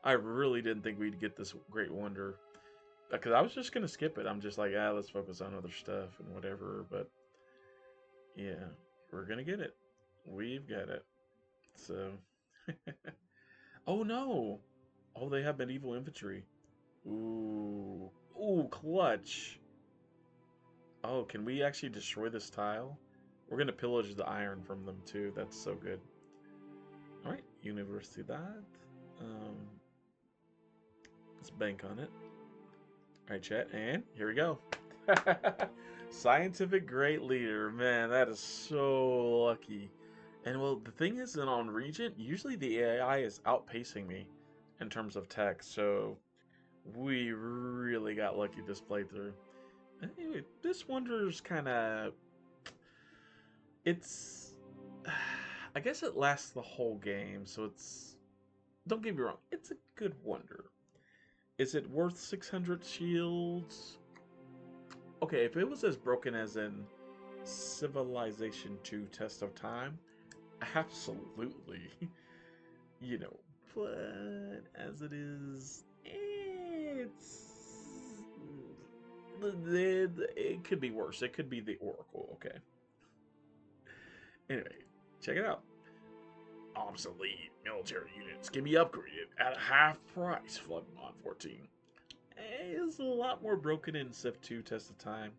I really didn't think we'd get this great wonder. Because I was just going to skip it. I'm just like, let's focus on other stuff and whatever. But, yeah, we're going to get it. We've got it. So, oh, no. Oh, they have medieval infantry. Ooh. Ooh, clutch. Oh, can we actually destroy this tile? We're going to pillage the iron from them, too. That's so good. All right, University that. Let's bank on it. All right, chat, and here we go. Scientific great leader. Man, that is so lucky. And well, the thing is that on Regent, usually the AI is outpacing me in terms of tech, so we really got lucky this playthrough. Anyway, this wonder's kind of... It's... I guess it lasts the whole game, so it's... Don't get me wrong, it's a good wonder. Is it worth 600 shields? Okay, if it was as broken as in Civilization 2 Test of Time, absolutely. You know, but as it is, it could be worse. It could be the Oracle, okay. Anyway, check it out. Obsolete military units can be upgraded at a half price. Floodmon 14 is a lot more broken in Civ 2 Test of Time,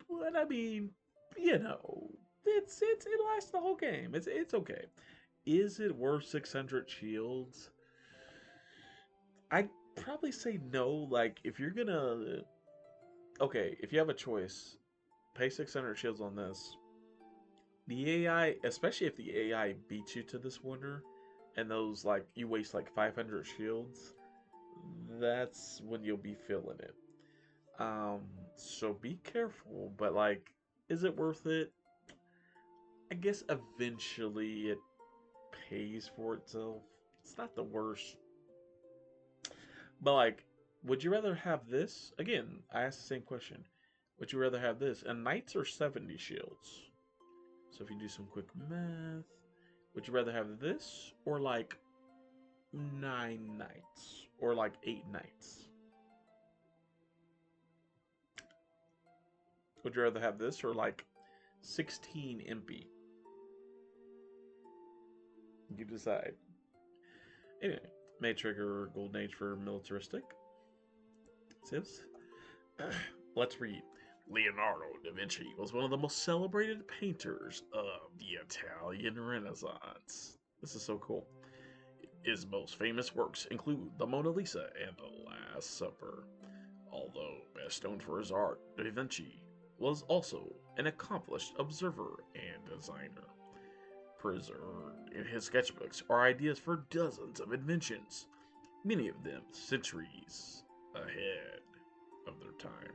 but I mean, you know, it lasts the whole game. It's okay. Is it worth 600 shields? I'd probably say no. Like, if you're gonna, okay, if you have a choice, pay 600 shields on this. The AI, especially if the AI beats you to this wonder, and those, like, you waste like 500 shields, that's when you'll be feeling it. Um, so be careful, but like, is it worth it? I guess eventually it pays for itself. It's not the worst. But like, would you rather have this? Again, I asked the same question. Would you rather have this? And knights are 70 shields. So if you do some quick math, would you rather have this or like 9 knights or like 8 knights? Would you rather have this or like 16 impy? You decide. Anyway, may trigger Golden Age for militaristic. Civs. Let's read. Leonardo da Vinci was one of the most celebrated painters of the Italian Renaissance. This is so cool. His most famous works include the Mona Lisa and the Last Supper. Although best known for his art, da Vinci was also an accomplished observer and designer. Preserved in his sketchbooks are ideas for dozens of inventions, many of them centuries ahead of their time.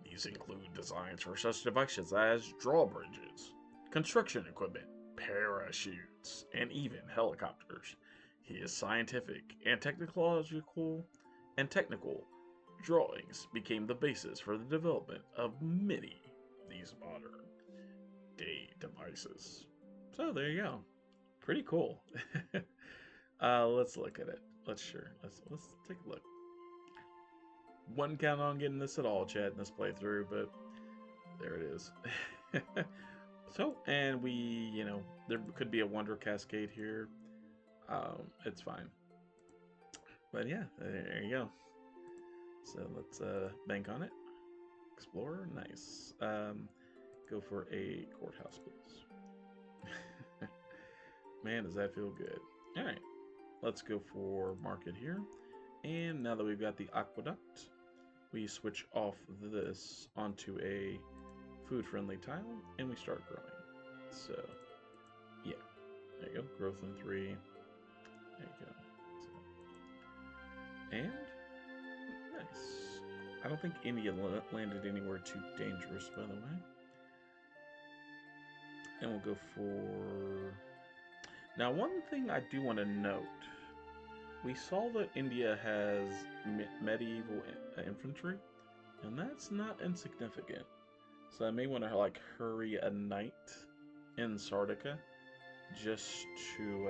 These include designs for such devices as drawbridges, construction equipment, parachutes, and even helicopters. His scientific and technical drawings became the basis for the development of many of these modern day devices. So there you go. Pretty cool. Let's look at it. Let's take a look. Wasn't count on getting this at all, Chad, in this playthrough, but there it is. So, and there could be a Wonder Cascade here. It's fine. But yeah, there you go. So let's bank on it. Explorer, nice. Go for a courthouse, please. Man, does that feel good. All right, let's go for market here. And now that we've got the aqueduct, we switch off this onto a food-friendly tile, and we start growing. So, yeah, there you go. Growth in 3. There you go. So, and nice. I don't think India landed anywhere too dangerous, by the way. And we'll go for... Now, one thing I do want to note. We saw that India has medieval infantry, and that's not insignificant. So I may want to like hurry a knight in Sardica just to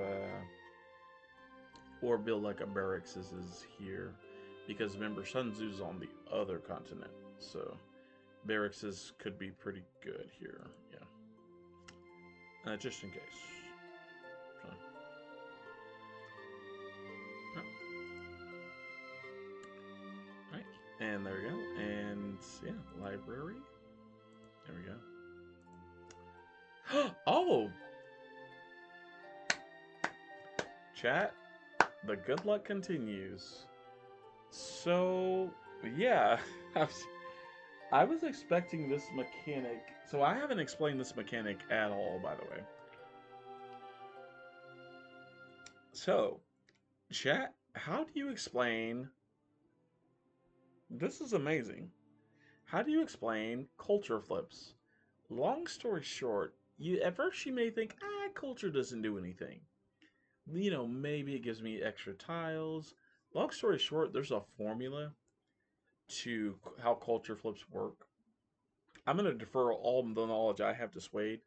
or build like a barracks as is here, because remember Sun Tzu's on the other continent, so barracks could be pretty good here. Yeah, just in case. So. Oh. Right, and there we go, and yeah, library. There we go. Oh! Chat, the good luck continues. So, yeah, I was expecting this mechanic. So I haven't explained this mechanic at all, by the way. So, chat, how do you explain... This is amazing. How do you explain culture flips? Long story short, at first you may think, culture doesn't do anything. Maybe it gives me extra tiles. Long story short, there's a formula to how culture flips work. I'm going to defer all the knowledge I have to Swade.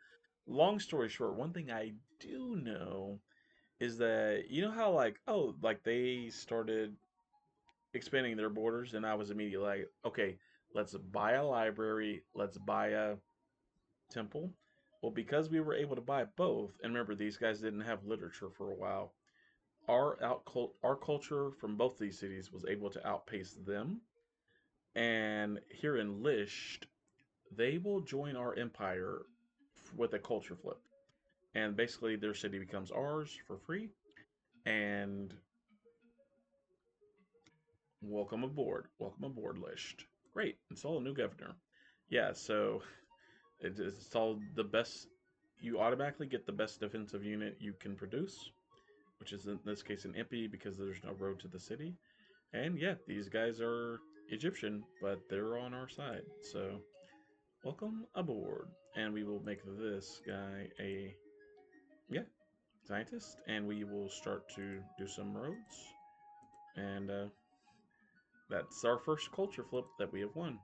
Long story short, one thing I do know is that, how like they started expanding their borders, and I was immediately like, okay, let's buy a library, let's buy a temple. Well, because we were able to buy both, and remember, these guys didn't have literature for a while, our culture from both these cities was able to outpace them. And here in Lisht, they will join our empire with a culture flip. And basically, their city becomes ours for free. And welcome aboard. Welcome aboard, Lisht. Great. Install a new governor. Yeah, so it's installed the best. You automatically get the best defensive unit you can produce, which is in this case an Impy because there's no road to the city. And yeah, these guys are Egyptian, but they're on our side. So welcome aboard. And we will make this guy a, yeah, scientist. And we will start to do some roads. And that's our first culture flip that we have won.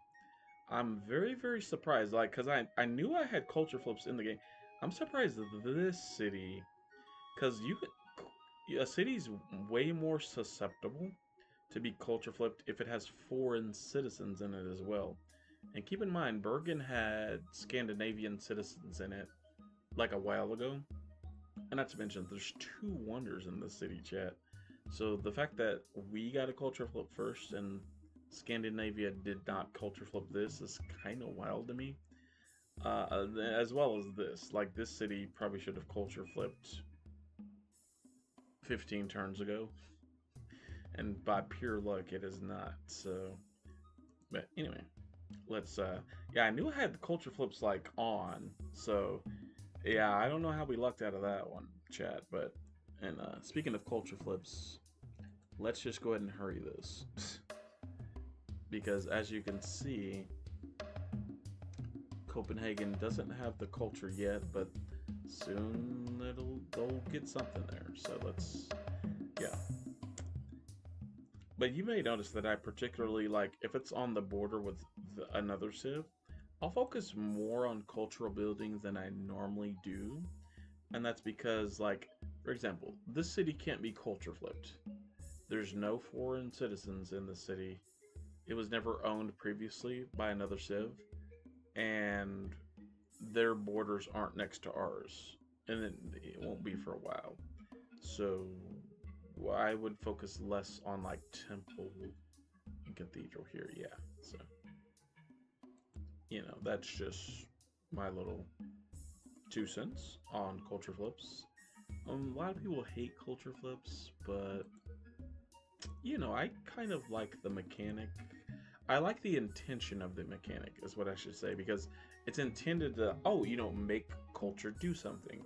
I'm very, very surprised. Like, because I knew I had culture flips in the game. I'm surprised that this city, because a city's way more susceptible to be culture flipped if it has foreign citizens in it as well. And keep in mind, Bergen had Scandinavian citizens in it like a while ago. And not to mention, there's two wonders in the city, chat. So the fact that we got a culture flip first and Scandinavia did not culture flip this is kind of wild to me. As well as this, like this city probably should have culture flipped 15 turns ago, and by pure luck, it is not. So, but anyway, let's. Yeah, I knew I had the culture flips like on. So, yeah, I don't know how we lucked out of that one, chat. But, and speaking of culture flips, let's just go ahead and hurry this. Because as you can see, Copenhagen doesn't have the culture yet, but soon they'll get something there. So let's, yeah. But you may notice that I particularly like if it's on the border with another civ, I'll focus more on cultural buildings than I normally do, and that's because, like, for example, this city can't be culture flipped. There's no foreign citizens in the city. It was never owned previously by another civ, and their borders aren't next to ours, and it won't be for a while. So I would focus less on like temple and cathedral here. Yeah, so that's just my little 2 cents on culture flips. A lot of people hate culture flips, but I kind of like the mechanic. I like the intention of the mechanic, is what I should say, because it's intended to, make culture do something.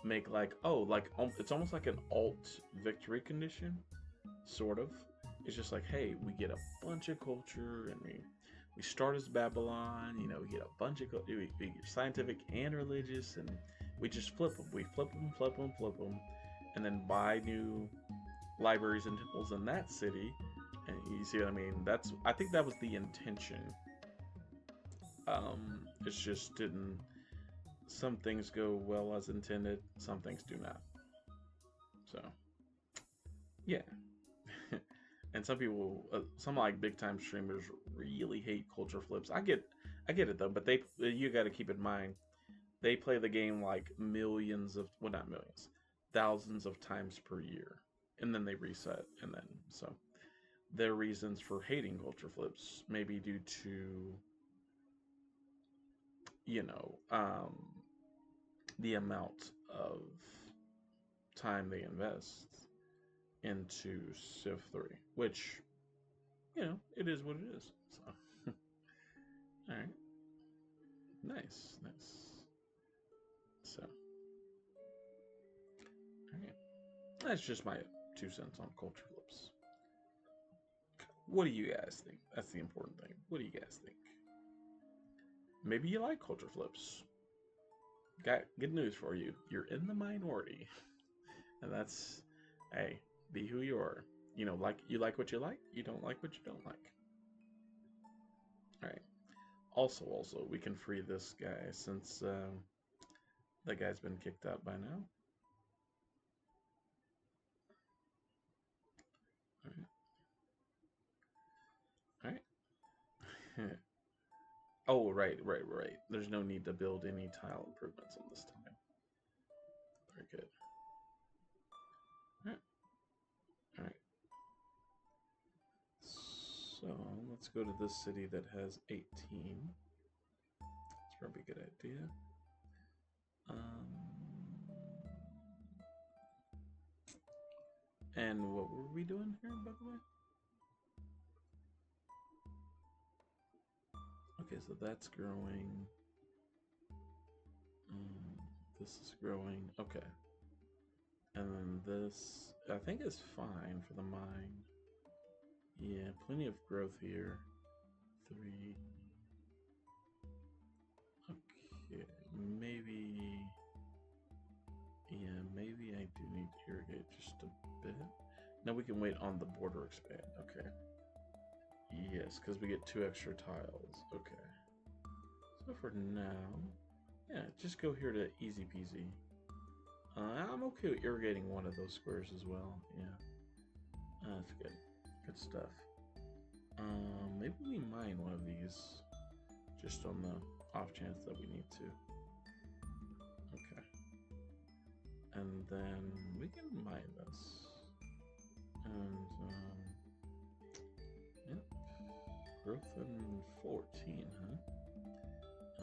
Make like, it's almost like an alt victory condition, sort of. It's just like, hey, we get a bunch of culture, and we start as Babylon. We get a bunch of we get scientific and religious, and we just flip them. We flip them, flip them, flip them, and then buy new libraries and temples in that city. And you see what I mean? I think that was the intention. It's just didn't. Some things go well as intended. Some things do not. So, yeah. And some like big time streamers really hate culture flips. I get it though, but you got to keep in mind they play the game like millions of, well, not millions, thousands of times per year, and then they reset, and then so their reasons for hating culture flips may be due to you know um, the amount of time they invest into Civ 3, which it is what it is. So, all right, nice, nice. So, all right, that's just my 2 cents on culture flips. What do you guys think? That's the important thing. What do you guys think? Maybe you like culture flips. Got good news for you. You're in the minority, and that's, hey, be who you are. You like what you like. You don't like what you don't like. All right. Also, we can free this guy since that guy's been kicked out by now. All right. All right. Oh, right. There's no need to build any tile improvements on this time. Very good. All right. All right. So let's go to this city that has 18. That's probably a good idea. And what were we doing here, by the way? Okay, so that's growing. This is growing. Okay. And then this, I think, is fine for the mine. Yeah, plenty of growth here. 3. Okay, maybe... Yeah, maybe I do need to irrigate just a bit. Now we can wait on the border expand. Okay. Yes, because we get 2 extra tiles. Okay. So for now, yeah, just go here to easy peasy. I'm okay with irrigating one of those squares as well. Yeah. That's good. Good stuff. Maybe we mine one of these just on the off chance that we need to. Okay. And then we can mine this. And, yep. Growth in 14, huh?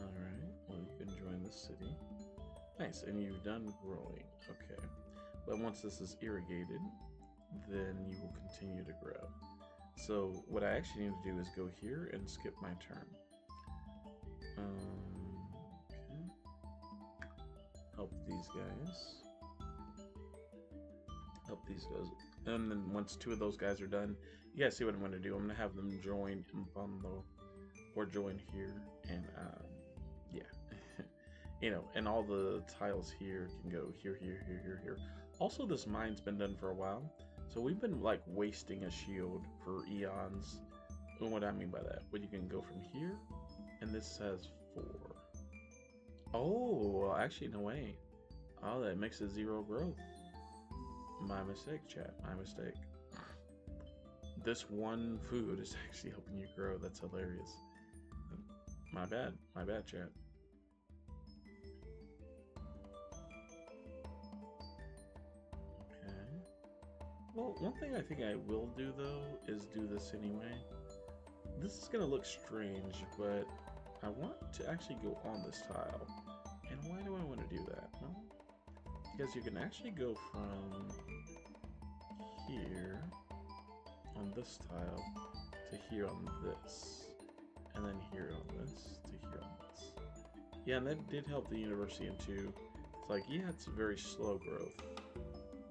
Alright, well, you can join the city. Nice, and you've done growing. Okay. But once this is irrigated, then you will continue to grow. So what I actually need to do is go here and skip my turn. Okay. Help these guys. Help these guys. And then once 2 of those guys are done, you guys see what I'm going to do. I'm going to have them join in bundle or join here, and yeah. You know, and all the tiles here can go here, here, here, here, here. Also, this mine's been done for a while, so we've been like wasting a shield for eons. And what I mean by that, well, you can go from here, and this has 4. Oh, well, actually, no way. Oh, that makes it 0 growth. My mistake, chat. My mistake. This one food is actually helping you grow. That's hilarious. My bad. My bad, chat. Well, one thing I think I will do, though, is do this anyway. This is going to look strange, but I want to actually go on this tile. And why do I want to do that? Well, because you can actually go from here on this tile to here on this. And then here on this to here on this. Yeah, and that did help the university in 2. It's like, yeah, it's very slow growth,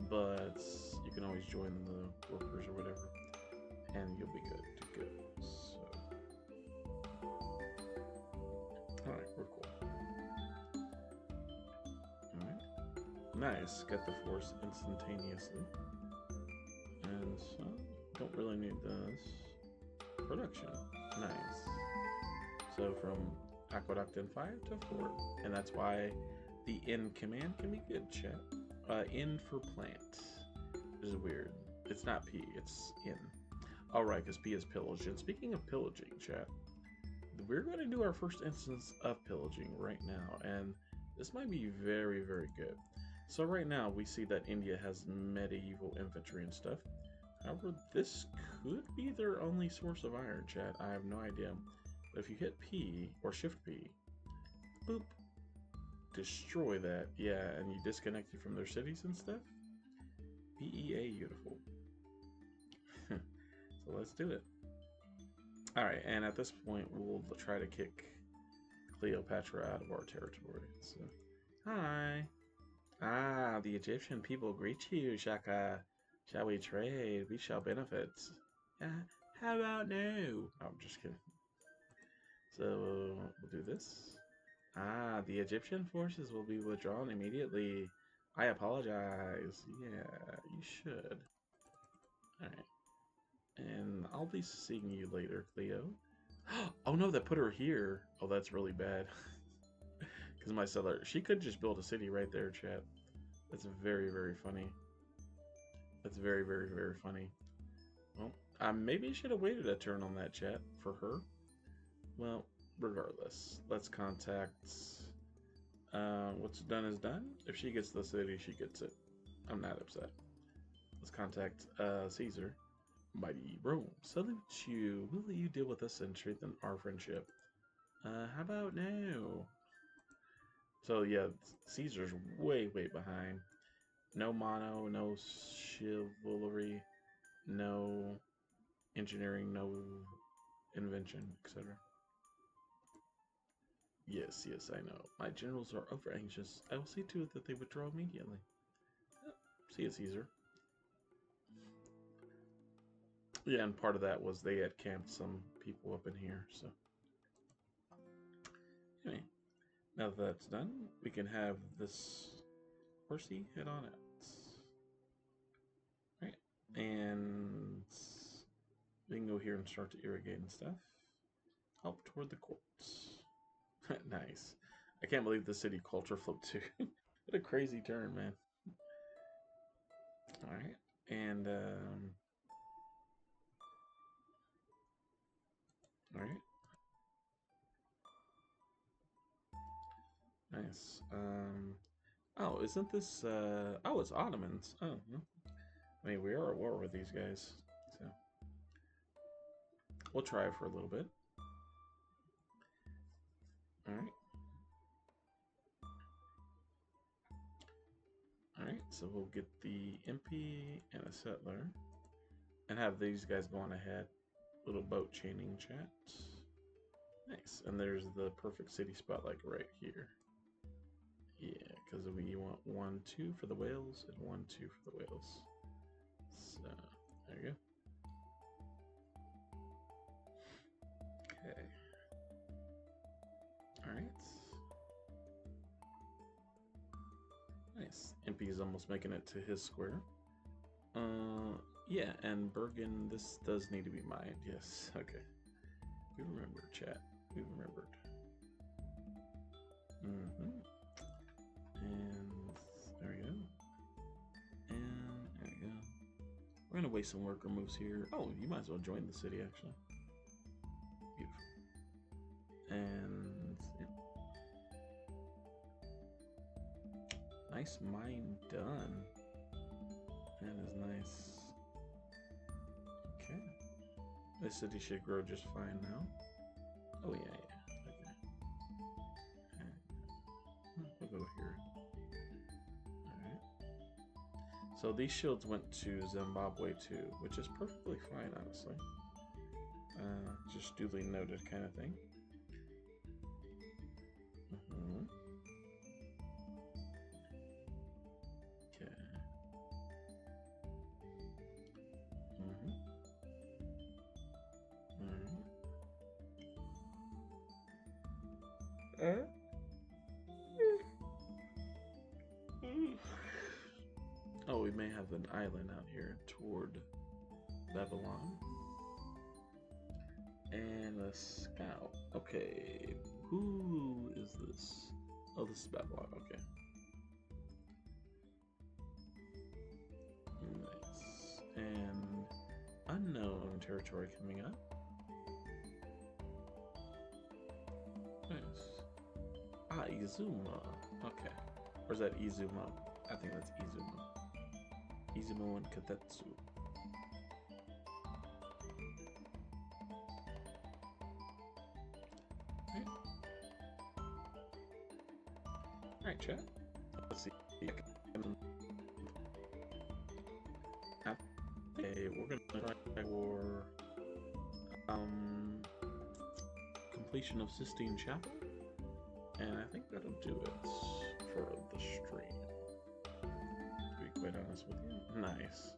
but you can always join the workers or whatever, and you'll be good to go. So, alright, we're cool. Alright, nice. Got the force instantaneously, and so don't really need this. Production, nice. So from aqueduct and fire to fort, and that's why the in command can be good, chat. In for plant. This is weird. It's not P, it's in. Alright, because P is pillage. And speaking of pillaging, chat, we're going to do our first instance of pillaging right now. And this might be very, very good. So right now, we see that India has medieval infantry and stuff. However, this could be their only source of iron, chat. I have no idea. But if you hit P, or Shift P, boop, destroy that, yeah, and you disconnect you from their cities and stuff. PEA, beautiful. So let's do it. Alright, and at this point, we'll try to kick Cleopatra out of our territory. So, hi. Ah, the Egyptian people greet you, Shaka. Shall we trade? We shall benefit. How about no? Oh, I'm just kidding. So, we'll do this. Ah, the Egyptian forces will be withdrawn immediately. I apologize. Yeah, you should. Alright. And I'll be seeing you later, Cleo. Oh no, that put her here. Oh, that's really bad. Because my settler, she could just build a city right there, chat. That's very, very funny. That's very, very, very funny. Well, maybe I should have waited a turn on that, chat, for her. Well, regardless, let's contact... what's done is done. If she gets the city, she gets it. I'm not upset. Let's contact Caesar. Mighty Rome, salute you. Will you deal with us and strengthen our friendship? How about now? So yeah, Caesar's way, way behind. No mono, no chivalry, no engineering, no invention, etc. Yes, yes, I know. My generals are over anxious. I will see to it that they withdraw immediately. See you, Caesar. Yeah, and part of that was they had camped some people up in here. So anyway, now that that's done, we can have this horsey head on out. Right, and we can go here and start to irrigate and stuff. Help toward the courts. Nice. I can't believe the city culture flipped too. What a crazy turn, man. All right, and all right, nice. Oh, isn't this? Oh, it's Ottomans. Oh, no. I mean, we are at war with these guys, so we'll try it for a little bit. All right. All right, so we'll get the MP and a settler, and have these guys go on ahead. Little boat chaining chat. Nice, and there's the perfect city spot, like right here. Yeah, because we want 1-2 for the whales and 1-2 for the whales. So there you go. Okay. All right. Nice. MP is almost making it to his square. Yeah, and Bergen, this does need to be mined. Yes. Okay. We remember, chat. We remembered. And there we go. And there we go. We're gonna waste some worker moves here. Oh, you might as well join the city, actually. Beautiful. And yeah. Nice mine done. That is nice. Okay. This city should grow just fine now. Oh yeah. Okay. We'll go here. Alright. So these shields went to Zimbabwe too, which is perfectly fine, honestly. Just duly noted kind of thing. Okay. Oh, we may have an island out here toward Babylon. And a scout. Okay, who is this? Oh, this is Babylon. Okay. Nice. And unknown territory coming up. Nice. Ah, Izuma. Okay. Or is that Izumo? I think that's Izumo. Izumo and Katetsu. Alright, chat. Let's see. Okay, we're gonna try for completion of Sistine Chapel. And I think that'll do it for the stream. To be quite honest with you. Nice.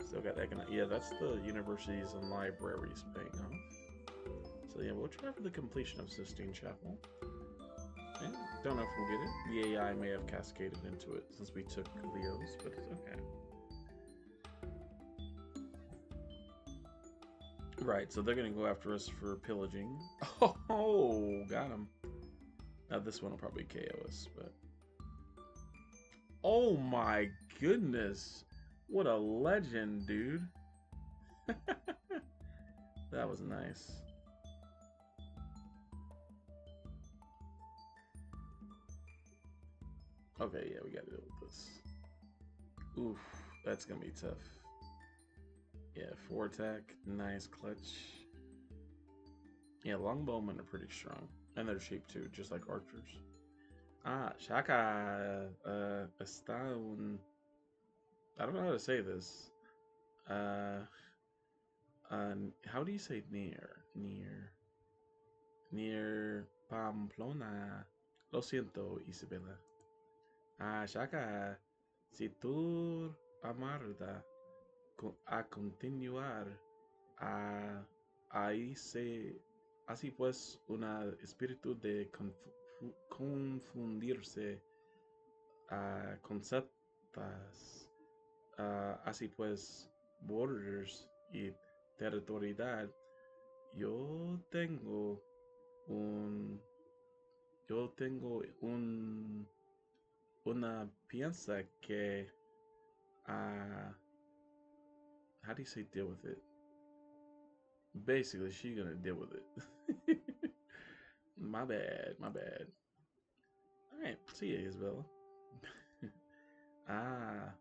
Still got economic. Yeah, that's the universities and libraries paying off. So yeah, we'll try for the completion of Sistine Chapel. Yeah, don't know if we'll get it. The AI may have cascaded into it since we took Leo's, but it's okay. Right, so they're gonna go after us for pillaging. Oh, got him. Now this one will probably KO us, but... Oh my goodness! What a legend, dude! That was nice. Okay, yeah, we gotta deal with this. Oof, that's gonna be tough. Yeah, 4 attack, nice clutch. Yeah, longbowmen are pretty strong. And they're cheap too, just like archers. Ah, Shaka está un... I don't know how to say this. How do you say near? Near Pamplona. Lo siento, Isabela. Ah, Shaka, si tú amarda a continuar Ah, ahí se, así pues, un espíritu de confundirse a conceptos, así pues, borders y territorialidad. Yo tengo un, yo tengo una piensa que, uh, how do you say deal with it? Basically, she's gonna deal with it. My bad, my bad. All right, see you, Isabella. Ah,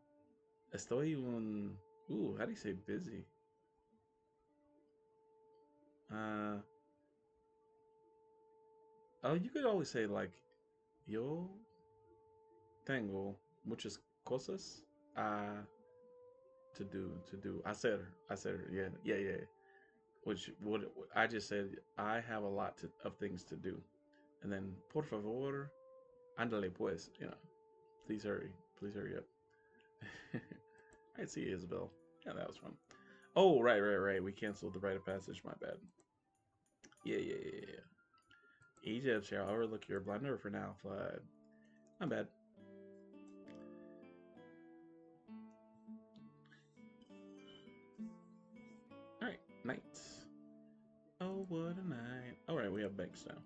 estoy un. Ooh, how do you say busy? Uh, oh, you could always say like, yo tengo muchas cosas to do. I said her, yeah, yeah, yeah. Which would I just said I have a lot of things to do, and then por favor, ándale pues, you know, please hurry up. I see you, Isabel. Yeah, that was fun. Oh, right. We canceled the rite of passage. My bad. Yeah. Egypt shall overlook your blunder for now, Flood. My bad. All right, night. Oh, what a night. All right, we have banks now.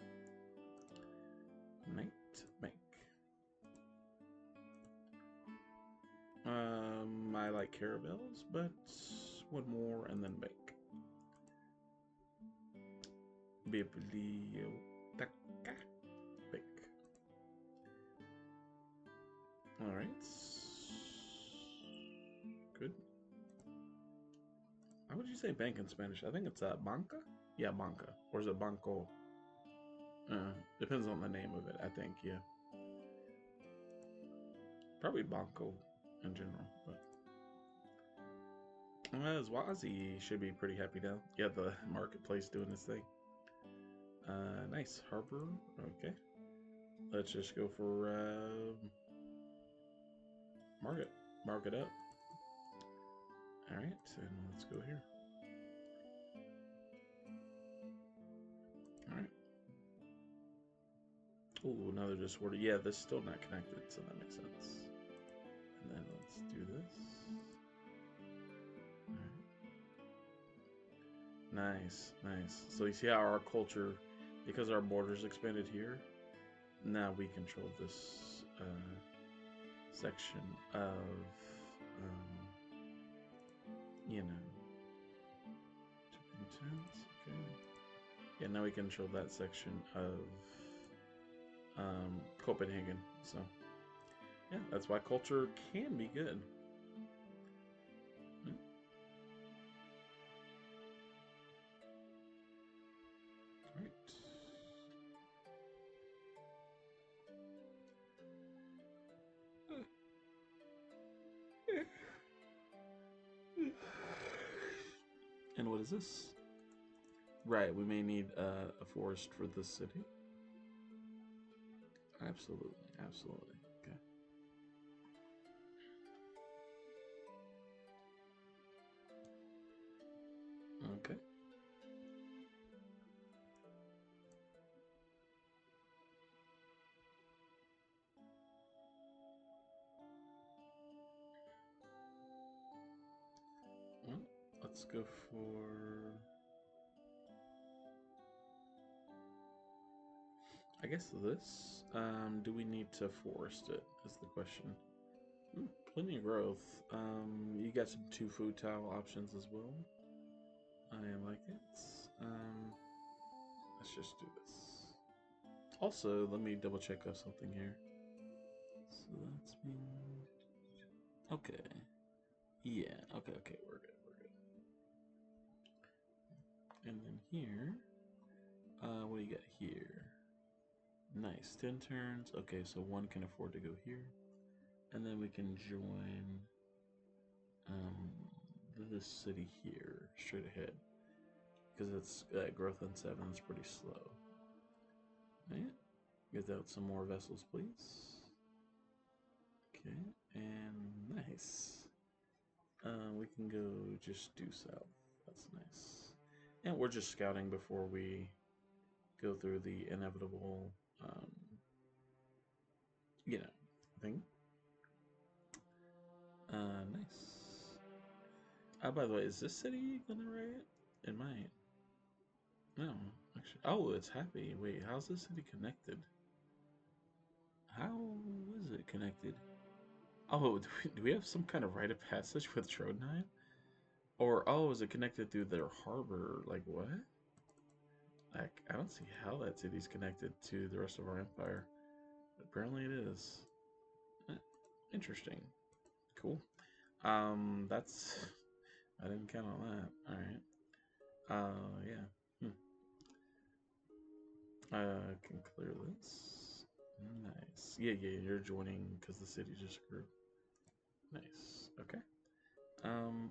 Night bank. I like caravels, but one more and then bank. Biblioteca bank. All right. Good. How would you say bank in Spanish? I think it's banca. Yeah, banca, or is it banco? Depends on the name of it. I think. Yeah. Probably banco in general, but Zwazi should be pretty happy now. Yeah, the marketplace doing this thing. Nice harbor. Okay, let's just go for market. Market up. All right, and let's go here. All right. Oh, another disorder. Yeah, this is still not connected, so that makes sense. And then let's do this. Nice. So you see how our culture, because our borders expanded here, now we control this section of, you know, intense. Okay. Yeah, now we control that section of Copenhagen. So yeah, that's why culture can be good. Right. And what is this? Right, we may need a forest for this city. Absolutely. Okay. Okay. Well, let's go for. I guess this. Do we need to forest it? Is the question. Plenty of growth. You got some 2 food tile options as well. I like it. Let's just do this. Also, let me double check of something here. So that's me. Okay. Yeah. Okay. We're good. And then here, what do you got here? Nice, 10 turns. Okay, so one can afford to go here, and then we can join this city here straight ahead because it's growth on 7 is pretty slow. Right. Get out some more vessels, please. Okay, and nice. We can go just due south That's nice. And we're just scouting before we go through the inevitable, you know, thing. Nice. By the way, is this city gonna riot? It might. No, actually. Oh, it's happy. Wait, how's this city connected? How is it connected? Oh, do we have some kind of rite of passage with Trodenheim? Or, oh, is it connected through their harbor? Like, what? Like, I don't see how that city's connected to the rest of our empire. Apparently it is. Interesting. Cool. That's... I didn't count on that. Alright. Yeah. I can clear this. Nice. Yeah, you're joining because the city just grew. Nice. Okay.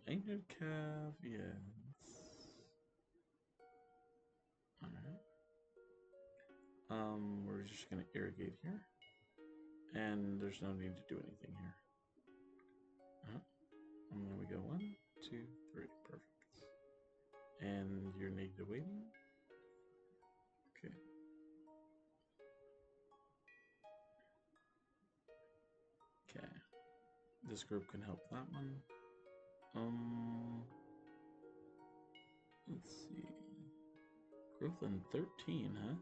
Ancient Cav, yeah. Alright. We're just gonna irrigate here. And there's no need to do anything here. And there we go. 1, 2, 3. Perfect. And your need to waiting. Okay. Okay. This group can help that one. Let's see. Growth in 13, huh?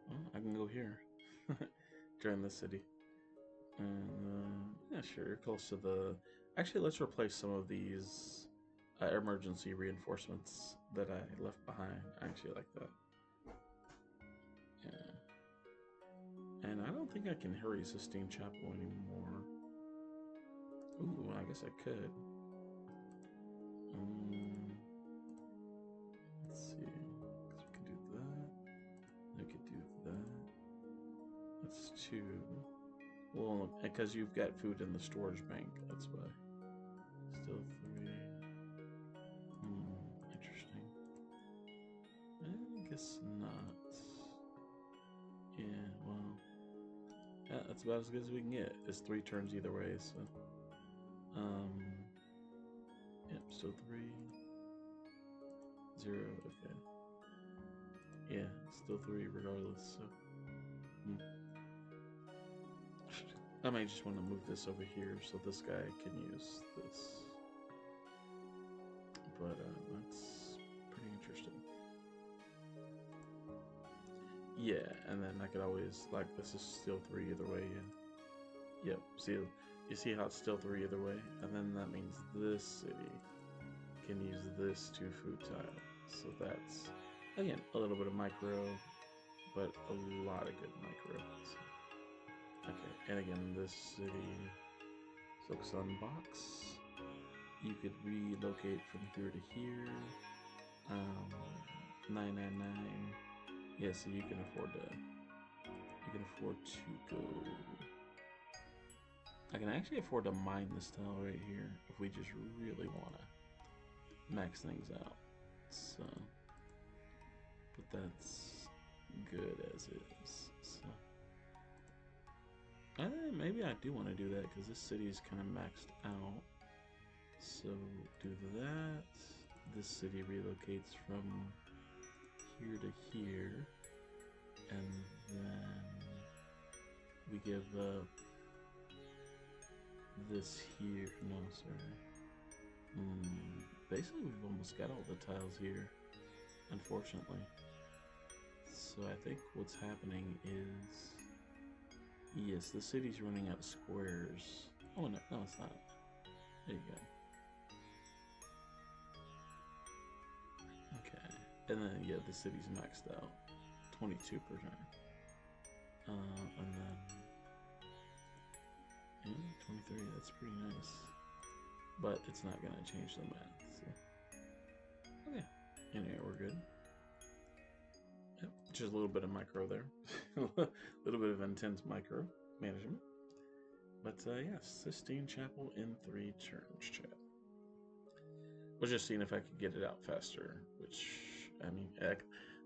Well, I can go here. Join the city. Yeah, sure. You're close to the... Actually, let's replace some of these emergency reinforcements that I left behind. I actually like that. Yeah. And I don't think I can hurry Sistine Chapel anymore. Ooh, I guess I could. Let's see. So we could do that. I could do that. That's 2. Well, because you've got food in the storage bank, that's why. Still 3. Interesting. I guess not. Yeah, well. Yeah, that's about as good as we can get. It's 3 turns either way, so. Yep, so 3. 0, okay. Yeah, still 3 regardless, so. I might just want to move this over here so this guy can use this. But that's pretty interesting. Yeah, and then I could always, like, this is still 3 either way, yeah. Yep, see, you see how it's still 3 either way? And then that means this city can use this 2 food tile. So that's, again, a little bit of micro, but a lot of good micro. So. Okay, and again, this city, focus on box. You could relocate from here to here. 999. Yeah, so you can afford to go. I can actually afford to mine this tile right here if we just really want to max things out. So, but that's good as is. So, maybe I do want to do that because this city is kind of maxed out. So do that. This city relocates from here to here, and then we give this here. No, sorry. Basically, we've almost got all the tiles here, unfortunately. So I think what's happening is, yes, the city's running out of squares. Oh no, it's not. There you go. Okay, and then yeah, the city's maxed out, 22%. And then yeah, 23. That's pretty nice, but it's not gonna change the math. So. Okay, anyway, we're good. Yep, just a little bit of micro there, a little bit of intense micro management. But yes, Sistine Chapel in 3 turns, chat. Was just seeing if I could get it out faster, which, I mean,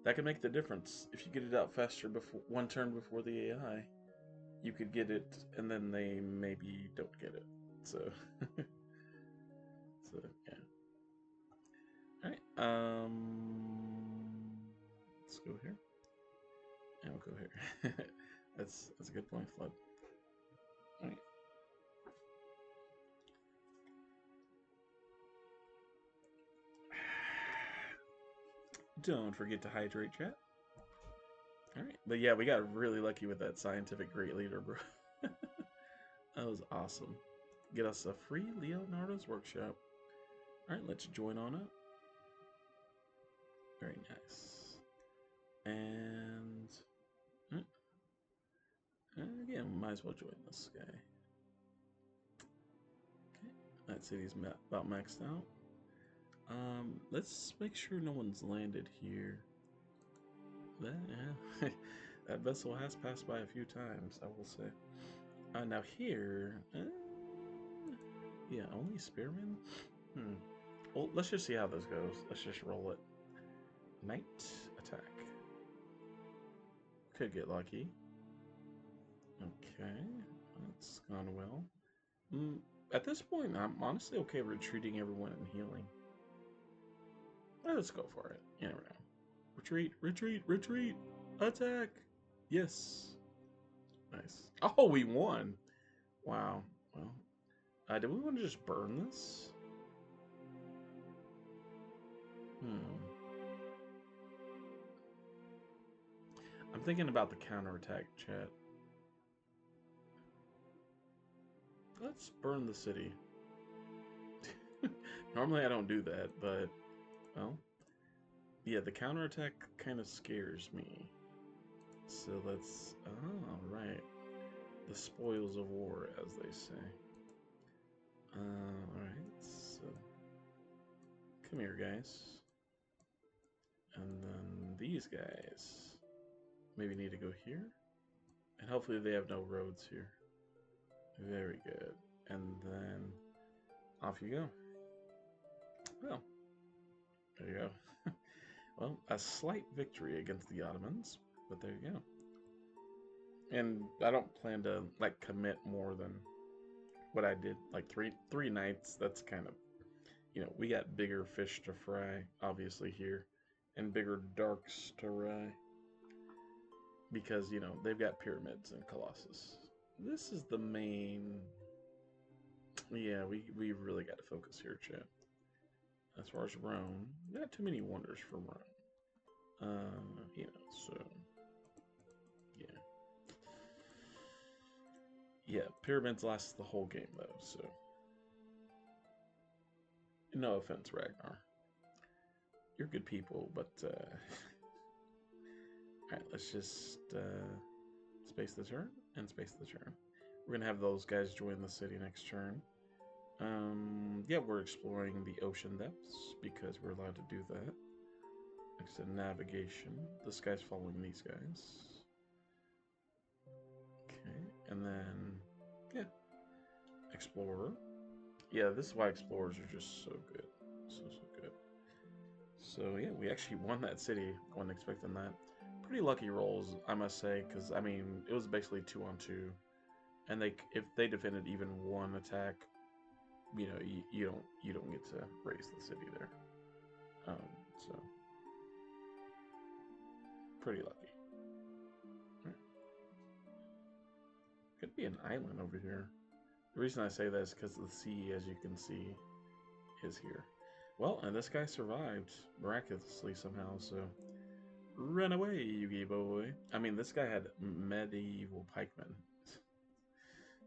that could make the difference. If you get it out faster before 1 turn before the AI, you could get it, and then they maybe don't get it. So, so yeah. All right, Let's go here. And we'll go here. That's a good point, Flood. All right. Don't forget to hydrate, chat. All right, but yeah, we got really lucky with that scientific great leader, bro. That was awesome. Get us a free Leonardo's workshop. All right, let's join on up. Very nice. And again, might as well join this guy. Okay, that city's about maxed out. Let's make sure no one's landed here. Yeah, that vessel has passed by a few times, I will say. Now here, yeah, only spearmen. Well, let's just see how this goes. Let's just roll it. Knight attack. Could get lucky. Okay, that's gone well. At this point, I'm honestly okay retreating everyone and healing. Let's go for it. You never know. Retreat, retreat, retreat! Attack! Yes. Nice. Oh, we won! Wow. Well, do we want to just burn this? I'm thinking about the counterattack, chat. Let's burn the city. Normally I don't do that, but, well, yeah, the counterattack kind of scares me. So let's, right. The spoils of war, as they say. Alright, so, come here, guys. And then these guys maybe need to go here. And hopefully they have no roads here. Very good. And then off you go. Well, there you go. Well, a slight victory against the Ottomans, but there you go. And I don't plan to like commit more than what I did. Like three nights. That's kind of, we got bigger fish to fry, obviously here, and bigger darks to rye. Because they've got pyramids and Colossus. This is the main. Yeah, we really got to focus here, chat. As far as Rome, not too many wonders for Rome. So yeah. Yeah, pyramids last the whole game though, so no offense, Ragnar. You're good people, but alright, let's just space the turn and space the turn. We're gonna have those guys join the city next turn. Yeah, we're exploring the ocean depths because we're allowed to do that. Next to navigation, this guy's following these guys. Okay, and then yeah, explorer. Yeah, this is why explorers are just so good, so good. So yeah, we actually won that city. I wasn't expecting that. Pretty lucky rolls, I must say, because I mean it was basically 2-on-2, and if they defended even one attack, you don't get to raise the city there. So pretty lucky. Could be an island over here. The reason I say that is because the sea, as you can see, is here. Well, and this guy survived miraculously somehow, so run away, Yugi boy. I mean, this guy had medieval pikemen.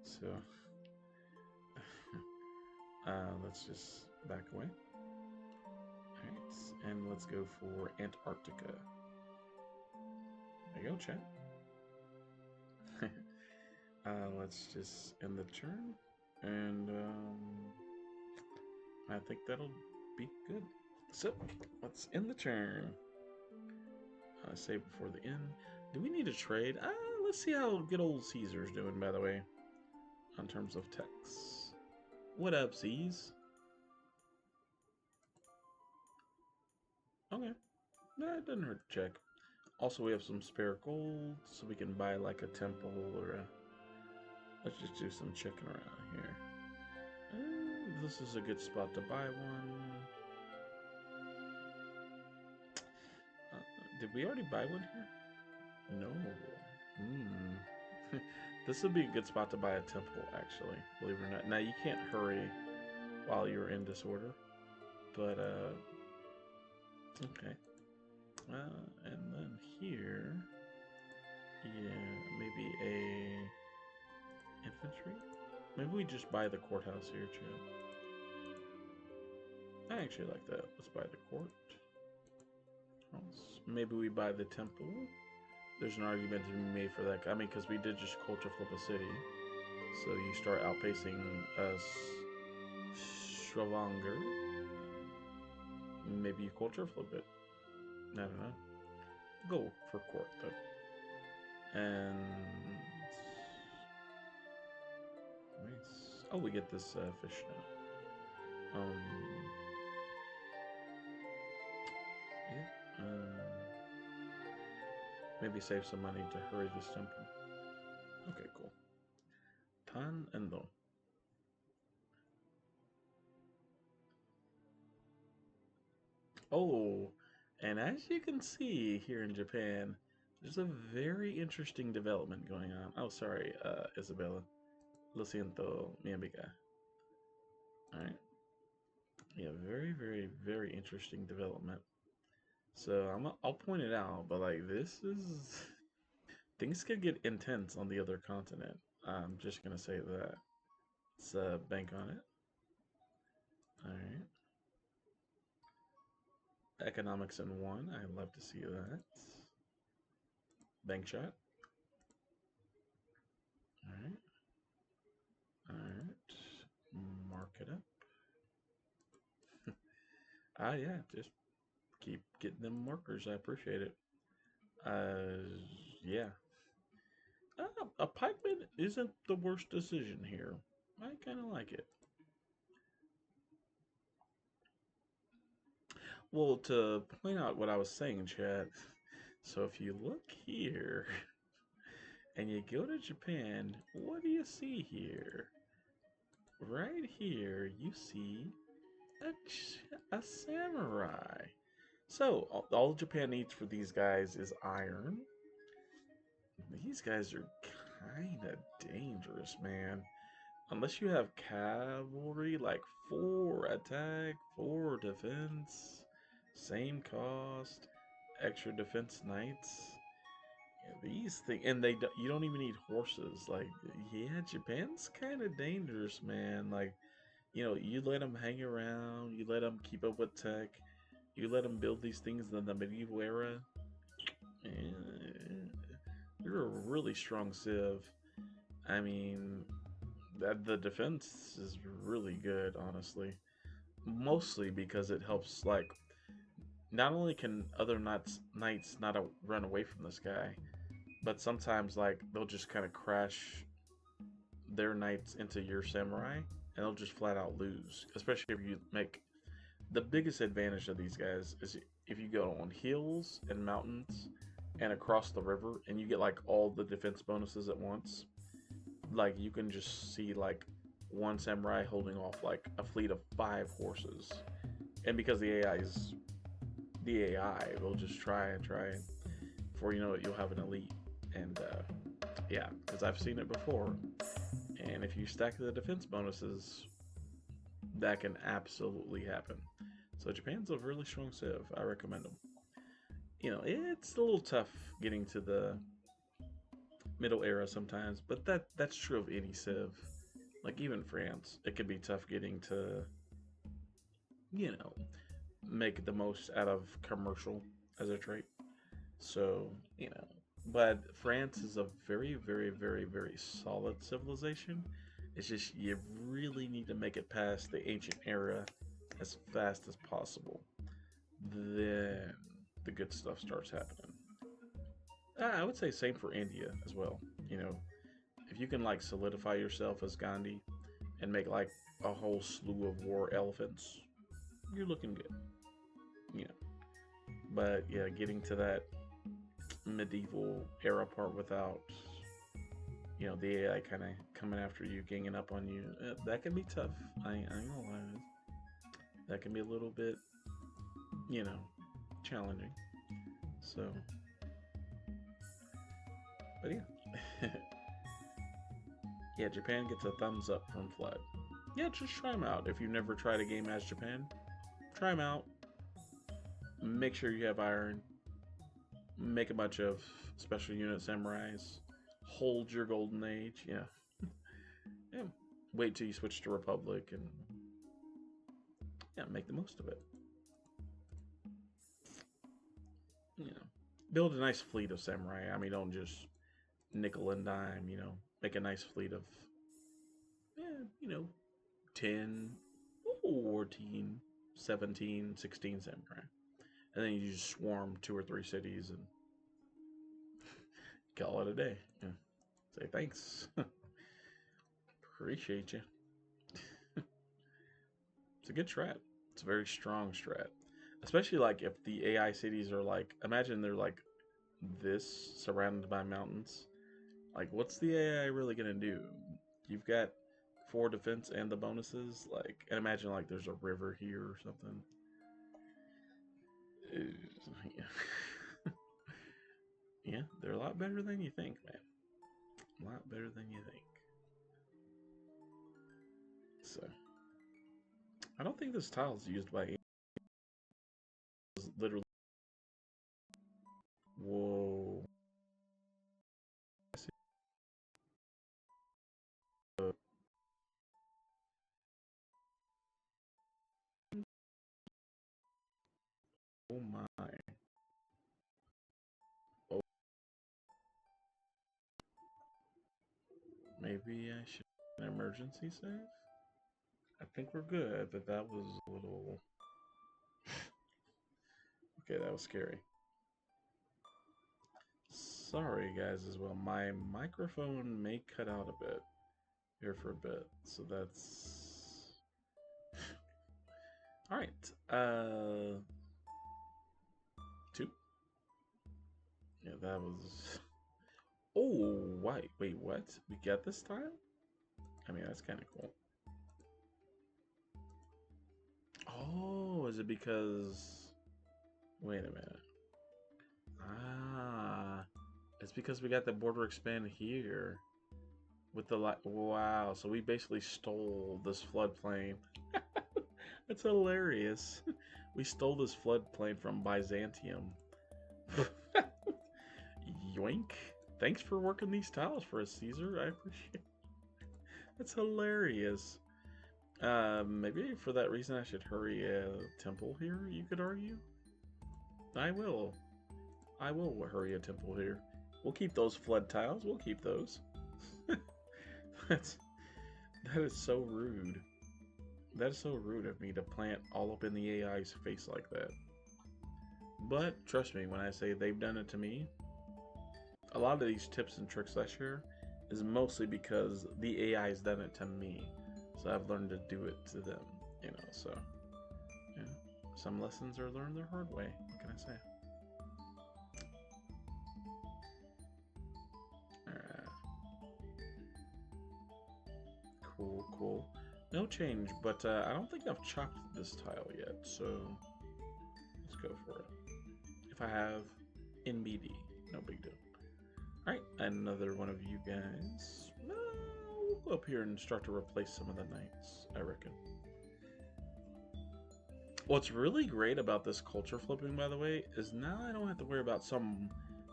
So, let's just back away. Alright, and let's go for Antarctica. There you go, chat. Let's just end the turn, and I think that'll be good. So, let's end the turn. Save before the end. Do we need to trade? Let's see how good old Caesar's doing, by the way, in terms of techs. What up, Caes? Okay. Nah, it doesn't hurt to check. Also, we have some spare gold, so we can buy like a temple or a... Let's just do some checking around here. This is a good spot to buy one. Did we already buy one here? No. Hmm. This would be a good spot to buy a temple, actually. Believe it or not. Now you can't hurry while you're in disorder, but okay. And then here, yeah, maybe a infantry. Maybe we just buy the courthouse here, Chad. I actually like that. Let's buy the court. Maybe we buy the temple. There's an argument to be made for that. I mean, because we did just culture flip a city. So you start outpacing us, Stravanger. Maybe you culture flip it. I don't know. Go for court, though. And... nice. Oh, we get this fish now. Yeah. Maybe save some money to hurry this temple. Okay, cool. Tan and Do. Oh, and as you can see here in Japan, there's a very interesting development going on. Oh, sorry, Isabella. Lo siento, mi amiga. Alright. Yeah, very, very, very interesting development. So I'll point it out, but like this is things could get intense on the other continent. I'm just gonna say that. Let's bank on it. Alright. Economics in one. I'd love to see that. Bank shot. Alright. Alright. Mark it up. Yeah, just keep getting them markers. I appreciate it. Yeah. A pikeman isn't the worst decision here. I kind of like it. Well, to point out what I was saying, Chad. So if you look here and you go to Japan, what do you see here? Right here, you see a samurai. So all Japan needs for these guys is iron. These guys are kind of dangerous, man. Unless you have cavalry, like 4 attack, 4 defense, same cost, extra defense knights. Yeah, these things, and you don't even need horses. Like, yeah, Japan's kind of dangerous, man. Like, you let them hang around, you let them keep up with tech, you let them build these things in the medieval era, and you're a really strong civ. I mean, the defense is really good, honestly. Mostly because it helps, like, not only can other knights not run away from this guy, but sometimes, like, they'll just kind of crash their knights into your samurai, and they'll just flat out lose. Especially if you make the biggest advantage of these guys is if you go on hills and mountains and across the river, and you get like all the defense bonuses at once. Like you can just see like one samurai holding off like a fleet of 5 horses, and because the AI is the AI, they'll just try and try, and before you know it, you'll have an elite. And yeah, because I've seen it before. And if you stack the defense bonuses, that can absolutely happen. So Japan's a really strong civ. I recommend them. It's a little tough getting to the middle era sometimes, but that's true of any civ. Like even France, it can be tough getting to, you know, make the most out of commercial as a trait. So, but France is a very, very, very, very solid civilization. It's just you really need to make it past the ancient era as fast as possible. Then the good stuff starts happening. I would say same for India as well. You know, if you can like solidify yourself as Gandhi and make like a whole slew of war elephants, you're looking good. You know, but yeah, getting to that medieval era part without the AI kind of coming after you, ganging up on you, that can be tough. I ain't gonna lie, that can be a little bit, you know, challenging. So, but yeah. Yeah, Japan gets a thumbs up from Flood. Yeah, just try them out. If you've never tried a game as Japan, try them out. Make sure you have iron. Make a bunch of special unit samurais. Hold your golden age. Yeah. Yeah. Wait till you switch to Republic and yeah, make the most of it. You know, build a nice fleet of samurai. I mean, don't just nickel and dime. Make a nice fleet of, yeah, 10, 14, 17, 16 samurai. And then you just swarm 2 or 3 cities and call it a day. Yeah. Say thanks. Appreciate you. It's a good strat. It's a very strong strat. Especially like if the AI cities are like, imagine they're like this, surrounded by mountains. Like, what's the AI really gonna do? You've got 4 defense and the bonuses. Like, and imagine like there's a river here or something. Yeah. Yeah, they're a lot better than you think, man. A lot better than you think. So, I don't think this tile is used by literally. Whoa. Oh my. Oh, maybe I should an emergency save? I think we're good, but that was a little. Okay, that was scary. Sorry, guys, as well. My microphone may cut out a bit here for a bit, so that's. Alright, 2. Yeah, that was. Oh, wait, what? We get this time? I mean, that's kind of cool. Oh, is it because... Wait a minute. Ah, it's because we got the border expand here. With the wow, so we basically stole this floodplain. That's hilarious. We stole this floodplain from Byzantium. Yoink. Thanks for working these tiles for us, Caesar. I appreciate it. That's hilarious. Maybe for that reason I should hurry a temple here, you could argue? I will. I will hurry a temple here. We'll keep those flood tiles. We'll keep those. That is so rude. That is so rude of me to plant all up in the AI's face like that. But trust me when I say they've done it to me, a lot of these tips and tricks I share is mostly because the AI's done it to me. So I've learned to do it to them, so yeah. Some lessons are learned the hard way. What can I say? Alright. Cool. No change, but I don't think I've chopped this tile yet, so let's go for it. If I have, NBD, no big deal. Alright, another one of you guys. No, we'll go up here and start to replace some of the knights, I reckon. What's really great about this culture flipping, by the way, is now I don't have to worry about some,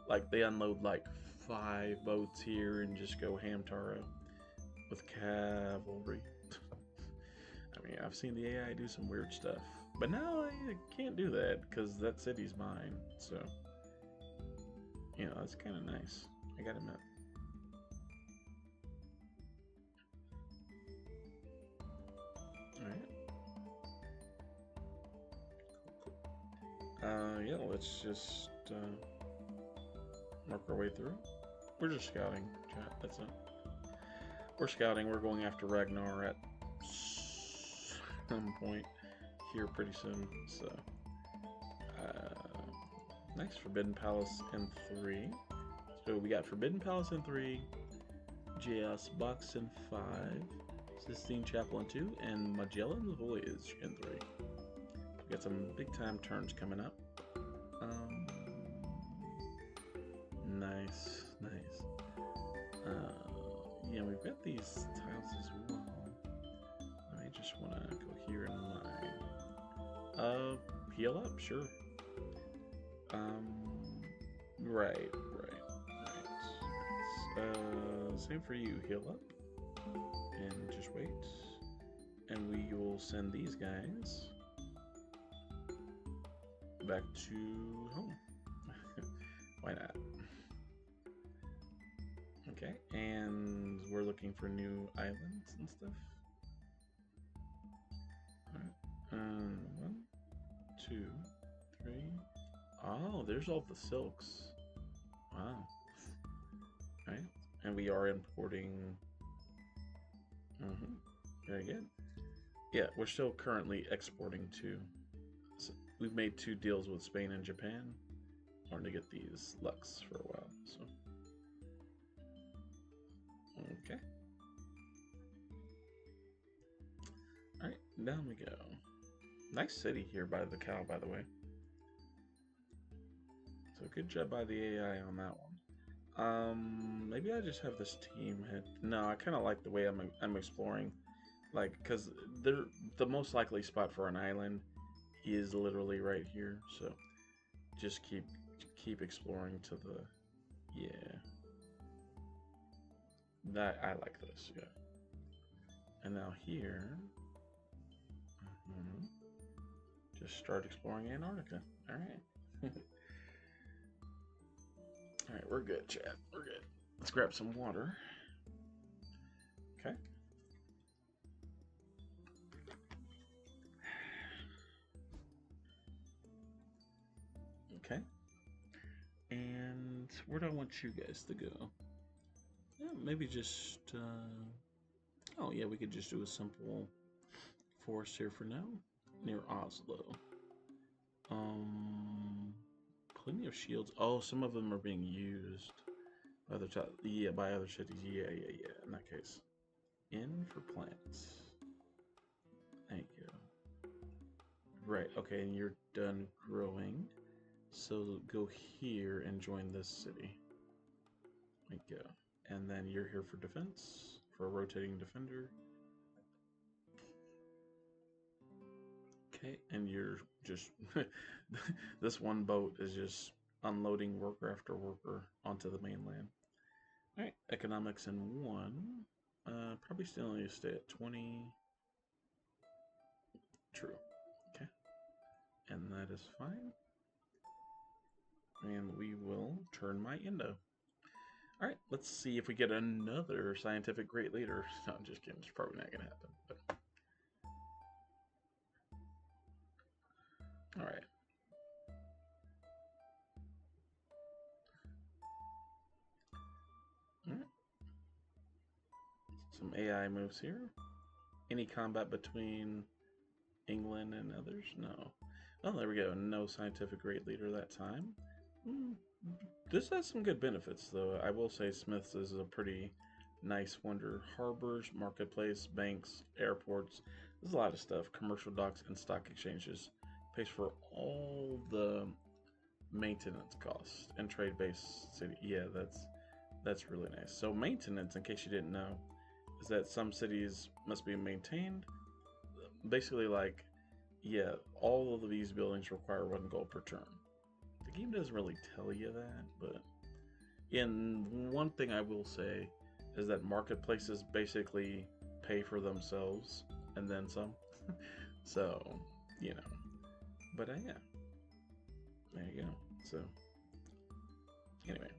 like, they unload like 5 boats here and just go ham taro with cavalry. I mean, I've seen the AI do some weird stuff, but now I can't do that because that city's mine, so, that's kind of nice, I gotta admit. Alright. Yeah, let's just work our way through. We're just scouting, chat, that's it. We're scouting, we're going after Ragnar at some point here pretty soon, so. Next, Forbidden Palace in 3. So we got Forbidden Palace in 3, JS Box in 5, Sistine Chapel in 2, and Magellan's Voyage in 3. We got some big time turns coming up. Nice, nice. Yeah, we've got these tiles as well. I just want to go here in mine. Heal up, sure. Right. Same for you. Heal up, and just wait, and we will send these guys back to home. Why not? Okay, and we're looking for new islands and stuff. Alright, 1, 2, 3. Oh, there's all the silks. Wow. Alright, and we are importing. Very good. Yeah, we're still currently exporting too. So we've made 2 deals with Spain and Japan. Wanted to get these Lux for a while, so. Okay. Alright, down we go. Nice city here by the cow, by the way. So good job by the AI on that one. Maybe I just have this team head. No, I kind of like the way I'm exploring. Like, because the most likely spot for an island is literally right here. So just keep exploring to the, yeah. That I like this, yeah. And now here, just start exploring Antarctica. All right. All right, we're good, chat. We're good. Let's grab some water. Okay. Okay. And where do I want you guys to go? Yeah, maybe just. Oh yeah, we could just do a simple forest here for now, near Oslo. Plenty of shields. Oh, some of them are being used by other by other cities. Yeah. In that case, in for plants. There you go. Right. Okay, and you're done growing. So go here and join this city. There you go. And then you're here for defense, for a rotating defender. Okay, and you're just this one boat is just unloading worker after worker onto the mainland. All right, economics in 1. Probably still need to stay at 20. True. Okay, and that is fine. And we will turn my Indo. All right, let's see if we get another scientific great leader. No, I'm just kidding. It's probably not going to happen. But... All right. Some AI moves here. Any combat between England and others? No. Oh, there we go. No scientific great leader that time. This has some good benefits, though. I will say Smith's is a pretty nice wonder. Harbors, marketplace, banks, airports. There's a lot of stuff. Commercial docks and stock exchanges. Pays for all the maintenance costs and trade-based city. Yeah, that's really nice. So maintenance, in case you didn't know, is that some cities must be maintained. Basically, like, yeah, all of these buildings require 1 gold per turn. The game doesn't really tell you that, but one thing I will say is that marketplaces basically pay for themselves and then some. So, you know, but yeah, there you go. So, anyway,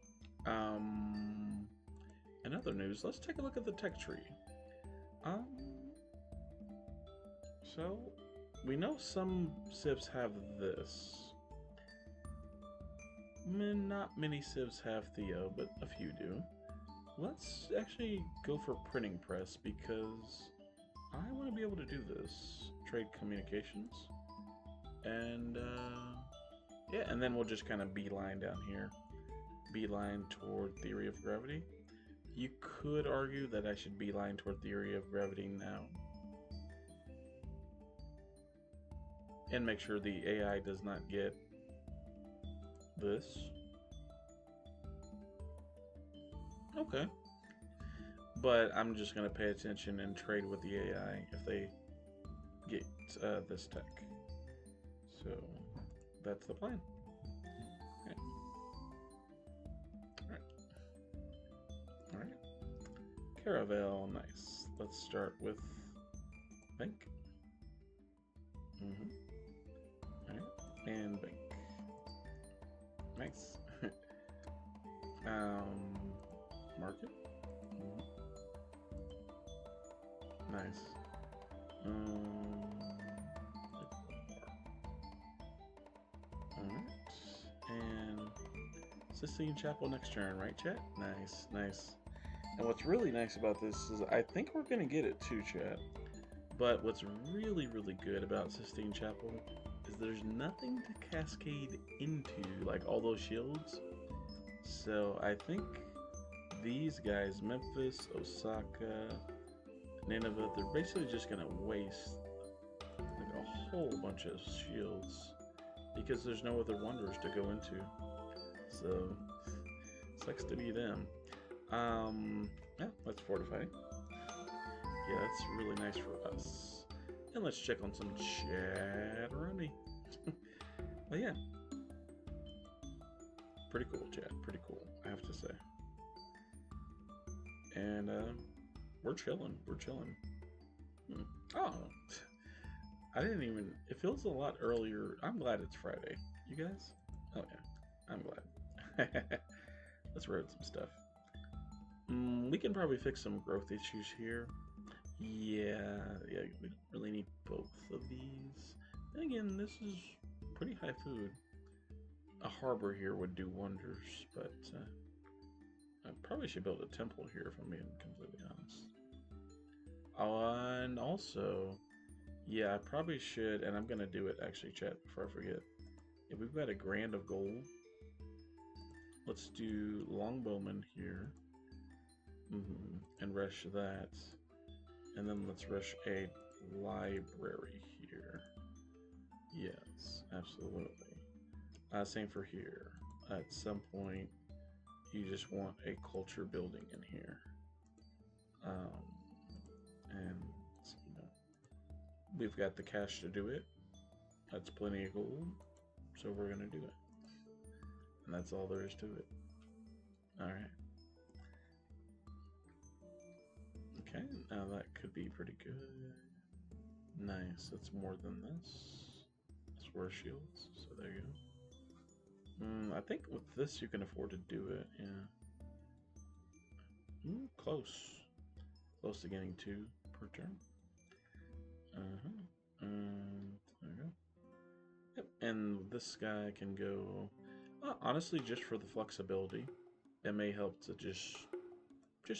in other news, let's take a look at the tech tree. So we know some civs have this. Not many civs have Theo, but a few do. Let's actually go for printing press because I want to be able to do this. Trade communications. And yeah, and then we'll just kind of beeline down here. Beeline toward theory of gravity. You could argue that I should beeline toward theory of gravity now. And make sure the AI does not get this. Okay. But I'm just going to pay attention and trade with the AI if they get this tech. So that's the plan. Okay. Alright. Alright. Caravel, nice. Let's start with bank. Alright. And bank. Nice. Market. Nice. Alright. And Sistine Chapel next turn, right, chat? Nice, nice. And what's really nice about this is I think we're going to get it too, chat. But what's really, really good about Sistine Chapel is there's nothing to cascade into, like all those shields. So I think these guys, Memphis, Osaka, Nineveh, they're basically just going to waste like a whole bunch of shields because there's no other wonders to go into. So, sucks to be them. Yeah, let's fortify. Yeah, that's really nice for us. And let's check on some chatteroni. But yeah, pretty cool, chat. Pretty cool, I have to say. And we're chilling. We're chilling. Oh, I didn't even. It feels a lot earlier. I'm glad it's Friday. You guys? Oh yeah, I'm glad. Let's road some stuff. We can probably fix some growth issues here. Yeah, we don't really need both of these. And again, this is pretty high food. A harbor here would do wonders, but I probably should build a temple here if I'm being completely honest. And also, yeah, I probably should, and I'm going to do it actually, chat, before I forget. If we've got a grand of gold, let's do longbowman here. And rush that. And then let's rush a library here. Yes, absolutely. Same for here. At some point, you just want a culture building in here. And you know, we've got the cash to do it. That's plenty of gold. So we're going to do it. And that's all there is to it. Alright. Okay, now that could be pretty good. Nice, that's more than this. That's worth shields, so there you go. I think with this you can afford to do it, yeah. Close. Close to getting 2 per turn. There you go. Yep, and this guy can go... honestly, just for the flexibility, it may help to just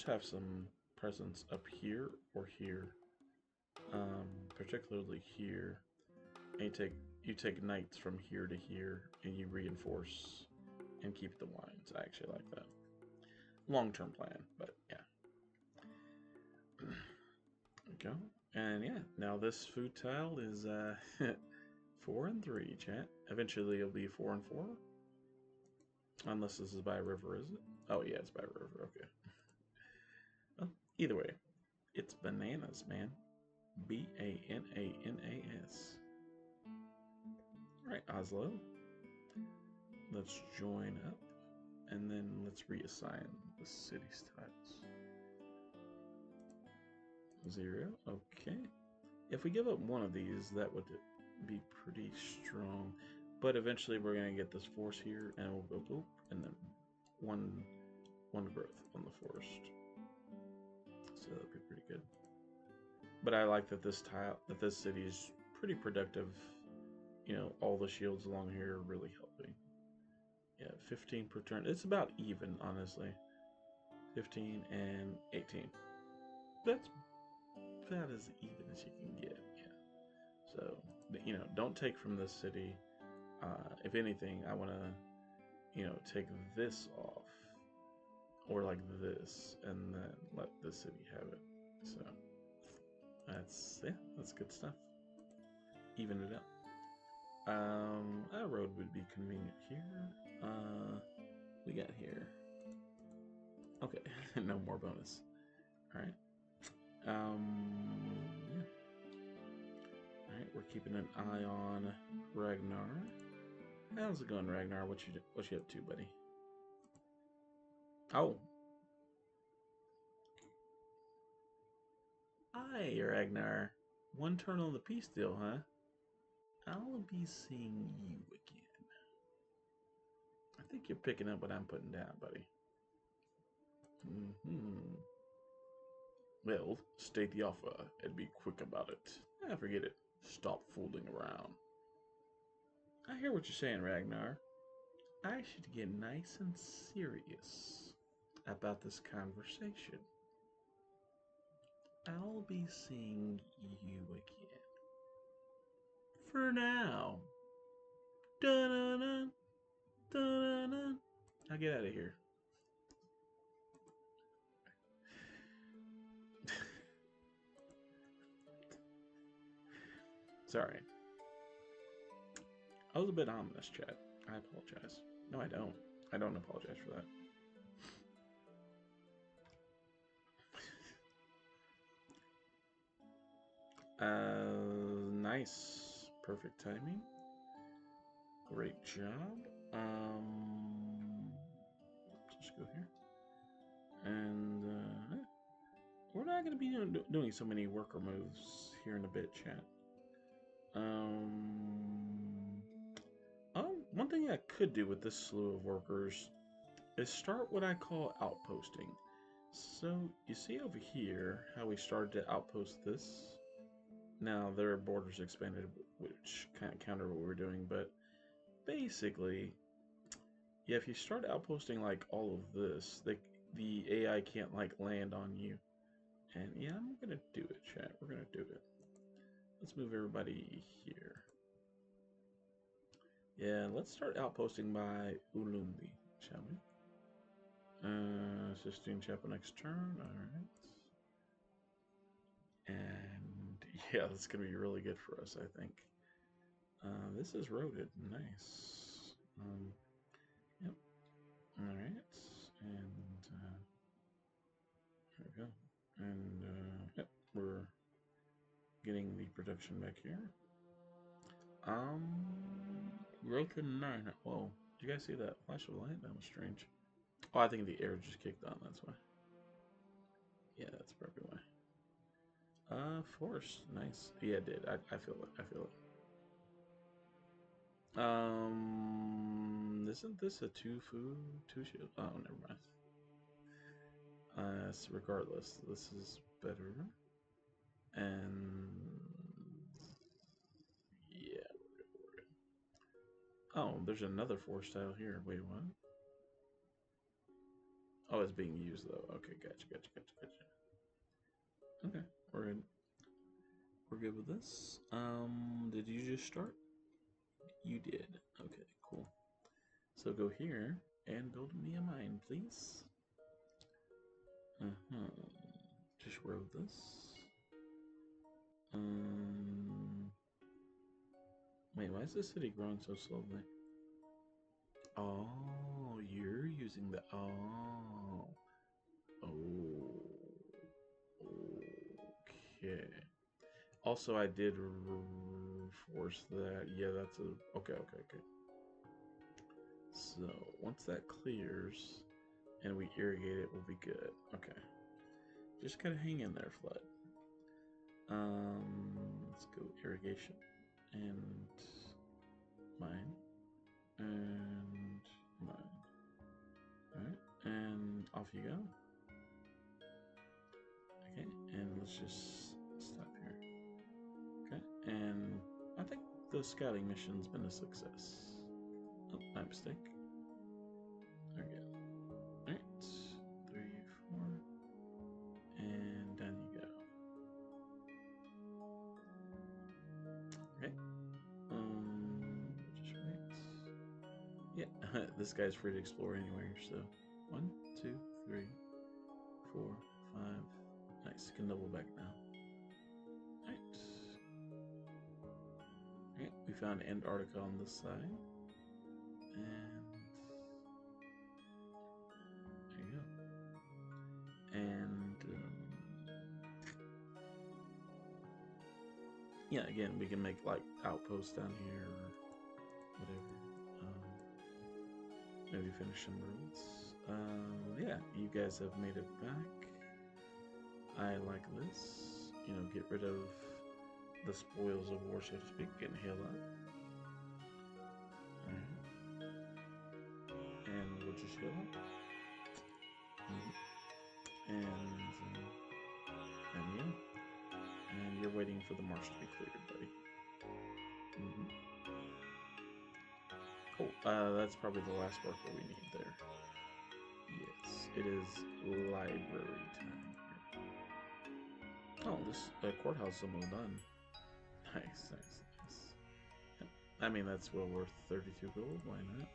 have some presence up here or here. Particularly here. And you take knights from here to here and you reinforce and keep the wines. I actually like that. Long-term plan, but yeah. There we go. And yeah, now this food tile is 4 and 3, chat. Eventually it'll be 4 and 4. Unless this is by a river, is it? Oh yeah, it's by a river, okay. Well, either way, it's bananas, man. B-A-N-A-N-A-S. Alright, Oslo. Let's join up. And then let's reassign the city's tiles. 0, okay. If we give up one of these, that would be pretty strong. But eventually we're going to get this force here, and we'll go boop, and then one growth on the forest. So that'll be pretty good. But I like that this city is pretty productive. You know, all the shields along here are really helping. Yeah, 15 per turn. It's about even, honestly. 15 and 18. That's about as even as you can get, yeah. So, you know, don't take from this city. If anything, I want to, you know, take this off. Or like this, and then let the city have it. So, that's good stuff. Even it out. A road would be convenient here. We got here. Okay, no more bonus. All right. Yeah. All right, we're keeping an eye on Ragnar. How's it going, Ragnar? What you up to, buddy? Oh. Hi, Ragnar. One turn on the peace deal, huh? I'll be seeing you again. I think you're picking up what I'm putting down, buddy. Well, state the offer and be quick about it. Forget it. Stop fooling around. I hear what you're saying, Ragnar. I should get nice and serious about this conversation. I'll be seeing you again. For now. Dun-dun-dun, dun-dun-dun. Now get out of here. Sorry. I was a bit ominous, chat. I apologize. No, I don't. I don't apologize for that. Nice. Perfect timing. Great job. Just go here. And we're not going to be doing so many worker moves here in a bit, chat. One thing I could do with this slew of workers is start what I call outposting. So you see over here how we started to outpost this. Now their borders expanded, which kind of counter what we were doing, but basically, yeah, if you start outposting like all of this, the AI can't like land on you. And yeah, I'm gonna do it, chat. We're gonna do it. Let's move everybody here. Yeah, let's start outposting by Ulumbi, shall we? Sistine Chapel next turn. Alright. And yeah, that's going to be really good for us, I think. This is roaded. Nice. Yep. Alright. And here we go. And yep, we're getting the production back here. Growth in 9. Whoa. Did you guys see that flash of light? That was strange. Oh, I think the air just kicked on, that's why. Yeah, that's probably why. Force. Nice. Yeah, it did. I feel it. I feel it. Isn't this a 2 food? 2 shield? Oh, never mind. So regardless, this is better. And yeah, we're good. Oh, there's another force tile here. Wait, what? Oh, it's being used though. Okay, gotcha. Okay, we're good. We're good with this. Did you just start? You did. Okay, cool. So go here and build me a mine, please. Just road this. Wait, why is this city growing so slowly? Oh, you're using the... Oh. Okay. Also, I did force that. Yeah, that's a... Okay. So, once that clears and we irrigate it, we'll be good. Okay. Just gotta hang in there, Flood. Let's go irrigation. And mine. And mine. Alright, and off you go. Okay, and let's just stop here. Okay, and I think the scouting mission's been a success. Oh, my mistake. There we go. Alright, 3, 4, and down you go. Okay, just wait. Yeah, this guy's free to explore anywhere, so 1, 2, 3, 4, 5. Nice, you can double back now. Alright. Alright, we found Antarctica on this side. And there you go. yeah, again, we can make like outposts down here or whatever. Maybe finish some roads. Yeah, you guys have made it back. I like this. You know, get rid of the spoils of war, so to speak, and heal up. Alright. And we'll just heal up. And yeah. And you're waiting for the marsh to be cleared, buddy. Oh, that's probably the last worker we need there. Yes, it is library time here. Oh, this courthouse is almost done. Nice, nice, nice. Yep. I mean, that's well worth 32 gold. Why not?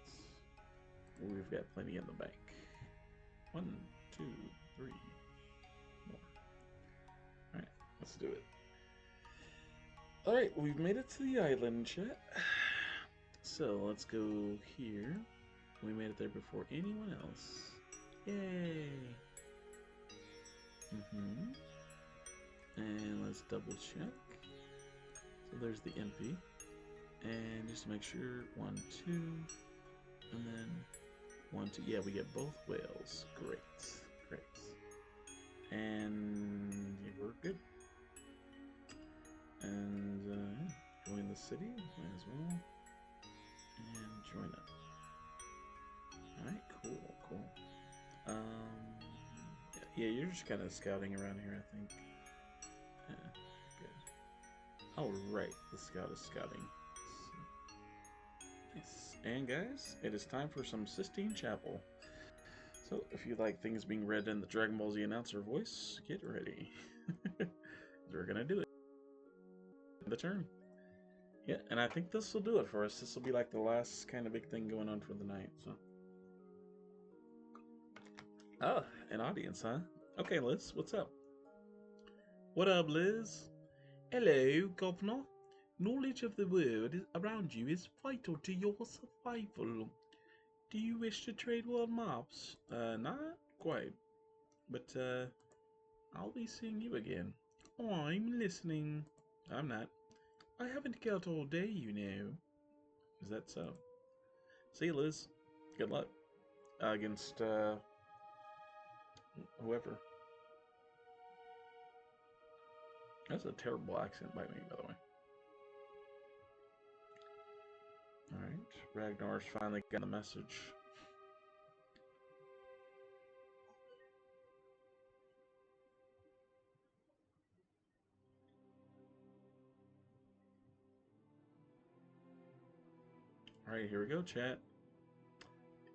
We've got plenty in the bank. 1, 2, 3 more. Alright, let's do it. Alright, we've made it to the island, chat. So, let's go here. We made it there before anyone else. Yay! And let's double check. So there's the MP. And just to make sure, 1, 2, and then 1, 2. Yeah, we get both whales. Great, great. And yeah, we're good. And join the city, might as well. And join up. Alright, cool, cool. Yeah, you're just kind of scouting around here, I think. Yeah, good. Oh, right, the scout is scouting. Nice. And guys, it is time for some Sistine Chapel. So, if you like things being read in the Dragon Ball Z announcer voice, get ready. We're gonna do it. The turn. Yeah, and I think this will do it for us. This will be like the last kind of big thing going on for the night, so. Oh, an audience, huh? Okay, Liz, what's up? What up, Liz? Hello, Governor. Knowledge of the world around you is vital to your survival. Do you wish to trade world maps? Not quite. But, I'll be seeing you again. I'm listening. I'm not. I haven't got all day, you know. Is that so? See you, Liz. Good luck. Against, whoever. That's a terrible accent by me, by the way. Alright, Ragnar's finally got the message. Alright, here we go, chat.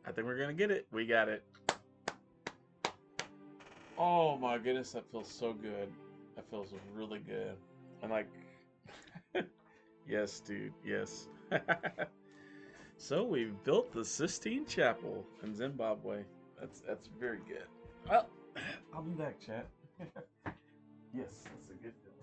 I think we're gonna get it. We got it. Oh my goodness, that feels so good. That feels really good. And like, yes, dude, yes. So we've built the Sistine Chapel in Zimbabwe. That's very good. Well, I'll be back, chat. Yes, that's a good feeling.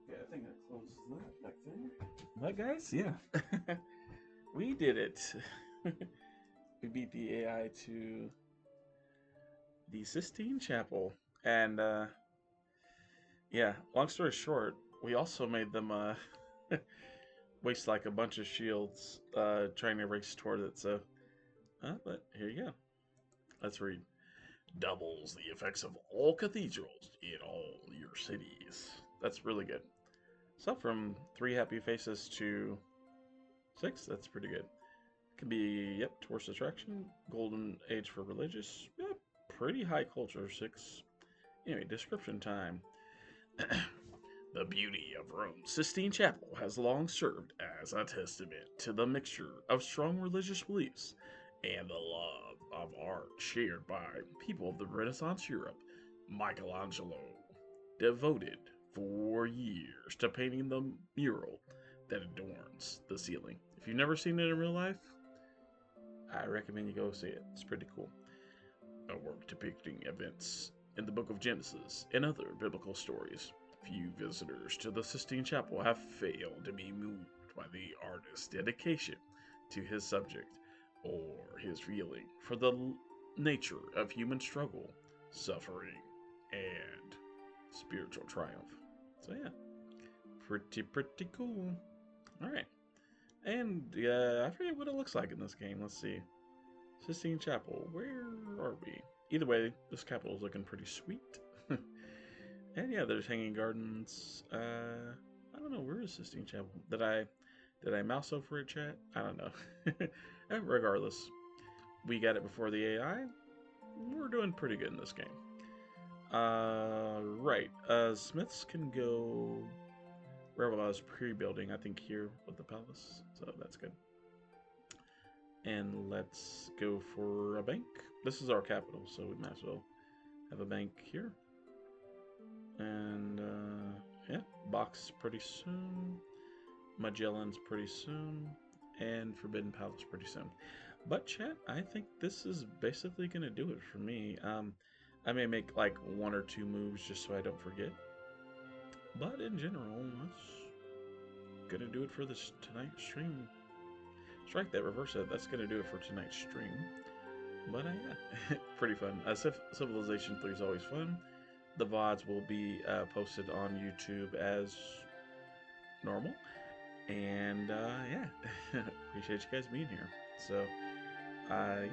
Yeah, I think that closes that back there. But guys, yeah. We did it. We beat the AI to the Sistine Chapel. And yeah, long story short, we also made them waste like a bunch of shields trying to race toward it. So, but here you go. Let's read. Doubles the effects of all cathedrals in all your cities. That's really good. So from 3 happy faces to 6, that's pretty good. Could be, yep, tourist attraction, golden age for religious, yep, pretty high culture, 6. Anyway, description time. The beauty of Rome's Sistine Chapel has long served as a testament to the mixture of strong religious beliefs and the love of art shared by people of the Renaissance Europe. Michelangelo devoted 4 years to painting the mural that adorns the ceiling. If you've never seen it in real life, I recommend you go see it. It's pretty cool. A work depicting events in the book of Genesis and other biblical stories. Few visitors to the Sistine Chapel have failed to be moved by the artist's dedication to his subject or his feeling for the nature of human struggle, suffering, and spiritual triumph. So yeah, pretty cool. All right, and I forget what it looks like in this game. Let's see, Sistine Chapel. Where are we? Either way, this capital is looking pretty sweet. And yeah, there's hanging gardens. I don't know, where is Sistine Chapel? Did I mouse over it, chat? I don't know. Regardless, we got it before the AI. We're doing pretty good in this game. Right. Smiths can go wherever I was pre-building. I think here with the palace, so that's good. And let's go for a bank. This is our capital, so we might as well have a bank here. And yeah, Box pretty soon, Magellan's pretty soon, and Forbidden Palace pretty soon. But chat, I think this is basically gonna do it for me. I may make like 1 or 2 moves just so I don't forget. But in general, that's gonna do it for this tonight's stream. Strike that, reverse it. That's gonna do it for tonight's stream. But yeah, pretty fun. Civilization 3 is always fun. The VODs will be posted on YouTube as normal. And yeah, appreciate you guys being here. So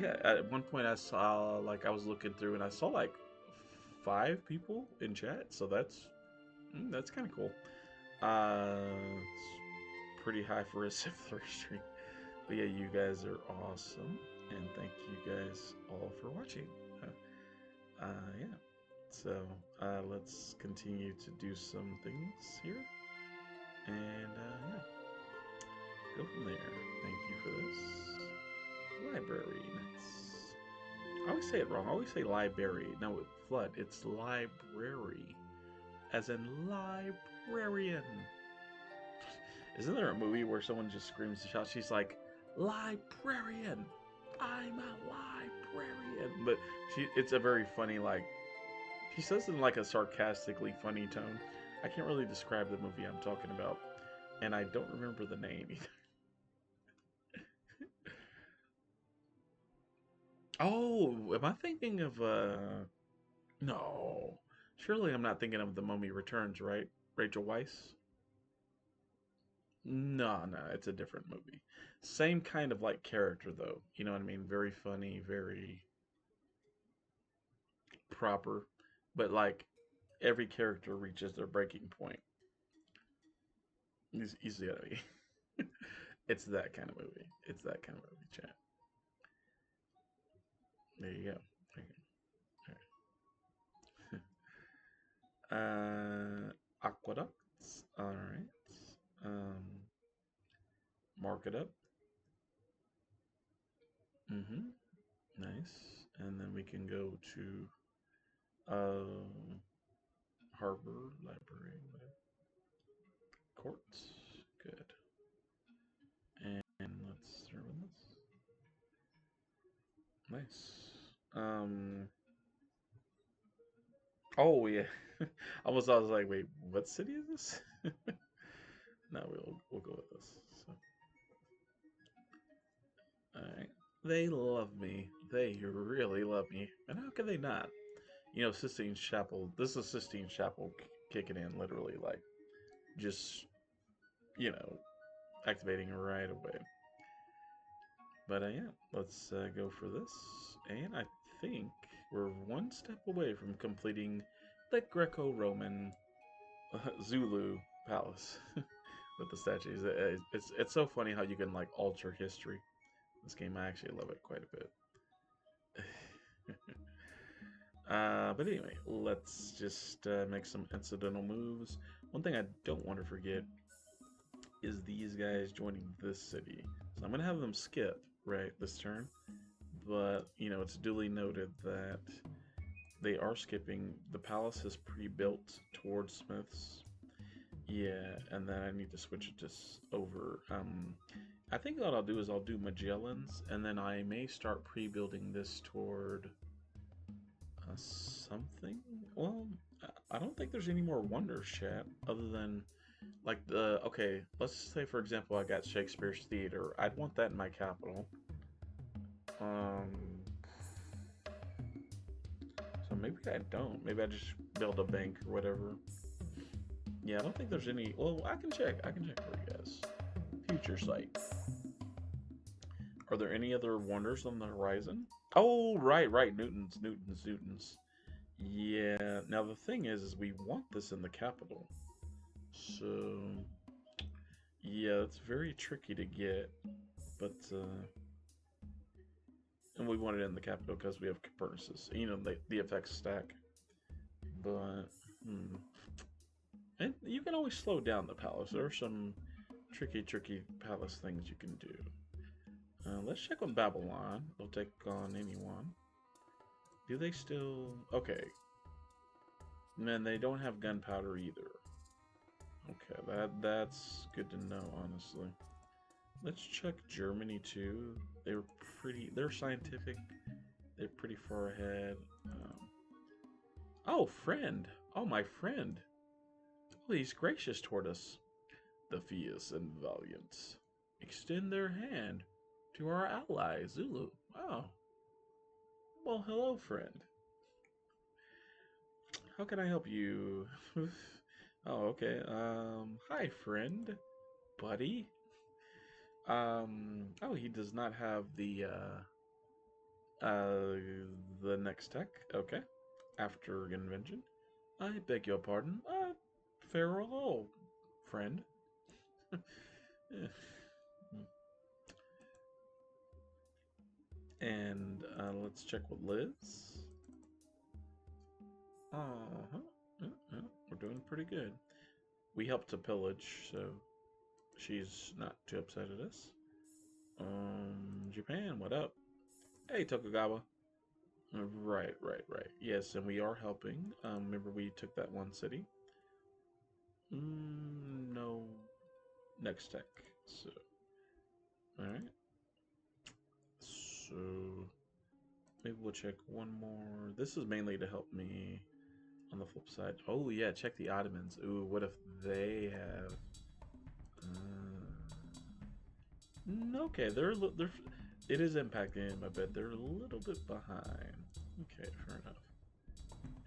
yeah, at one point I saw, like, I was looking through and I saw like 5 people in chat. So that's kind of cool. It's pretty high for a Civ 3 stream. But yeah, you guys are awesome. And thank you guys all for watching. Yeah. So let's continue to do some things here. And yeah, go from there. Thank you for this. Library. I always say it wrong. I always say library. No, with flood. It's library. As in librarian. Isn't there a movie where someone just screams and shouts? She's like, librarian. I'm a librarian. But it's a very funny, like, she says it in like a sarcastically funny tone. I can't really describe the movie I'm talking about. And I don't remember the name either. Oh, am I thinking of no. Surely I'm not thinking of The Mummy Returns, right? Rachel Weisz? No, no, it's a different movie. Same kind of like character though. You know what I mean? Very funny, very proper. But like every character reaches their breaking point. It's easy to be. It's that kind of movie. It's that kind of movie, chat. There you go. There you go. Aqueducts. All right. Mark it up. Mm-hmm. Nice. And then we can go to harbor, library, whatever. Courts. Good. And let's start with this. Nice. Oh yeah. I was like, wait, what city is this? No, we'll go with this. So, all right. They love me. They really love me. And how can they not? You know, Sistine Chapel. This is Sistine Chapel kicking in, literally, like, just, you know, activating right away. But yeah, let's go for this. And I think we're one step away from completing the Greco-Roman Zulu palace with the statues. It's so funny how you can like alter history. This game, I actually love it quite a bit. But anyway, let's just make some incidental moves. One thing I don't want to forget is these guys joining this city. So I'm going to have them skip, right, this turn. But, you know, it's duly noted that they are skipping. The palace is pre-built towards Smiths. Yeah, and then I need to switch it to over. I think what I'll do is I'll do Magellan's, and then I may start pre-building this toward something. Well, I don't think there's any more wonders, chat, other than like the okay. Let's say for example, I got Shakespeare's Theater. I'd want that in my capital. So maybe I don't. Maybe I just build a bank or whatever. Yeah, I don't think there's any. Well, I can check. I can check for you guys. Future sight. Are there any other wonders on the horizon? Oh, right. Newtons. Yeah. Now the thing is we want this in the capital. So, yeah, it's very tricky to get, but and we want it in the capital because we have Copernicus. You know, the effects stack. But, and you can always slow down the palace. There are some tricky palace things you can do. Let's check on Babylon. They'll take on anyone. Do they still? Okay. Man, they don't have gunpowder either. Okay, that's good to know, honestly. Let's check Germany too. They're scientific. They're pretty far ahead. Oh, friend. Oh, my friend. Oh, he's gracious toward us. The fierce and valiant extend their hand to our ally, Zulu. Oh. Well, hello, friend. How can I help you? Oh, okay. Hi, friend. Buddy. Oh, he does not have the next tech. Okay. After invention. I beg your pardon. Farewell, friend. And let's check with Liz. Uh-huh. We're doing pretty good. We helped to pillage, so she's not too upset at us. Japan, what up? Hey, Tokugawa. Right. Yes, and we are helping. Remember we took that one city? No. Next tech. So, alright. So, maybe we'll check one more. This is mainly to help me on the flip side. Oh, yeah, check the Ottomans. Ooh, what if they have... okay, it is impacting them a bit. They're a little bit behind. Okay, fair enough.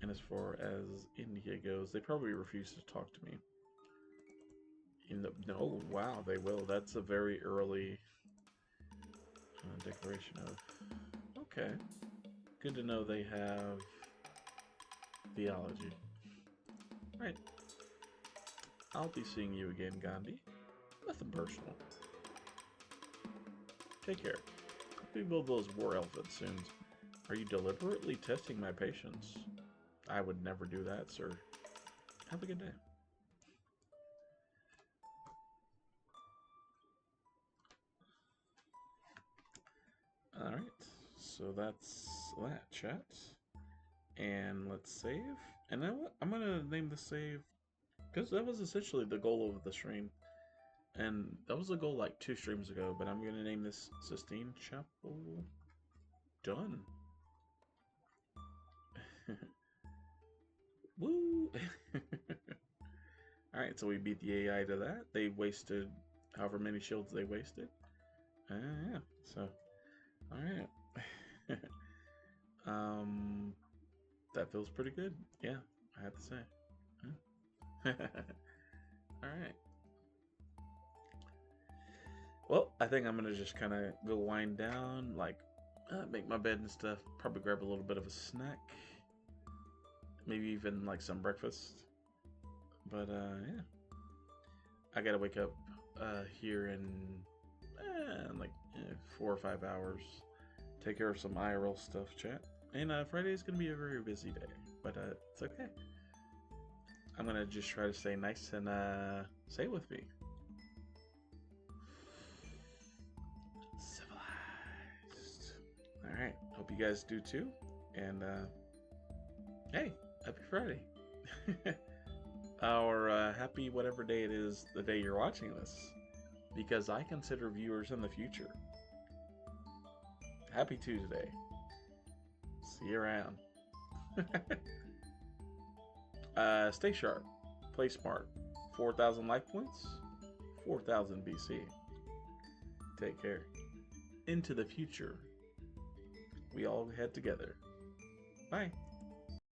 And as far as India goes, they probably refuse to talk to me. No, wow, they will. That's a very early declaration of... Okay. Good to know they have theology. Right. I'll be seeing you again, Gandhi. Nothing personal. Take care. Hope we build those war elephants soon. Are you deliberately testing my patience? I would never do that, sir. Have a good day. Alright, so that's that, chat. And let's save. And I'm gonna name the save, because that was essentially the goal of the stream. And that was a goal like 2 streams ago, but I'm gonna name this Sistine Chapel. Done. Woo! Alright, so we beat the AI to that. They wasted however many shields they wasted. Yeah, so, alright. That feels pretty good. Yeah, I have to say. Alright. Well, I think I'm gonna just kind of go wind down, like make my bed and stuff. Probably grab a little bit of a snack, maybe even like some breakfast. But yeah, I gotta wake up here in like 4 or 5 hours. Take care of some IRL stuff, chat. And Friday is gonna be a very busy day, but it's okay. I'm gonna just try to stay nice and say it with me. Civilized. Alright, hope you guys do too. And hey, happy Friday. Or happy whatever day it is, the day you're watching this. Because I consider viewers in the future. Happy Tuesday. See you around. Stay sharp. Play smart. 4,000 life points. 4,000 BC. Take care. Into the future. We all head together. Bye.